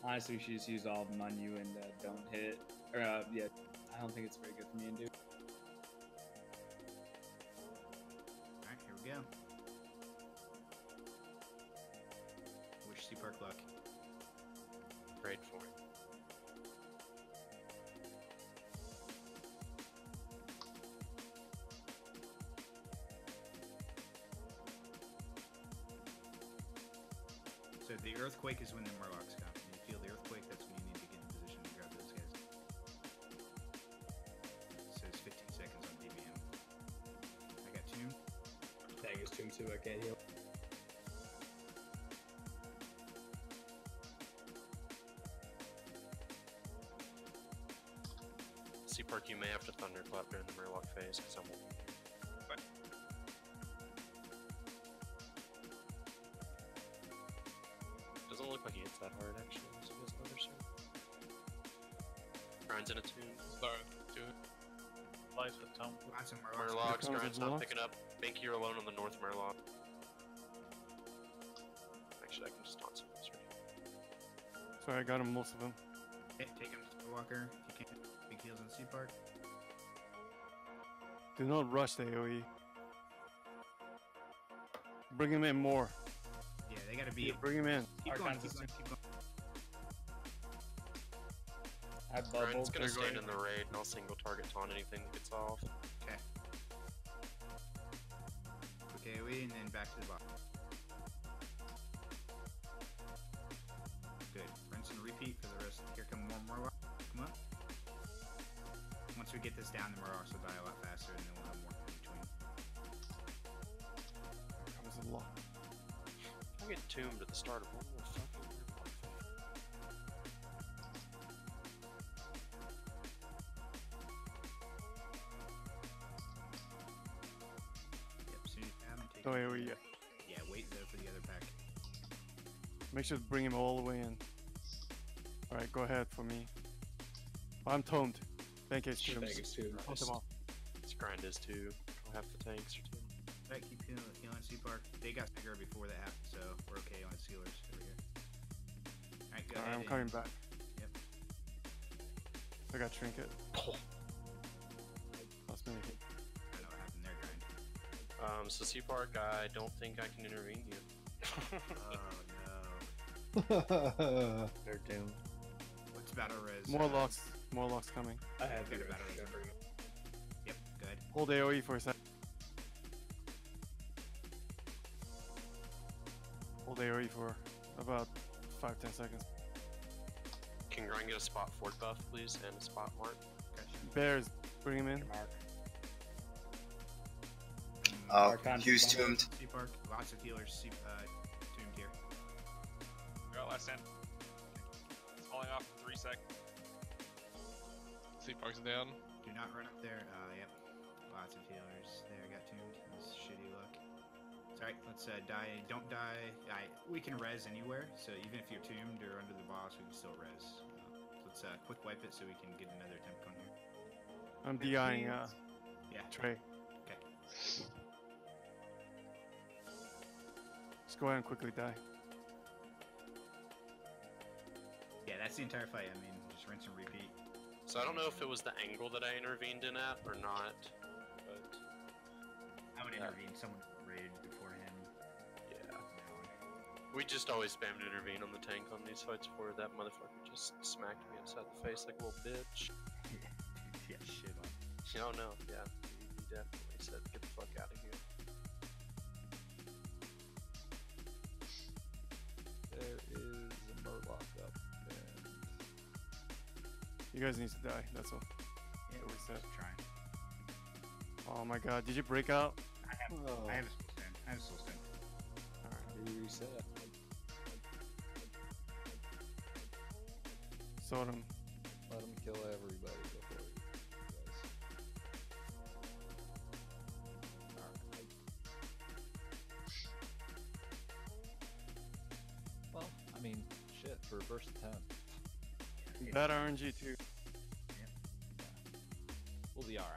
Honestly, we should just use all of them on you and don't hit. Or yeah, I don't think it's very good for me and do. Alright, here we go. Wish C Park luck. Prayed for it. So the earthquake is when the Murlocs come. When you feel the earthquake, that's when you need to get in position to grab those guys. It says 15 seconds on DBM. I got tuned. Tag is tuned too, I can't heal. C Park, you may have to thunderclap during the Murloc phase because I won't be here. Doesn't look like he hits that hard actually. So he has another soon. Grind's in a tomb. Start to Life the town. Lots of Murlocs, Here comes Grind's the not Murlocs. picking up. Binky, you're alone on the north Murloc. Actually, I can just taunt some of this right here. Sorry, I got him, most of them. Okay, take him to Walker if you can. Big heals on C Park. Do not rush the AoE. Bring him in more. Yeah, they gotta be. Bring him in. Keep going, Archon's keep going, keep going. I Grind's bubbled. gonna stand in the raid and I'll single target taunt anything that gets off. Okay. Quick AoE and then back to the bottom. Good. Rinse and repeat for the rest. Here come more Murlocs. Come on. Once we get this down, the Murlocs will die a lot faster and then we'll have more in between. That was a lot. I get tombed at the start of one more fucking Murloc phase. Yep, soon as you have him, take No him. AoE yet. Yeah, wait though for the other pack. Make sure to bring him all the way in. Alright, go ahead for me. I'm tomed. Thank you, Tag is tuned. Hold them off. This grind is too. Half the tanks are too. Alright, keep healing C Park. They got bigger before that happened, so we're okay on sealers over here. Alright, go Alright, ahead. I'm coming back. Yep. I got trinket. Lost me a hit. I don't know what happened there, Grind. So C Park, I don't think I can intervene here. Oh no. They're doomed. What's battle res? More locks. More locks coming. I have Got the a battle res. Yep, good. Hold AoE for a sec. Hold AoE for about 5-10 seconds. Can Grind get a spot fort buff, please, and a spot mark? Gotcha. bears. Bring him in. Oh, Archon's Q's behind. tuned. C Park, lots of healers tuned here. Go last stand. It's falling off in 3 seconds. C Park's down. Do not run up there. Yep. Lots of healers there got tuned. This shitty luck. It's alright, let's die. Don't die. We can res anywhere, so even if you're tombed or under the boss, we can still res. Let's quick wipe it so we can get another temp cone here. I'm DIing Yeah. Trey. Okay. Just go ahead and quickly die. Yeah, that's the entire fight. I mean, just rinse and repeat. So I don't know if it was the angle that I intervened in at or not, but I would intervene. Someone raid before him. yeah. We just always spammed intervene on the tank on these fights before that motherfucker just smacked me upside the face like a little bitch. Yeah, shit on. Oh no, yeah. He definitely said, get the fuck out of here. There is a Murloc up, and You guys need to die. That's all. Yeah, What we said. Trying. Oh my god, did you break out? I have a still stand. I have a still stand. he reset. Sort him. Let him kill everybody before you guys. Well, I mean, shit, for a first attempt. Bad RNG too. We'll be alright.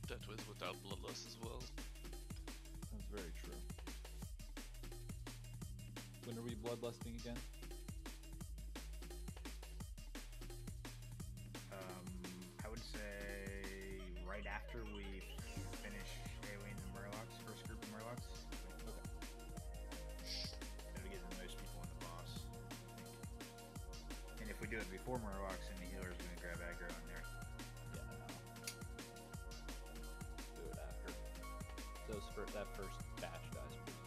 That was without bloodlust as well. That's very true. When are we bloodlusting again? I would say right after we finish AoEing the Murlocs, first group of Murlocs. Okay. That'll get the most people in the boss, I think. And if we do it before Murlocs, then the healer's gonna grab aggro in there. Yeah, no. Do it after. That first batch dies pretty quick.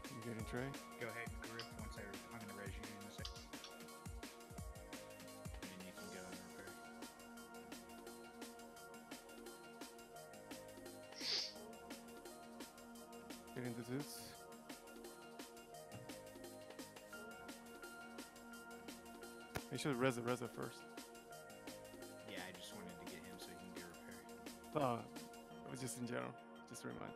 You getting Trey? Go ahead and grip once I'm gonna res you in a second. And then you can go and repair. Get into this. You should res it first. Yeah, I just wanted to get him so he can get repaired. It was just in general. Just to remind.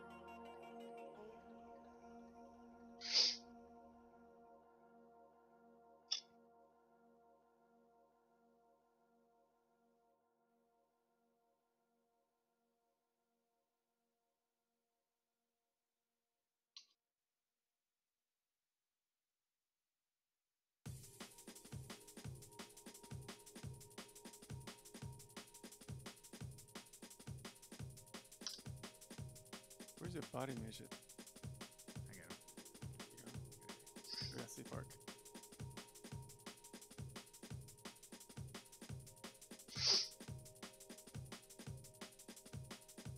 Where's your body midget? I got him. Yeah, Ssc Park.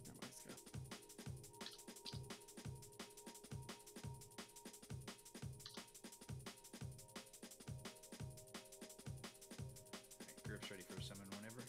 Nobody's got. Alright, grip's ready for summon whenever.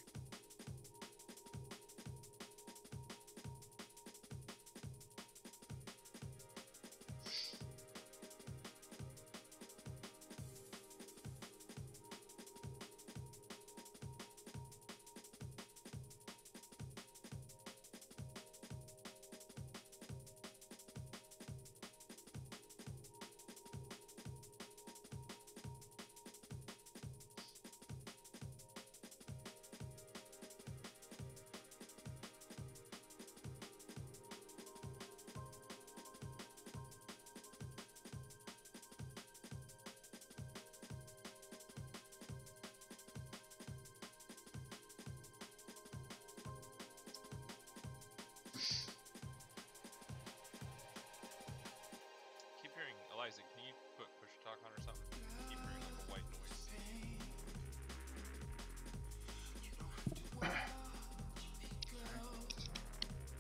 Keep hearing Eliza. Can you push TikTok on or something. Keep hearing like a white noise.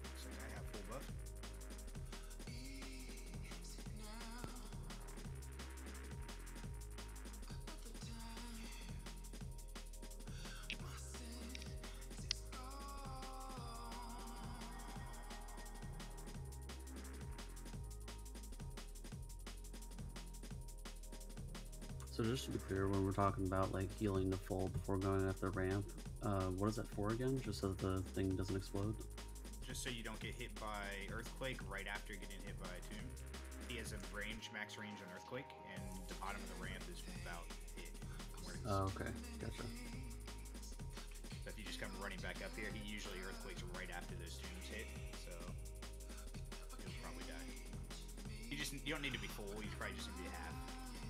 Looks like I have full buff. So just to be clear, when we're talking about like healing to full before going up the ramp, what is that for again? Just so the thing doesn't explode? Just so you don't get hit by Earthquake right after getting hit by a tomb. He has a max range on Earthquake, and the bottom of the ramp is about it. Oh, okay, gotcha. So if you just come running back up here, he usually Earthquakes right after those tombs hit, so you'll probably die. You don't need to be full, you probably just need to be half.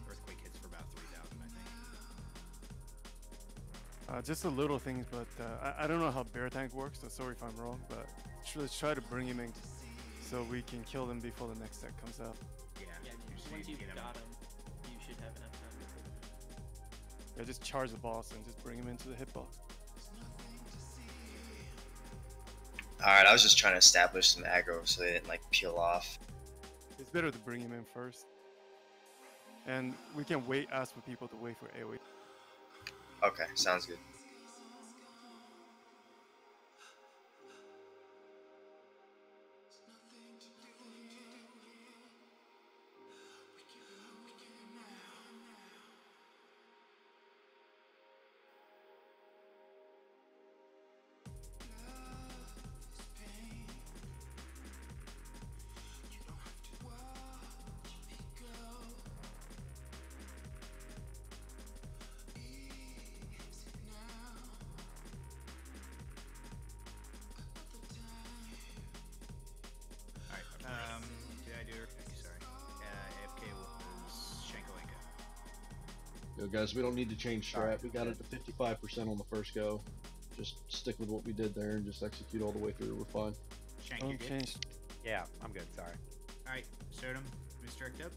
Earthquake hits for about 3,000, I think. Just the little things, but I don't know how bear tank works, so sorry if I'm wrong, but let's try to bring him in so we can kill them before the next set comes out. Yeah, Once you've got him, you should have enough time to pull him. Yeah, just charge the boss and just bring him into the hitbox. Alright, I was just trying to establish some aggro so they didn't like peel off. It's better to bring him in first. And we can ask for people to wait for AoE. Okay, sounds good. Did I do it? Sorry. AFK was Shankolenko. Yo, guys, we don't need to change strat. We got it to 55% on the first go. Just stick with what we did there and just execute all the way through. We're fine. Shank, you good? Yeah, I'm good. Sorry. Alright, Sodom, misdirect up.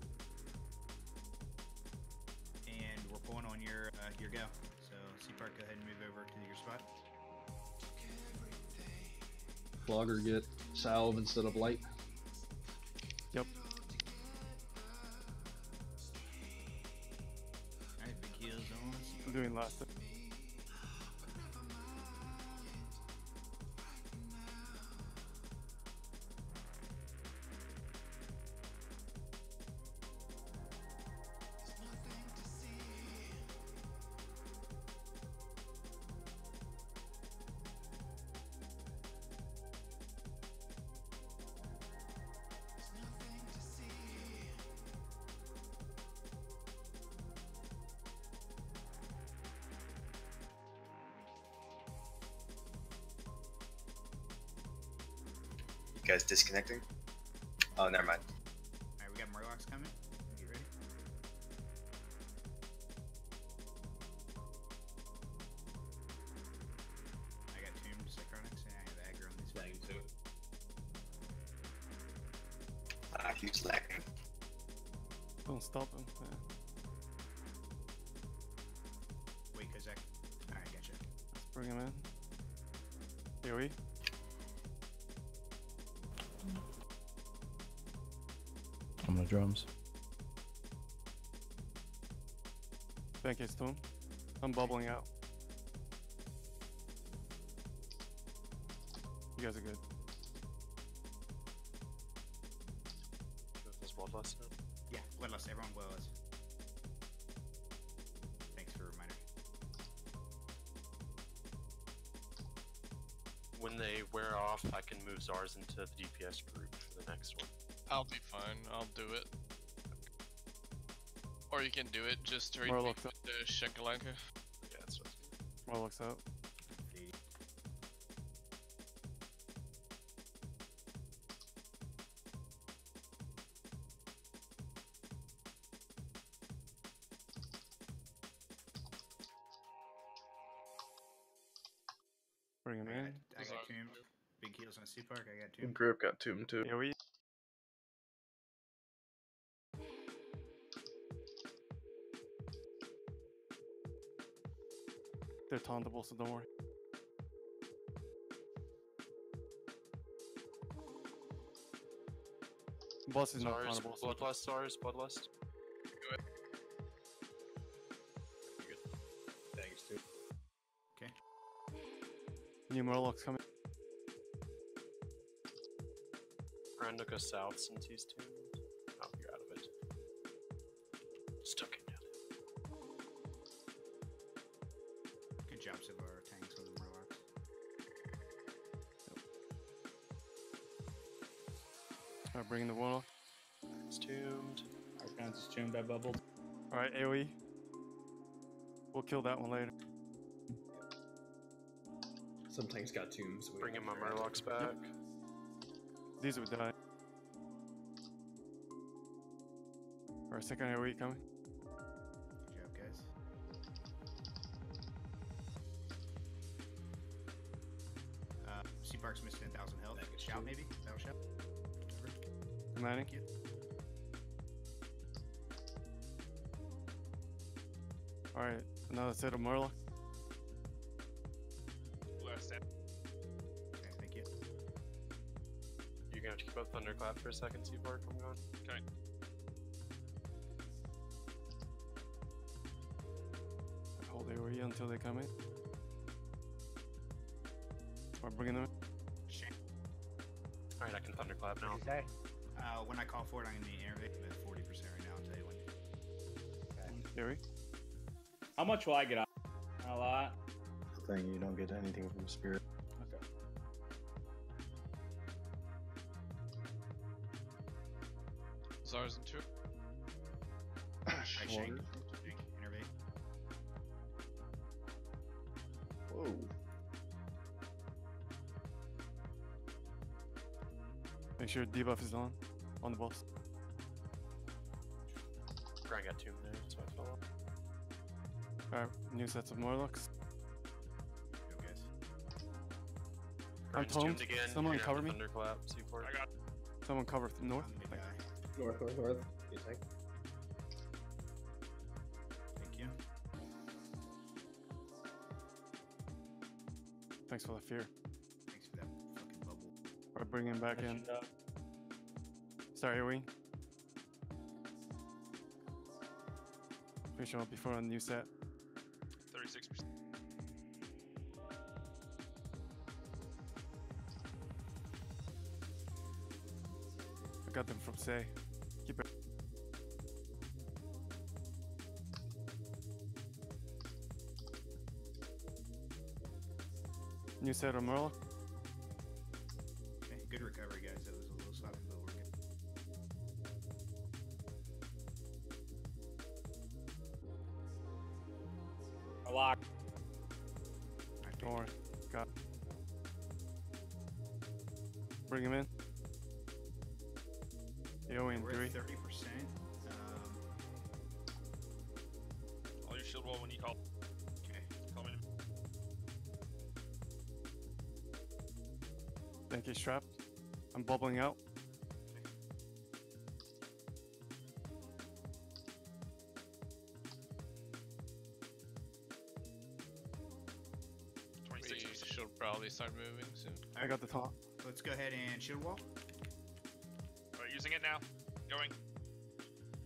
And we're pulling on your go. So, C-Park, go ahead and move over to your spot. Flogger get salve instead of light. Yep. Alright, big heals on. I'm doing last. You guys disconnecting? Oh, never mind. Alright, we got Murlocs coming. You ready? I got Tomb, Synchronics, and I have aggro on these bags too. Keeps lagging. Don't stop him. Yeah. Wait, Kozak. Alright, gotcha. Let's bring him in. AoE. I'm gonna drums. Bank his tomb. I'm bubbling out. You guys are good. Is Bloodlust now? Yeah, Bloodlust. Everyone Bloodlust. Thanks for a reminder. When they wear off, I can move Zars into the DPS group for the next one. I'll be fine. I'll do it. Or you can do it. Just trade me Warlock's with up. the Shankalanka. Yeah, that's what Warlock's out. Bring him in. I got Tomb. Big heals on C-Park. I got Tomb. Group got Tomb too. AoE. They're tauntable, so don't worry. Boss is not Stars, tauntable. So Bloodlust, Stars, Bloodlust. Thanks, too. Okay. new Murlocs coming. Trying to go south since he's tuned. Oh, you're out of it. Stuck it down. Good job, so far, tanks on the Murlocs. Alright, bringing the Warlock. It's tuned. Archon's is tuned, I bubbled. Alright, AoE. We'll kill that one later. Some tanks got tombs. So Bringing my Murlocs back. These would die. Our second AoE coming. Good job, guys. Sea Park's missing 1,000 health. Shout maybe? That'll shout. Commanding. Alright, another set of Murloc. Last set. Okay, thank you. You're gonna have to keep up Thunderclap for a second, Seaborg. I'm going. Okay. Hold AoE until they come in. Or bringing them in. Alright, I can Thunderclap now. When I call for it, I'm gonna need innervate at 40% right now. I'll tell you when. AoE. How much will I get out? A lot. The thing, you don't get anything from Spirit. Okay. Zars in 2. I shank. Innervate. Whoa. Make sure debuff is on the boss. Grind got 2 minutes, so I fell off. Alright, new sets of Murlocs. Go, guys. I'm Grind's tuned toned. again. Someone You're gonna cover have me. to Thunderclap, Seaborg. I got. Someone cover north. I'm the big guy. North. Good tank. Thank you. Thanks for the fear. Thanks for that fucking bubble. Alright, bring him back in. Start AoE. Finish up before a new set. 36%. I got them from Say. Keep it. New set of Murloc. Okay, good recovery, guys. That was a little sloppy, but we're good. A lock. Don't worry. Got it. Bring him in. AoE in We're 3. at 30%. All your shield wall when you call. Okay. Call me. Thank you, Strap. I'm bubbling out. We should probably start moving soon. I got the top. Let's go ahead and shield wall. Alright, using it now. Going.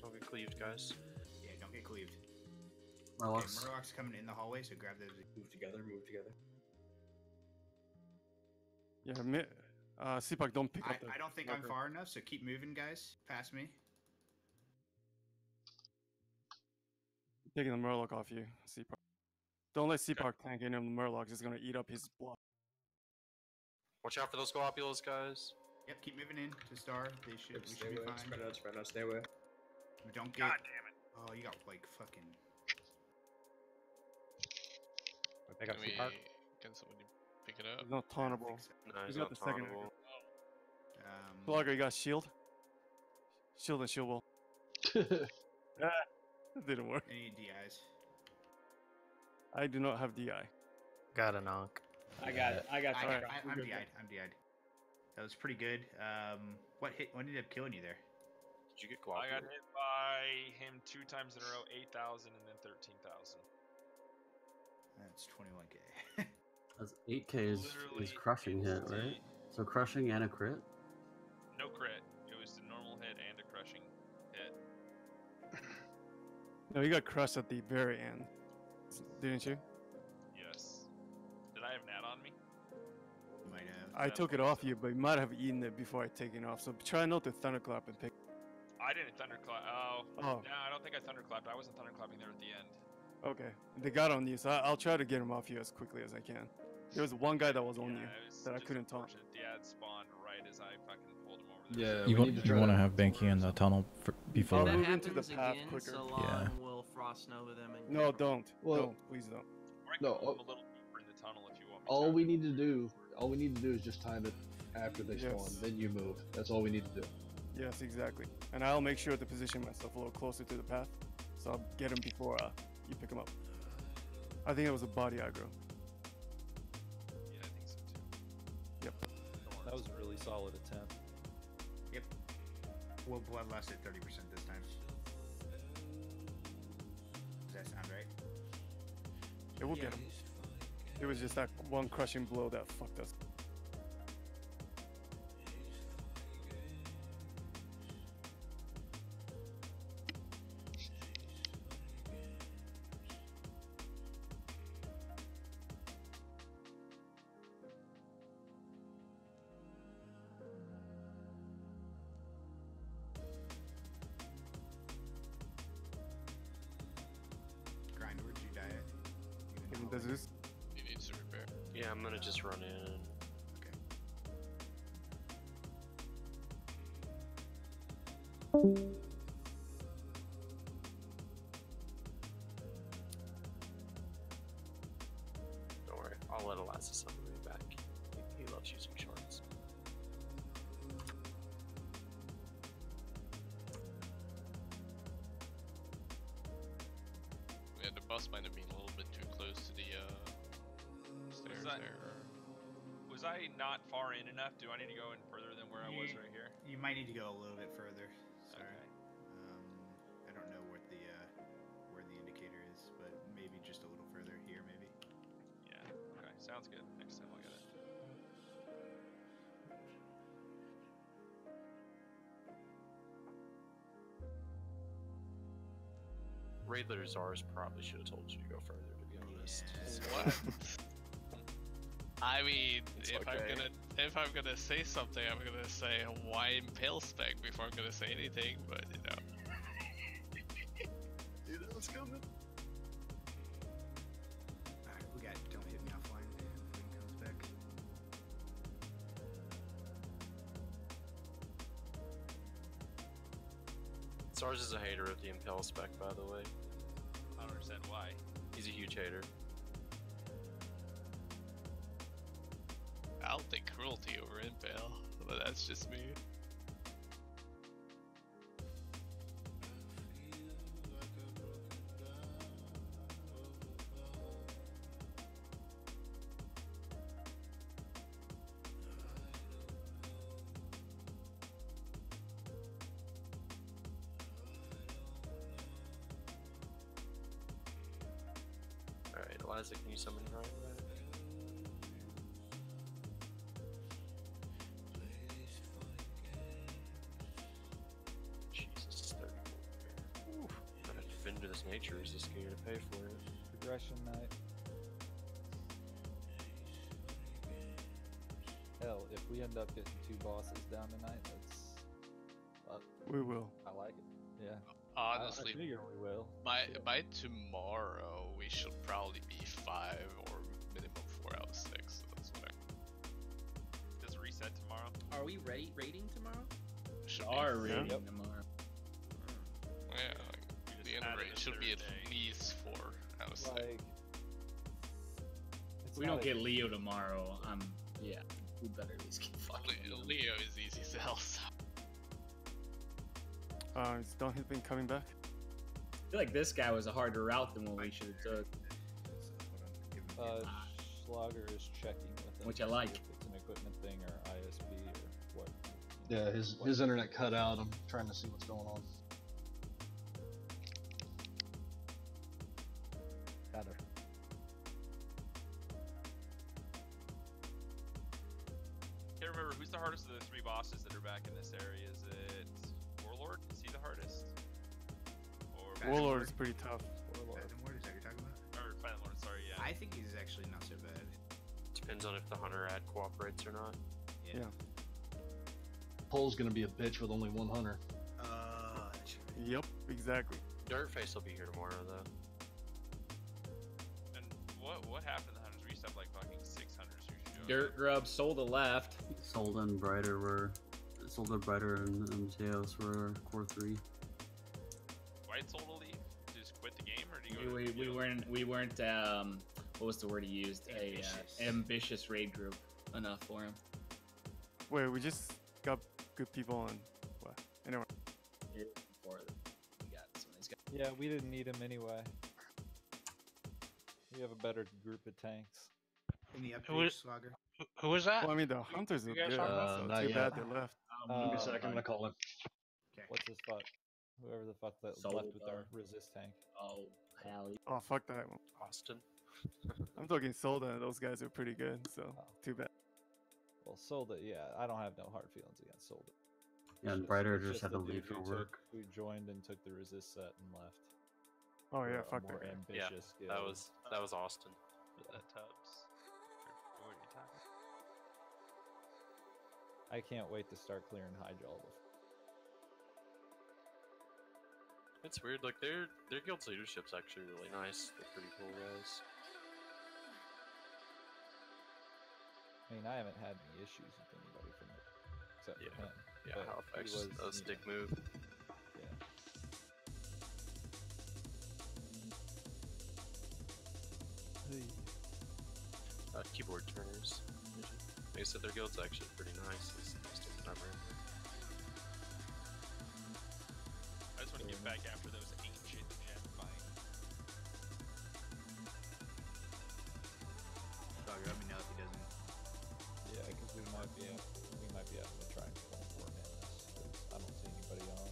Don't get cleaved, guys. Yeah, don't get cleaved. Murlocs. Okay, Murloc's coming in the hallway, so grab those. Move together. Yeah, Seapak, don't pick up the I don't think I'm marker. far enough, so keep moving, guys. Past me. Taking the Murloc off you, Seapak. Don't let Seapak tank any of the Murlocs. It's gonna eat up his block. Watch out for those globules, guys. Yep, keep moving in to star. We should Stay be away. fine. Spread out. Stay away. We don't get. God damn it. Oh, you got like fucking. Pick up Can we, Sea Park. can somebody pick it up? He's not tauntable. No, He's he's got not the second. tauntable. Blogger, you got shield? Shield and shield wall. That didn't work. Any DIs? I do not have DI. Got a knock. I got it. I'm Alright. DI'd. I'm DI'd. That was pretty good. What ended up killing you there? Did you get I got globules? hit by him 2 times in a row, 8,000 and then 13,000. That's 21k. That's 8k is crushing hit, right? So crushing and a crit? No crit. It was a normal hit and a crushing hit. No, you got crushed at the very end, didn't you? Yes. Did I have an add on me? You might have. I took it off you, but you might have eaten it before I taken it off. So try not to thunderclap and pick. I didn't thunderclap. Oh. Oh. No, I don't think I thunderclapped. I wasn't thunderclapping there at the end. Okay, they got on you, so I'll try to get him off you as quickly as I can. There was one guy that was on you that I couldn't taunt. The ad spawned right as I fucking pulled him over there. You want to have Banky in the tunnel before. I'll If move that into the happens path again, quicker. Salon will frost nova them and No, don't. Well- Don't. Please don't. Or I can No, move him a little deeper in the tunnel if you want me All to. we need to do is just time it after they spawn. Yes. Then you move. That's all we need to do. Yes, exactly. And I'll make sure to position myself a little closer to the path, so I'll get him before you pick him up. I think it was a body aggro. Yeah, I think so too. Yep. That was a really solid attempt. Yep. Well, bloodlust at 30% this time. Does that sound right? It will get him. It was just that one crushing blow that fucked us. Grind, where'd you die at? Does this? He needs to repair. Yeah, I'm gonna just run in. Don't worry, I'll let Eliza summon me back. He loves using shorts. Yeah, the bus might have been a little bit too close to the stairs there. Was I not far in enough? Do I need to go in further than where I was right here? You might need to go a little bit further. Sorry. Okay. I don't know what the where the indicator is, but maybe just a little further here, maybe. Yeah. Okay. Sounds good. Next time I'll get it. Raidler Czars probably should have told you to go further, to be honest. What? I mean, It's if okay. I'm gonna say something, I'm gonna say Hawaiian Pale Spec before I'm gonna say anything. But you know, Dude, that was coming. Alright, we got Don't Hit Me Offline when he comes back. Czars is a hater of the Impel spec, by the way. I don't understand why. He's a huge hater. I'll take cruelty over Impale, but that's just me. Alright, Eliza, can you summon Ryan back? Jesus, 30. Oof. Gotta defend to this nature is just scared to pay for it. Progression night. Hell, if we end up getting 2 bosses down tonight, that's. We will. I like it. Yeah. Honestly, I figure we will. by tomorrow we should probably be 5 or minimum 4 out of 6. So that's whatever. Does it reset tomorrow? Are we ready raiding tomorrow? Should Are be. raiding Yep. tomorrow. Yeah, like, the end added rate a should be third at least 4 out of 6. Like, If we don't get Leo tomorrow, yeah, we better at least get fucking Leo is easy sell. So. Is Don't Hit been coming back? I feel like this guy was a harder route than what we should have took. Schlager is checking with him. Which I to see like. If it's an equipment thing or ISP or what. Yeah, his internet cut out. I'm trying to see what's going on. Better. can't remember who's the hardest of the 3 bosses that are back in this area. Is it Warlord? Is he the hardest? Or Warlord is pretty tough. Warlord, is that what you're talking about? Or Phantom Lord, sorry, yeah. I think he's actually not so bad. Depends on if the hunter ad cooperates or not. Yeah. Pole's gonna be a bitch with only one hunter. Yep, exactly. Dirtface will be here tomorrow though. And what happened to the hunters? We used to have like fucking 6 hunters usually. Dirt Grub sold a left. Sold and Brighter were. Sold and Brighter and Mateos were core 3. White sold to leave? Just quit the game, or do you go We weren't what was the word he used? Ambitious raid group enough for him. Wait, we just got good people on. What? Anyway. Yeah, we didn't need him anyway. We have a better group of tanks. In the Who is- update, Slugger. Who was that? Well, I mean, the hunters are You guys good. talking So not too yet. bad they left. Give me a second, I'm gonna call him. What's his fuck? Whoever the fuck that Sold, left with our resist tank. Oh, hell. Oh, fuck that one. Austin. I'm talking Solda, and those guys are pretty good, so too bad. Well, Solda, yeah, I don't have no hard feelings against Solda. Yeah, and It's Brighter it's just had the to leave dude for who work. Who joined and took the resist set and left. Oh yeah, For a fuck that more guy. ambitious Yeah, that guild. was Austin. Was that Tubbs? Or what are you talking? I can't wait to start clearing Hydraul. It's weird, like their guild's leadership's actually really nice. They're pretty cool guys. I mean, I haven't had any issues with anybody from it, except for him. Yeah, but Halifax, he that was a you dick know, move. Yeah. Keyboard turners. They said their guild's actually pretty nice. It's most of the time around here. I just want to get back after those ancient gem fights. Slugger, let me know if he doesn't. Yeah, because we might be having to try and pull for him. I don't see anybody on.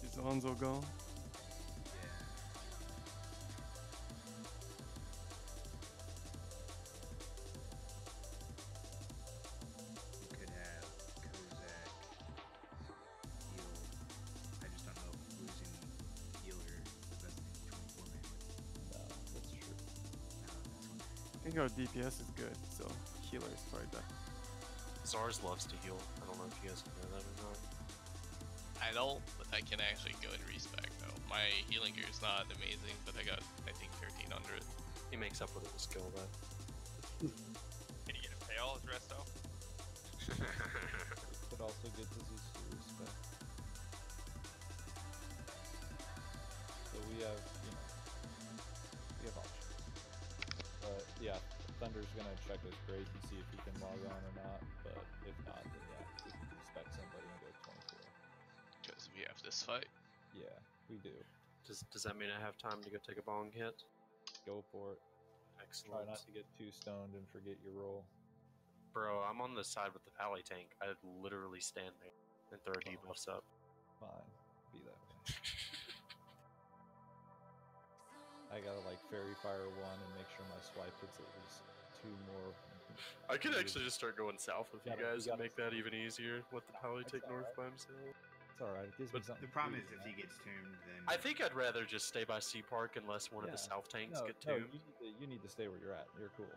Is Onzo gone? You could have Kozak heal. I just don't know if losing healer is the best thing for 24 man. No, that's true. I think our DPS is good, so healer is probably better. Zars loves to heal. I don't know if you guys know that or not. I don't, but I can actually go and respec though. My healing gear is not amazing, but I got, I think, 1300. He makes up with his skill though. Can you get a pale as resto? But also get disease to respect. So we have, we have options. But yeah, Thunder's gonna check his grades and see if he can log on or not. But if not, then yeah, we can respect somebody and go 24. Because we have this fight. Yeah, we do. Does that mean I have time to go take a bong hit? Go for it. Excellent. Try not to get too stoned and forget your roll. Bro, I'm on the side with the pally tank. I'd literally stand there and throw debuffs up. Fine, be that way. I gotta like fairy fire one and make sure my swipe hits at least 2 more. I could actually just start going south with you guys and gotta- make that even easier. Let the pally take north by himself. It's alright, it gives me something. The problem to is do, if man. he gets tuned, then I think I'd rather just stay by Sea Park unless one of the Yeah. south tanks No, get no, tuned. you need to stay where you're at. You're cool.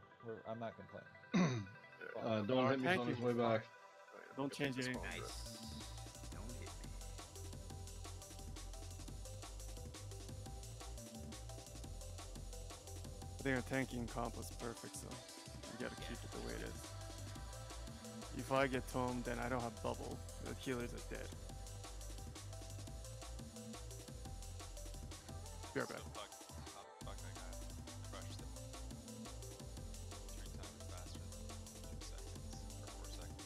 I'm not complaining. Don't hit me thank on his you. way back. Don't change anything. nice. Don't hit me. I think our tanking comp was perfect, so we gotta keep it the way it is. If I get tomed, then I don't have bubble. The healers are dead. Be right back. Fuck that guy. Crushed it. 3 times faster than 2 seconds. Or 4 seconds.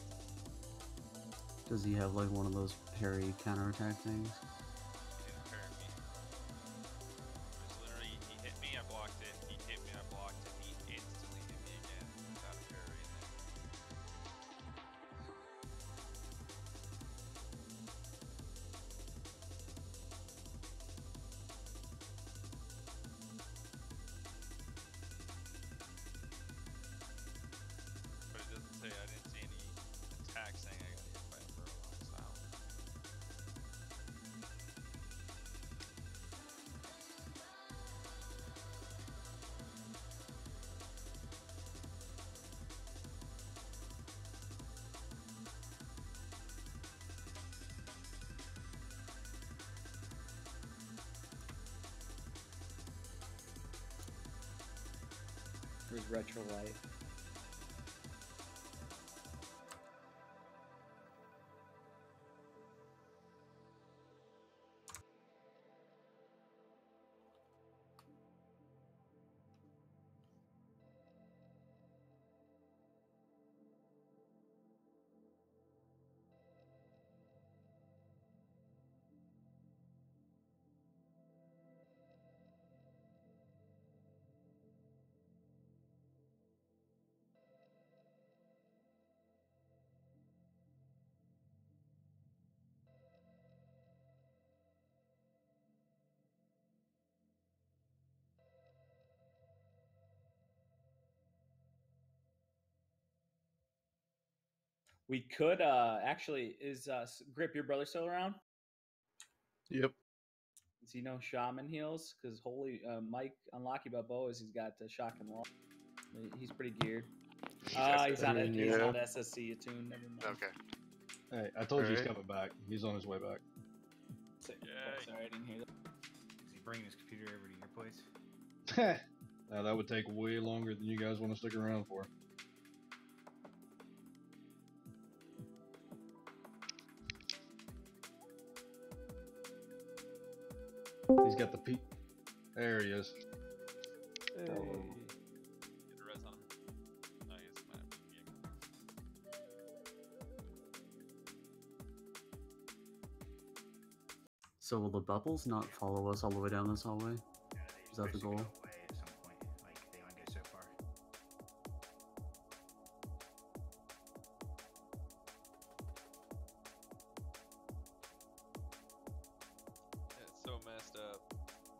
Does he have like one of those parry counterattack things? He didn't parry me. It was literally, he hit me, I blocked it. He hit me, I blocked it. He instantly hit me again without a parry. But retro light. We could actually Grip, your brother still around? Yep. Does he know shaman heals? Because holy Mike Unlucky Balboa he's got shock and wall. He's pretty geared. He's not he's not SSC attuned. Never mind. Okay. Hey, I told you he's Alright. coming back. He's on his way back. Sorry, I didn't hear that. Is he bringing his computer over to your place? Now that would take way longer than you guys want to stick around for. He's got the peak. There he is. Hey. Get a res on him. No, I guess it might have to be So will the bubbles not follow us all the way down this hallway? Is that the goal? Away at some point. Like they only go so far. Yeah, it's so messed up.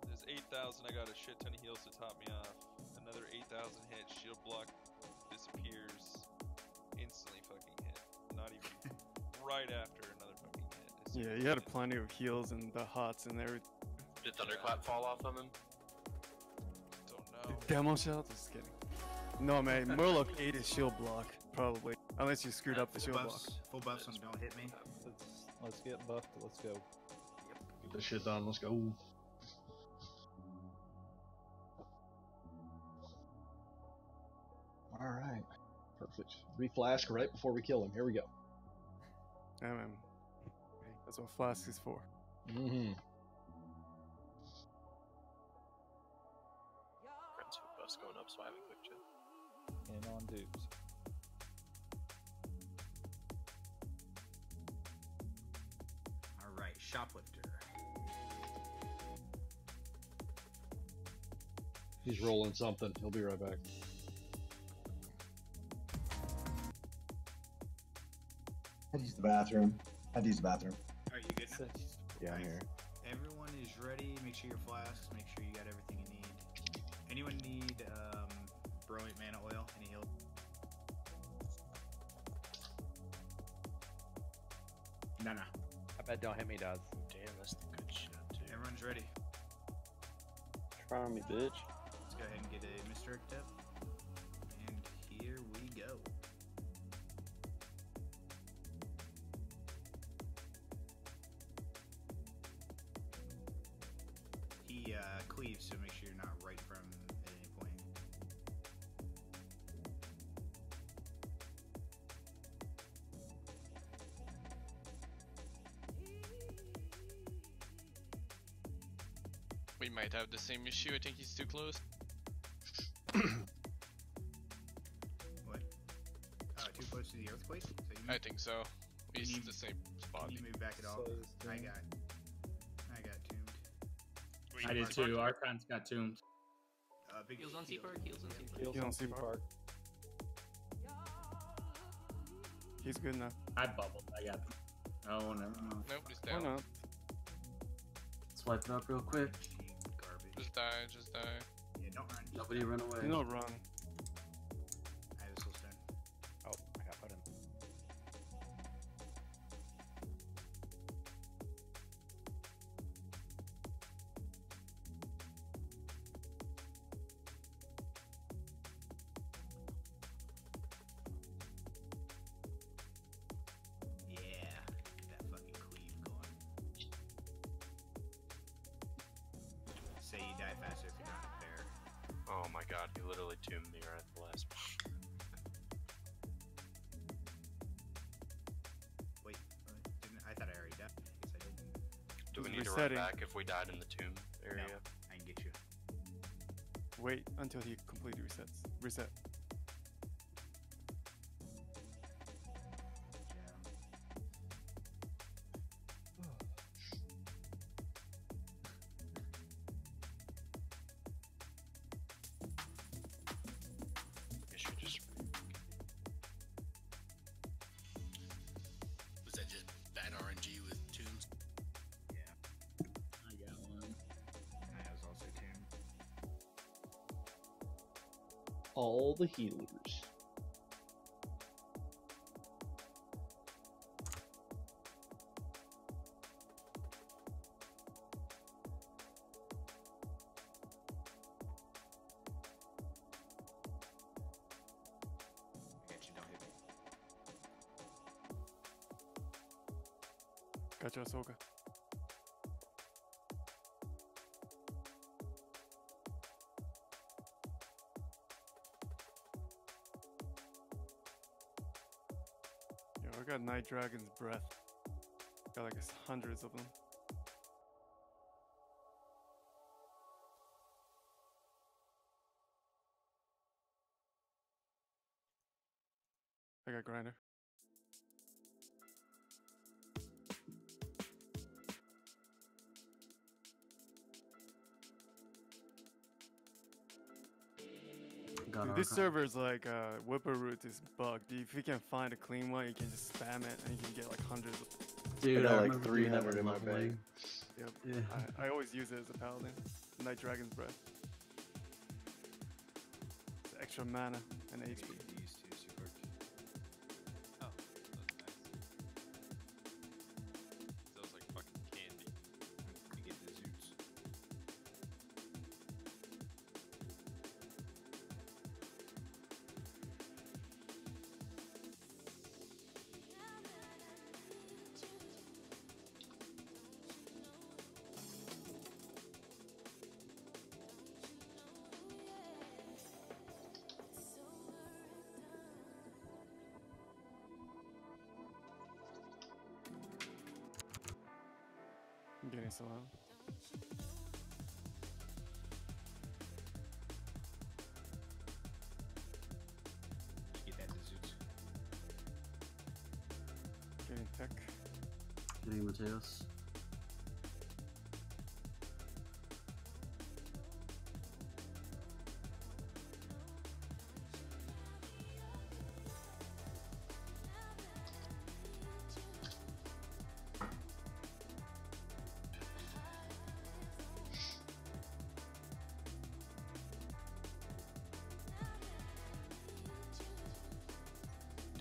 There's 8,000, I got a shit ton of heals to top me off. Another 8,000 hit, shield block disappears. Instantly fucking hit. Not even right after another fucking hit. It's Yeah, you had plenty of heals and the hots and everything. Did Thunderclap fall off of him? Don't know. Demo shell? Just kidding. No, man. Murloc ate his shield block, probably. Unless you screwed up the shield block. Full buffs on don't hit me. Let's get buffed. Let's go. Get this shit done. Let's go. Alright. Perfect. Reflask right before we kill him. Here we go. Yeah, man. That's what Flask is for. Mm-hmm. Friends with bus going up, so I have a quick check. And on dupes. Alright, shoplifter. He's rolling something. He'll be right back. I had to use the bathroom. Alright, you good now? Yeah, I'm here. Everyone is ready. Make sure your flasks. Make sure you got everything you need. Anyone need brilliant mana oil? Any heal? No. I bet don't hit me, does. Damn, that's the good shit, too. Everyone's ready. Try me, bitch. Let's go ahead and get a misdirect up. And here we go. He cleaves, so make sure you're not right from at any point. We might have the same issue. I think he's too close. What? Too close to the earthquake? So you I think so. He's need- the same spot. Can you move back at all? I got tuned. I did too. Archon's got tuned. Big Heals on Seapark, heals on Seapark. You don't see Park. He's good now. I bubbled. I got. Oh, never mind. Nope, he's Why down. not? Swipe it up real quick. Just die, just die. Yeah, don't run. Nobody run away. You don't run. I have a soul stone. Oh, I got put in. Yeah, get that fucking cleave going. Say you die faster if you're not a bear. Oh my god, he literally tombed me right at the Do we He's need to resetting. run back if we died in the tomb area? No, I can get you. Wait until he completely resets. Reset. Guess you just. Was that just bad RNG with tombs? Yeah. I got one. I was also tuned. All the healers. I got you, don't hit me. Gotcha, Ahsoka. Yo, I got Night Dragon's breath. Got like hundreds of them. I got Grinder. Got Dude, this Archon. server is like Whipperroot is bugged. If you can find a clean one, you can just spam it and you can get like hundreds of. Dude, I got like remember doing that 300 with in my leveling. bag. Yep. Yeah. I always use it as a paladin. Night Dragon's breath. It's extra mana and HP. These two super. Oh, that's nice. Sounds like fucking candy. You get the zoots. I'm getting so low. You get that the zoots. Getting tech. Getting Mateos.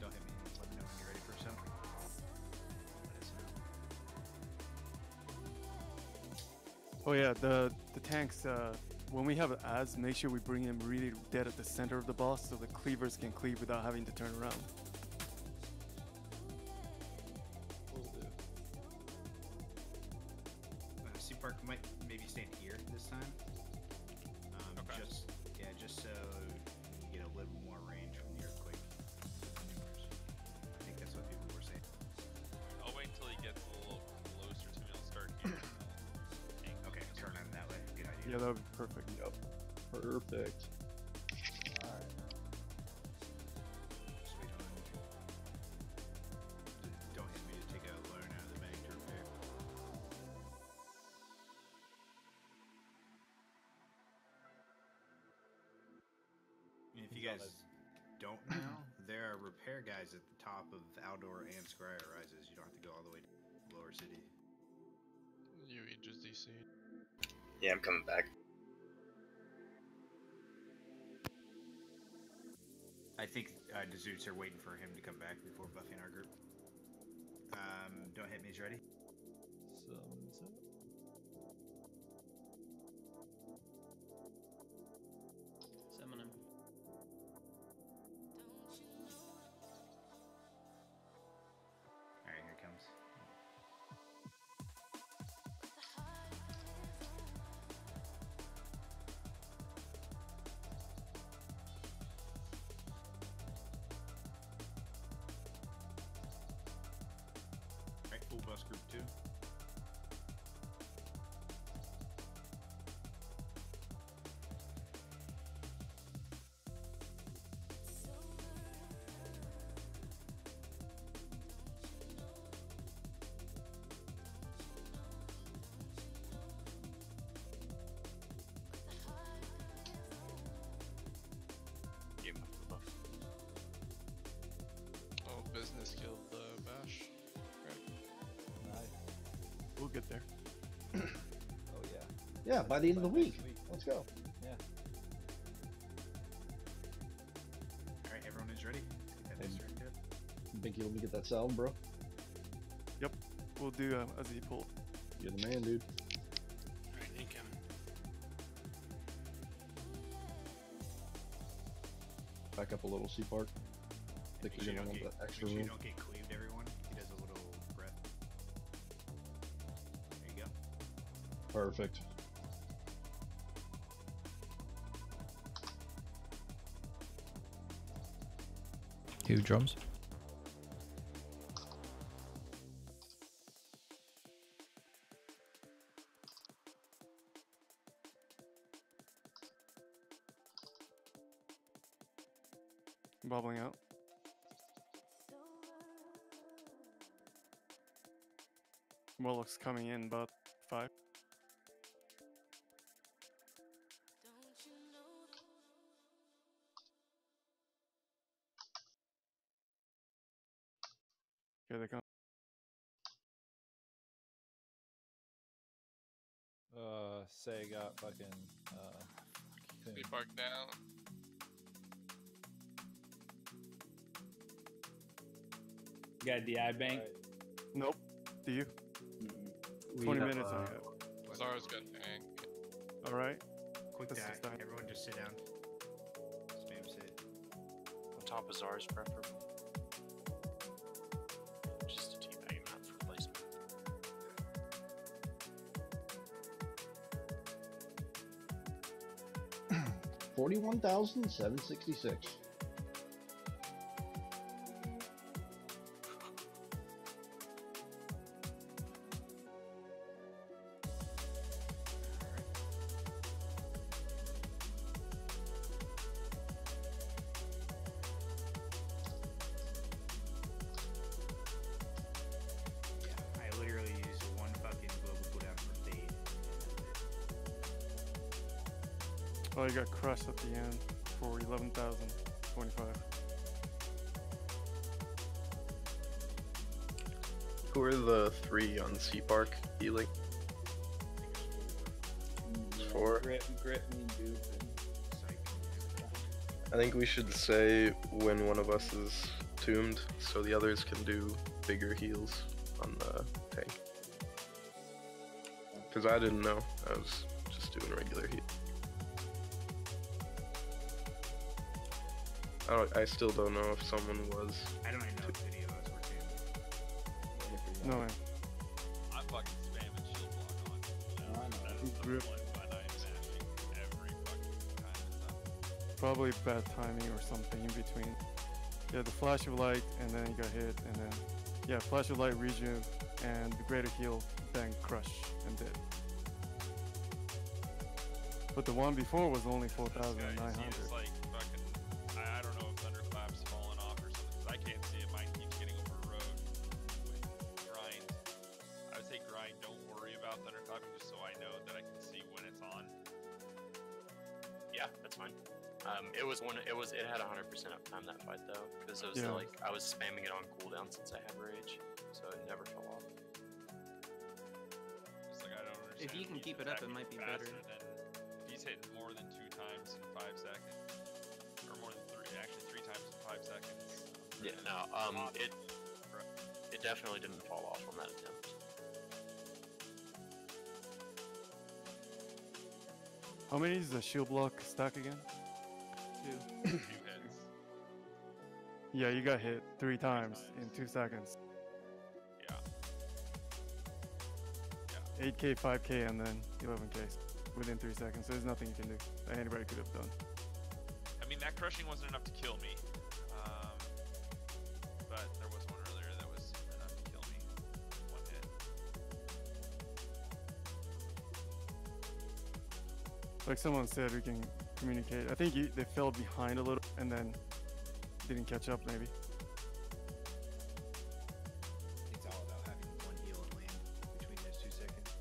Don't hit me. Let me know when you're ready for some. Let us know. Oh yeah, the tanks. When we have ads, make sure we bring him really dead at the center of the boss, so the cleavers can cleave without having to turn around. Sea Park might maybe stand here this time. Okay. Just so you get a little more range from the earthquake maneuvers. I think that's what people were saying. I'll wait until he gets a little closer to me. I'll start here. And I'll Okay, turn on that way. Good idea. Yeah, that would be perfect. Yep. Perfect. Sweet home. Don't hit me to take a loan out of the bank to repair. And if you guys don't know, there are repair guys at the top of Aldor and Scryer Rises. You don't have to go all the way to Lower City. You just DC. Yeah, I'm coming back. I think the Zoots are waiting for him to come back before buffing our group. Don't hit me's ready. Summons up. Summon him. Alright, here it comes. Alright, full bus group 2. we'll get there. Oh yeah. Yeah, by the end of the By week. next week. Let's go. Yeah. Alright, everyone is ready? Get that Hey. distracted up. Binky, let me get that salve, bro. Yep, we'll do as he pulled. You're the man, dude. Alright, incoming. Back up a little, C Park. Think Make you're sure gonna you want don't that get- extra make sure you room. don't get cleaved, everyone. He does a little breath. There you go. Perfect. Two drums. Bubbling out. Warlock's coming in about 5. Here they come. Say got fucking We park down. You got DI bank? Nope. Do you? We 20 have, minutes on it. Zara's got tank. Alright. Quick This is die. done. Everyone just sit down. Spam sit. On top of Czar's preferable. Just a teabag him out for placement. $41,766. I literally used one fucking global cooldown for fade. Oh, you got crushed at the end for 11,025. Who are the 3 on C Park healing? Four. Grit me, dude. I think we should say when one of us is tombed so the others can do bigger heals on the tank. Because I didn't know. I was just doing regular heal. I still don't know if someone was. I don't even know if any of us were tuned. No, man. I'm fucking spamming shield block on. You know, that is the Grip. one when I'm mashing every fucking time it's up. Probably bad timing or something in between. Yeah, the flash of light and then you got hit and then yeah, flash of light rejuve and the greater heal, then crush and dead. But the one before was only It's 4,900. like fucking. I don't know if Thunderclap's fallen off or something, 'cause I can't see it. Mine keeps getting overrode. Grind. I would say grind. Don't worry about Thunderclapping, just so I know that I can see when it's on. Yeah, that's fine. It had 100% uptime that fight though, because it was Yeah. like I was spamming it on cooldown since I had rage, so it never fell off. Just like I don't understand. If you can he's keep it up, it attacking might be faster better. Than, if he's hitting more than 2 times in 5 seconds, or more than 3, actually 3 times in 5 seconds. Yeah, no, it definitely didn't fall off on that attempt. How many is the shield block stack again? 2. 2 hits. Yeah, you got hit 3 times in 2 seconds. Yeah. 8k, 5k, and then 11k within 3 seconds. There's nothing you can do that anybody could have done. I mean, that crushing wasn't enough to kill me. But there was one earlier that was enough to kill me. 1 hit. Like someone said, we can communicate. I think they fell behind a little and then didn't catch up maybe. It's all about having one heal and land between those 2 seconds.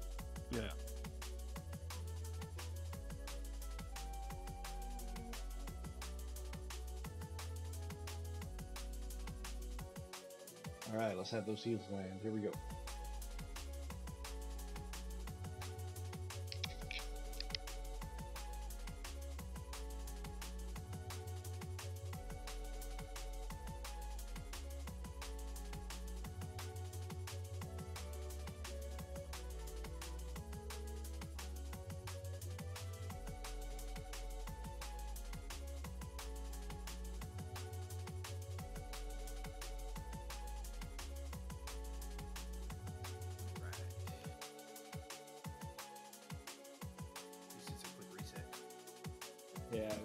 Yeah. All right, let's have those heals land. Here we go.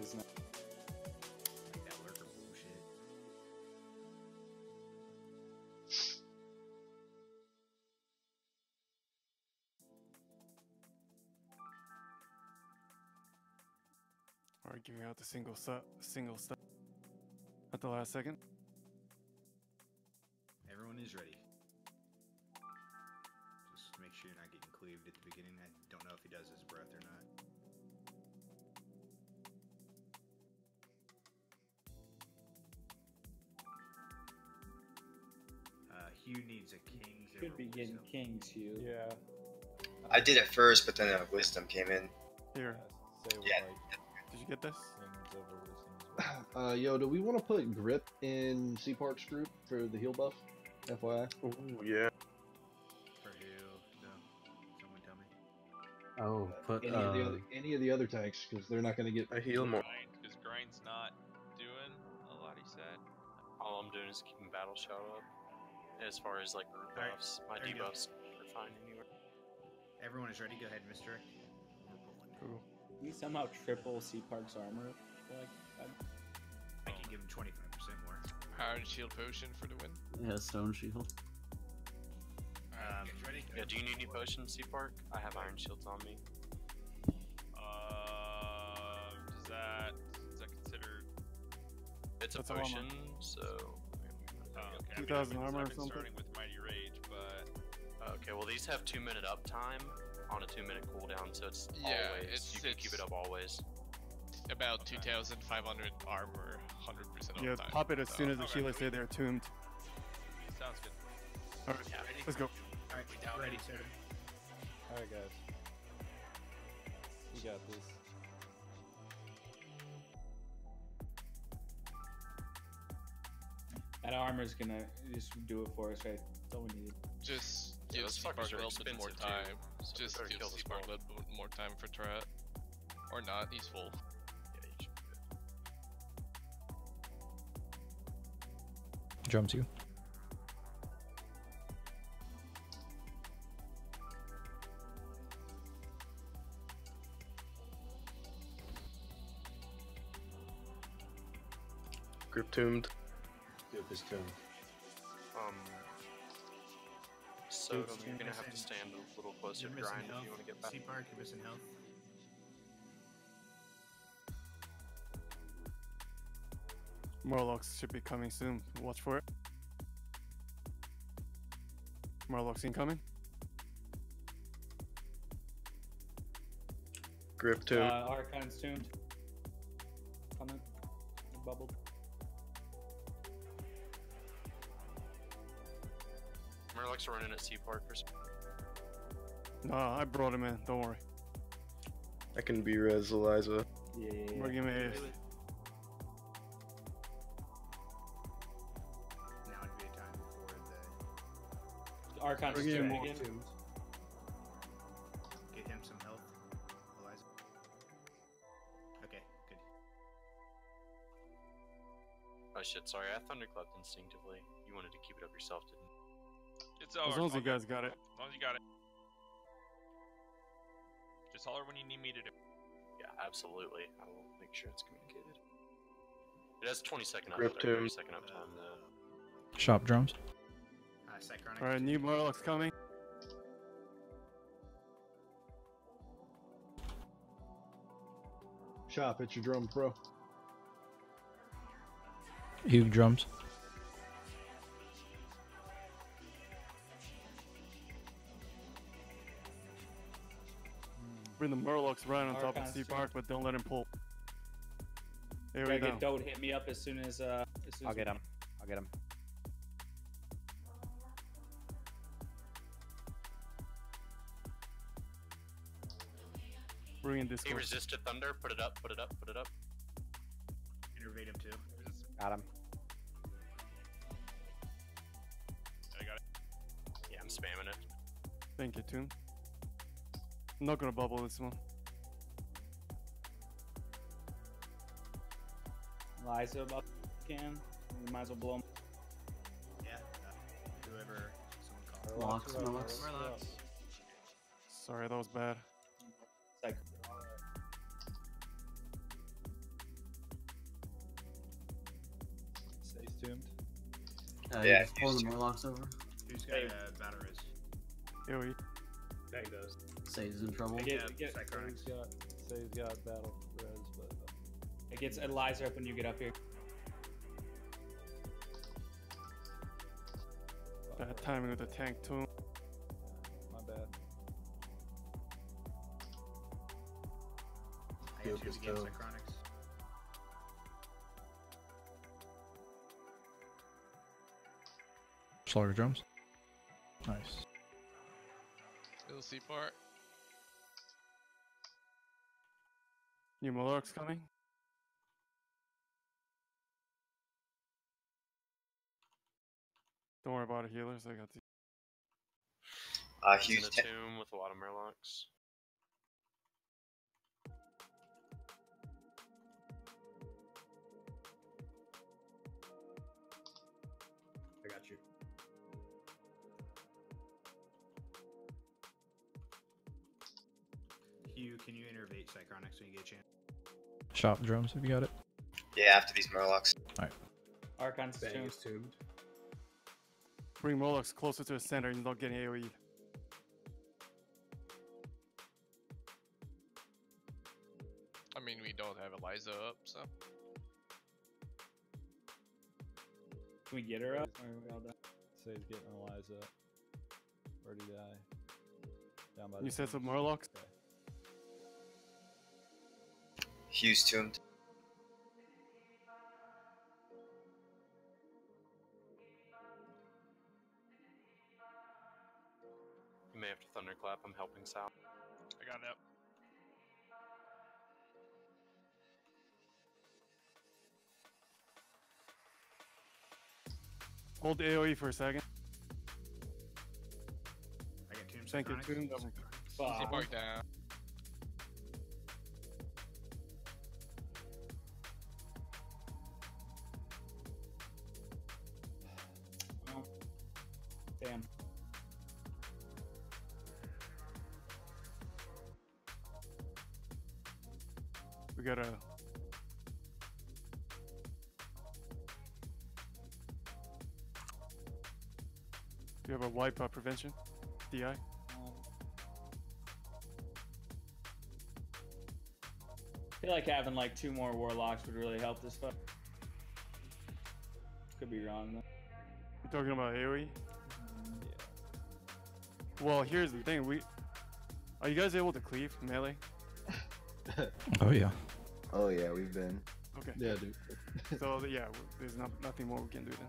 isn't it? Like that lurker bullshit. Alright, giving out the single step at the last second. Everyone is ready. Just make sure you're not getting cleaved at the beginning. I don't know if he does his breath or not. Hugh needs a king's. Should be getting kings, Hugh. Yeah. I did it first, but then wisdom came in. Here. Say with, Yeah. Did you get this? Kings over wisdom as well. Yo, do we want to put grip in C Park's group for the heal buff? FYI. Ooh, yeah. For who? No. Someone tell me. Oh, put Any of the other tanks, because they're not going to get. I heal more. Because Grind's not doing a lot, he said. All I'm doing is keeping battle shout up. As far as like group Alright, buffs, my there you go. debuffs are fine anywhere. Everyone is ready. Go ahead, Mr. Cool. We somehow triple C Park's armor. I can give him 25% more. Iron Shield Potion for the win. Yeah, Stone Shield. Ready? Yeah, do you need any potions, C Park? I have iron shields on me. Is that considered? It's a That's armor. potion, so. Okay. 2,000 armor or I've been something? starting with Mighty Rage, but Okay, well these have 2-minute uptime on a 2-minute cooldown, so it's Yeah, always. You can keep it up always. About 2,500 armor, 100% Yeah, uptime. pop it as soon as the Okay. healers say they're tuned. sounds good. Alright, let's go. Alright, ready, sir. Alright, guys. You got this. That armor's gonna just do it for us, right? That's all we need. Just Yeah, give those C-Park fuckers a are little bit more expensive, time. too, so Just better give kill this C-Park a ball. little bit more time for threat. Or not, he's full. Yeah, you should be good. Drums you. Grip tuned. Grip is tuned. So you're gonna have to stand a little closer You're to missing grind if health. you want to get back. C Park, you're missing health. Morlocks should be coming soon. Watch for it. Morlocks incoming. Grip tuned. Archine's tuned. Coming. Bubbled. Murloc's running at C Park for some. No, I brought him in. Don't worry. I can be res Eliza. Yeah. We're giving it. Now would be a time before the. Archine's Bring in tuned more again. Get him some health, Eliza. Okay, good. Oh shit, sorry, I thunderclapped instinctively. You wanted to keep it up yourself, didn't you? It's over. As long as you guys got it. As long as you got it. Just holler when you need me to do. Yeah, absolutely. I will make sure it's communicated. It has 20-second Grip uptime, 30 tune. second uptime though. Shop drums. Cychronic. Alright, new Morlocks coming. Shop, it's your drum, bro. Hugh drums. Bring the Murlocs right on top of Archine's C Park, but don't let him pull. There we Gotta go. get Dote hit me up as soon as I'll get him. I'll get him. Bring in He Discord. resisted thunder, put it up, put it up, put it up. Innervate him too. Got him. I got it. Yeah, I'm spamming it. Thank you, Toon. I'm not gonna bubble this one. Liza about can. We might as well blow him. Yeah. Whoever someone calls. Locks, Morlocks. Murlocs. Sorry, that was bad. Like You just pull the Murlocs over. Who's got battle res? AoE. Tag does. Saves in trouble. Psychronics. Say's got battle res, but It gets Eliza up when you get up here. Bad timing with the tank too. my bad. I got 2 against Psychronics. Slaughter drums. Nice. Ssc part. New Moloch's coming. Don't worry about it, healers. I got the. He's in a tomb with a lot of Murlocs. I got you. Hugh, can you innervate Psychronics when you get a chance? Shop drums, if you got it. Yeah, after these Murlocs. Alright. Archon's Bang is tombed. Bring Molochs closer to the center and don't get any AoE. I mean, we don't have Eliza up, so. Can we get her up? Or are we all done? Say's getting Eliza up. Where'd he die? Down by You the said some tombs. Murlocs? Okay. Hughes tombed. You may have to thunderclap. I'm helping Sal. I got it up. Hold AoE for a second. I got Tomb Thank you, Psychronics. Tomb. Ssc part down. Oh. Damn. We gotta. Do you have a wipe prevention? DI? I feel like having like 2 more warlocks would really help this fight. Could be wrong though. You talking about AoE? Well, here's the thing. Are you guys able to cleave melee? Oh yeah. Oh yeah, we've been. Okay. Yeah, dude. So yeah, there's nothing more we can do then.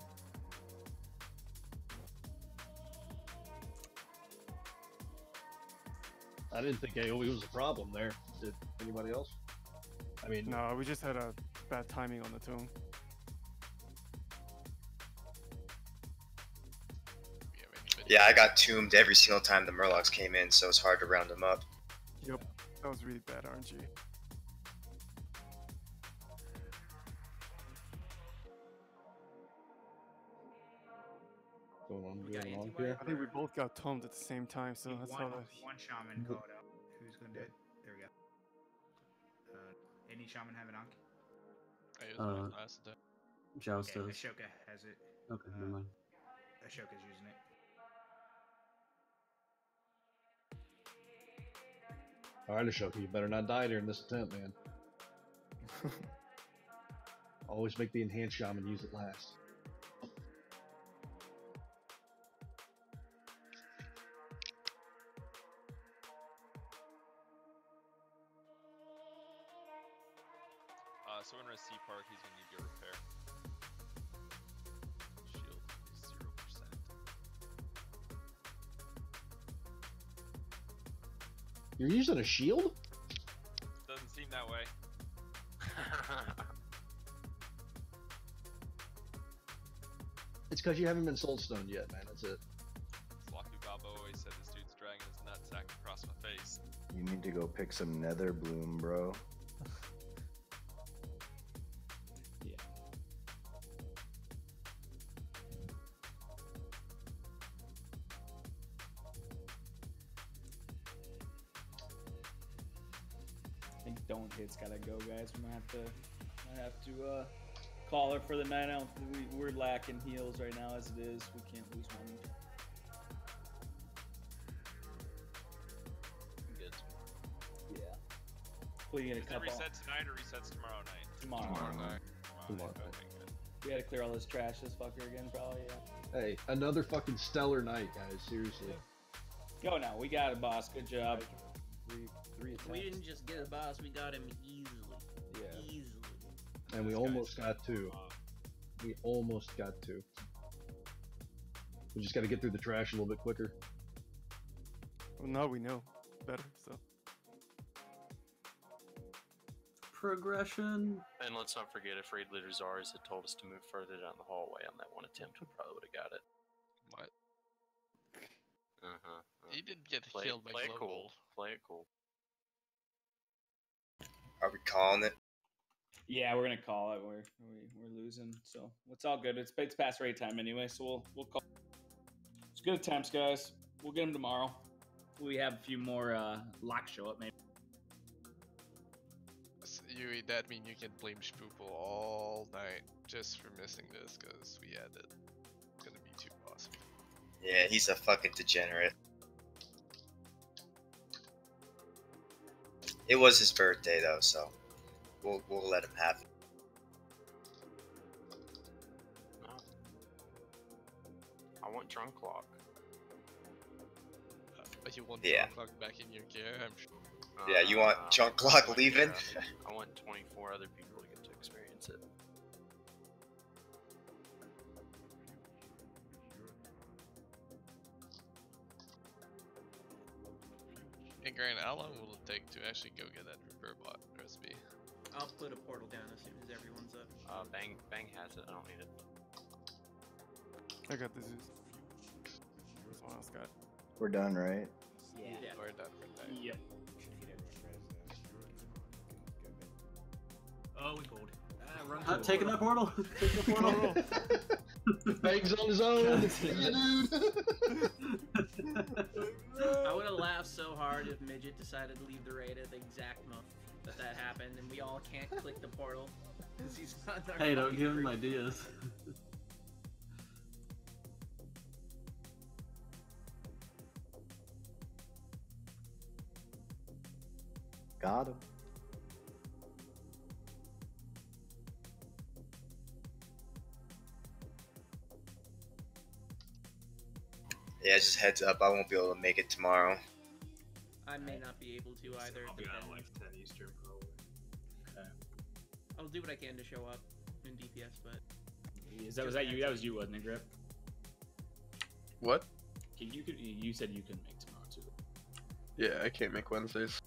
I didn't think AoE was a problem there. Did anybody else? I mean, No, we just had a bad timing on the tomb. Yeah, I got tombed every single time the Murlocs came in, so it's hard to round them up. Yep, that was really bad RNG. going on here. I think we both got tombed at the same time, so that's how that. One shaman called out. Who's gonna do it? There we go. Any shaman have an Ankh? I used mine last day. Joust Okay, does. Ashoka has it. Okay, never mind. Ashoka's using it. Alright, Ashoka, you better not die during this attempt, man. Always make the enhanced shaman use it last. So when we're at Ssc Park, he's gonna need your repair. Shield 0%. You're using a shield? Doesn't seem that way. It's because you haven't been soulstoned yet, man. That's it. Slocky Baba always said this dude's dragging his nutsack across my face. You need to go pick some nether bloom, bro. I think don't hit's gotta go, guys. We might have to caller for the night. We're lacking heals right now as it is. We can't lose one. Good. Yeah. Well, you get a Does it couple. reset tonight or resets tomorrow night? Tomorrow. night. Tomorrow Okay, night. good. We gotta clear all this trash, this fucker again, probably. Yeah. Hey, another fucking stellar night, guys. Seriously. Go now. We got it, boss. Good job. Three attacks. We didn't just get a boss, we got him easily. Yeah. Easily. And we almost got two. We almost got two. We just got to get through the trash a little bit quicker. Well, now we know better, so. Progression. And let's not forget, if raid leader Zars had told us to move further down the hallway on that one attempt, we probably would have got it. What? Uh-huh. He didn't get Play, killed by play it Global. cool. Play it cool. Are we calling it? Yeah, we're gonna call it. We're losing, so it's all good. It's past raid time anyway, so we'll call. It's good attempts, guys. We'll get them tomorrow. We have a few more locks show up, maybe. That mean you can blame Spoopel all night just for missing this, because we had it. It's gonna be too awesome. Yeah, he's a fucking degenerate. It was his birthday though, so we'll let him have it. No. I want drunk lock. But you want Yeah. Drunk Clock back in your gear, I'm sure. Yeah, you want Junk Clock leaving? I want 24 other people to get to experience it. Hey Grant, how long will it take to actually go get that repair bot recipe? I'll put a portal down as soon as everyone's up. Bang has it. I don't need it. I got the Zeus. Someone else got it. We're done, right? Yeah. We're done for that. Yep. Oh, we gold. Run Not taking that portal. Taking the portal. Bang's on his own. I would have laughed so hard if Midget decided to leave the raid at the exact moment that happened, and we all can't click the portal because he's not in our Hey, don't fucking give him group. ideas. Got him. Yeah, just heads up, I won't be able to make it tomorrow. I may not be able to either. I'll be on depending. like 10 Eastern probably. Okay. I'll do what I can to show up in DPS, but Was that you? That was you, wasn't it, Grip? What? You said you couldn't make tomorrow too. Yeah, I can't make Wednesdays.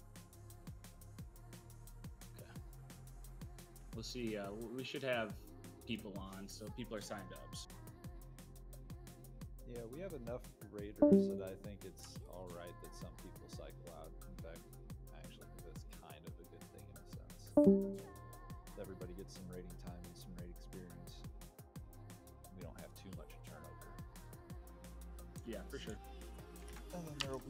We'll see. We should have people on, so people are signed up. So. Yeah, we have enough raiders that I think it's alright that some people cycle out. In fact, actually, that's kind of a good thing in a sense. Everybody gets some raiding time and some raid experience. We don't have too much turnover. Yeah, for sure. And then there'll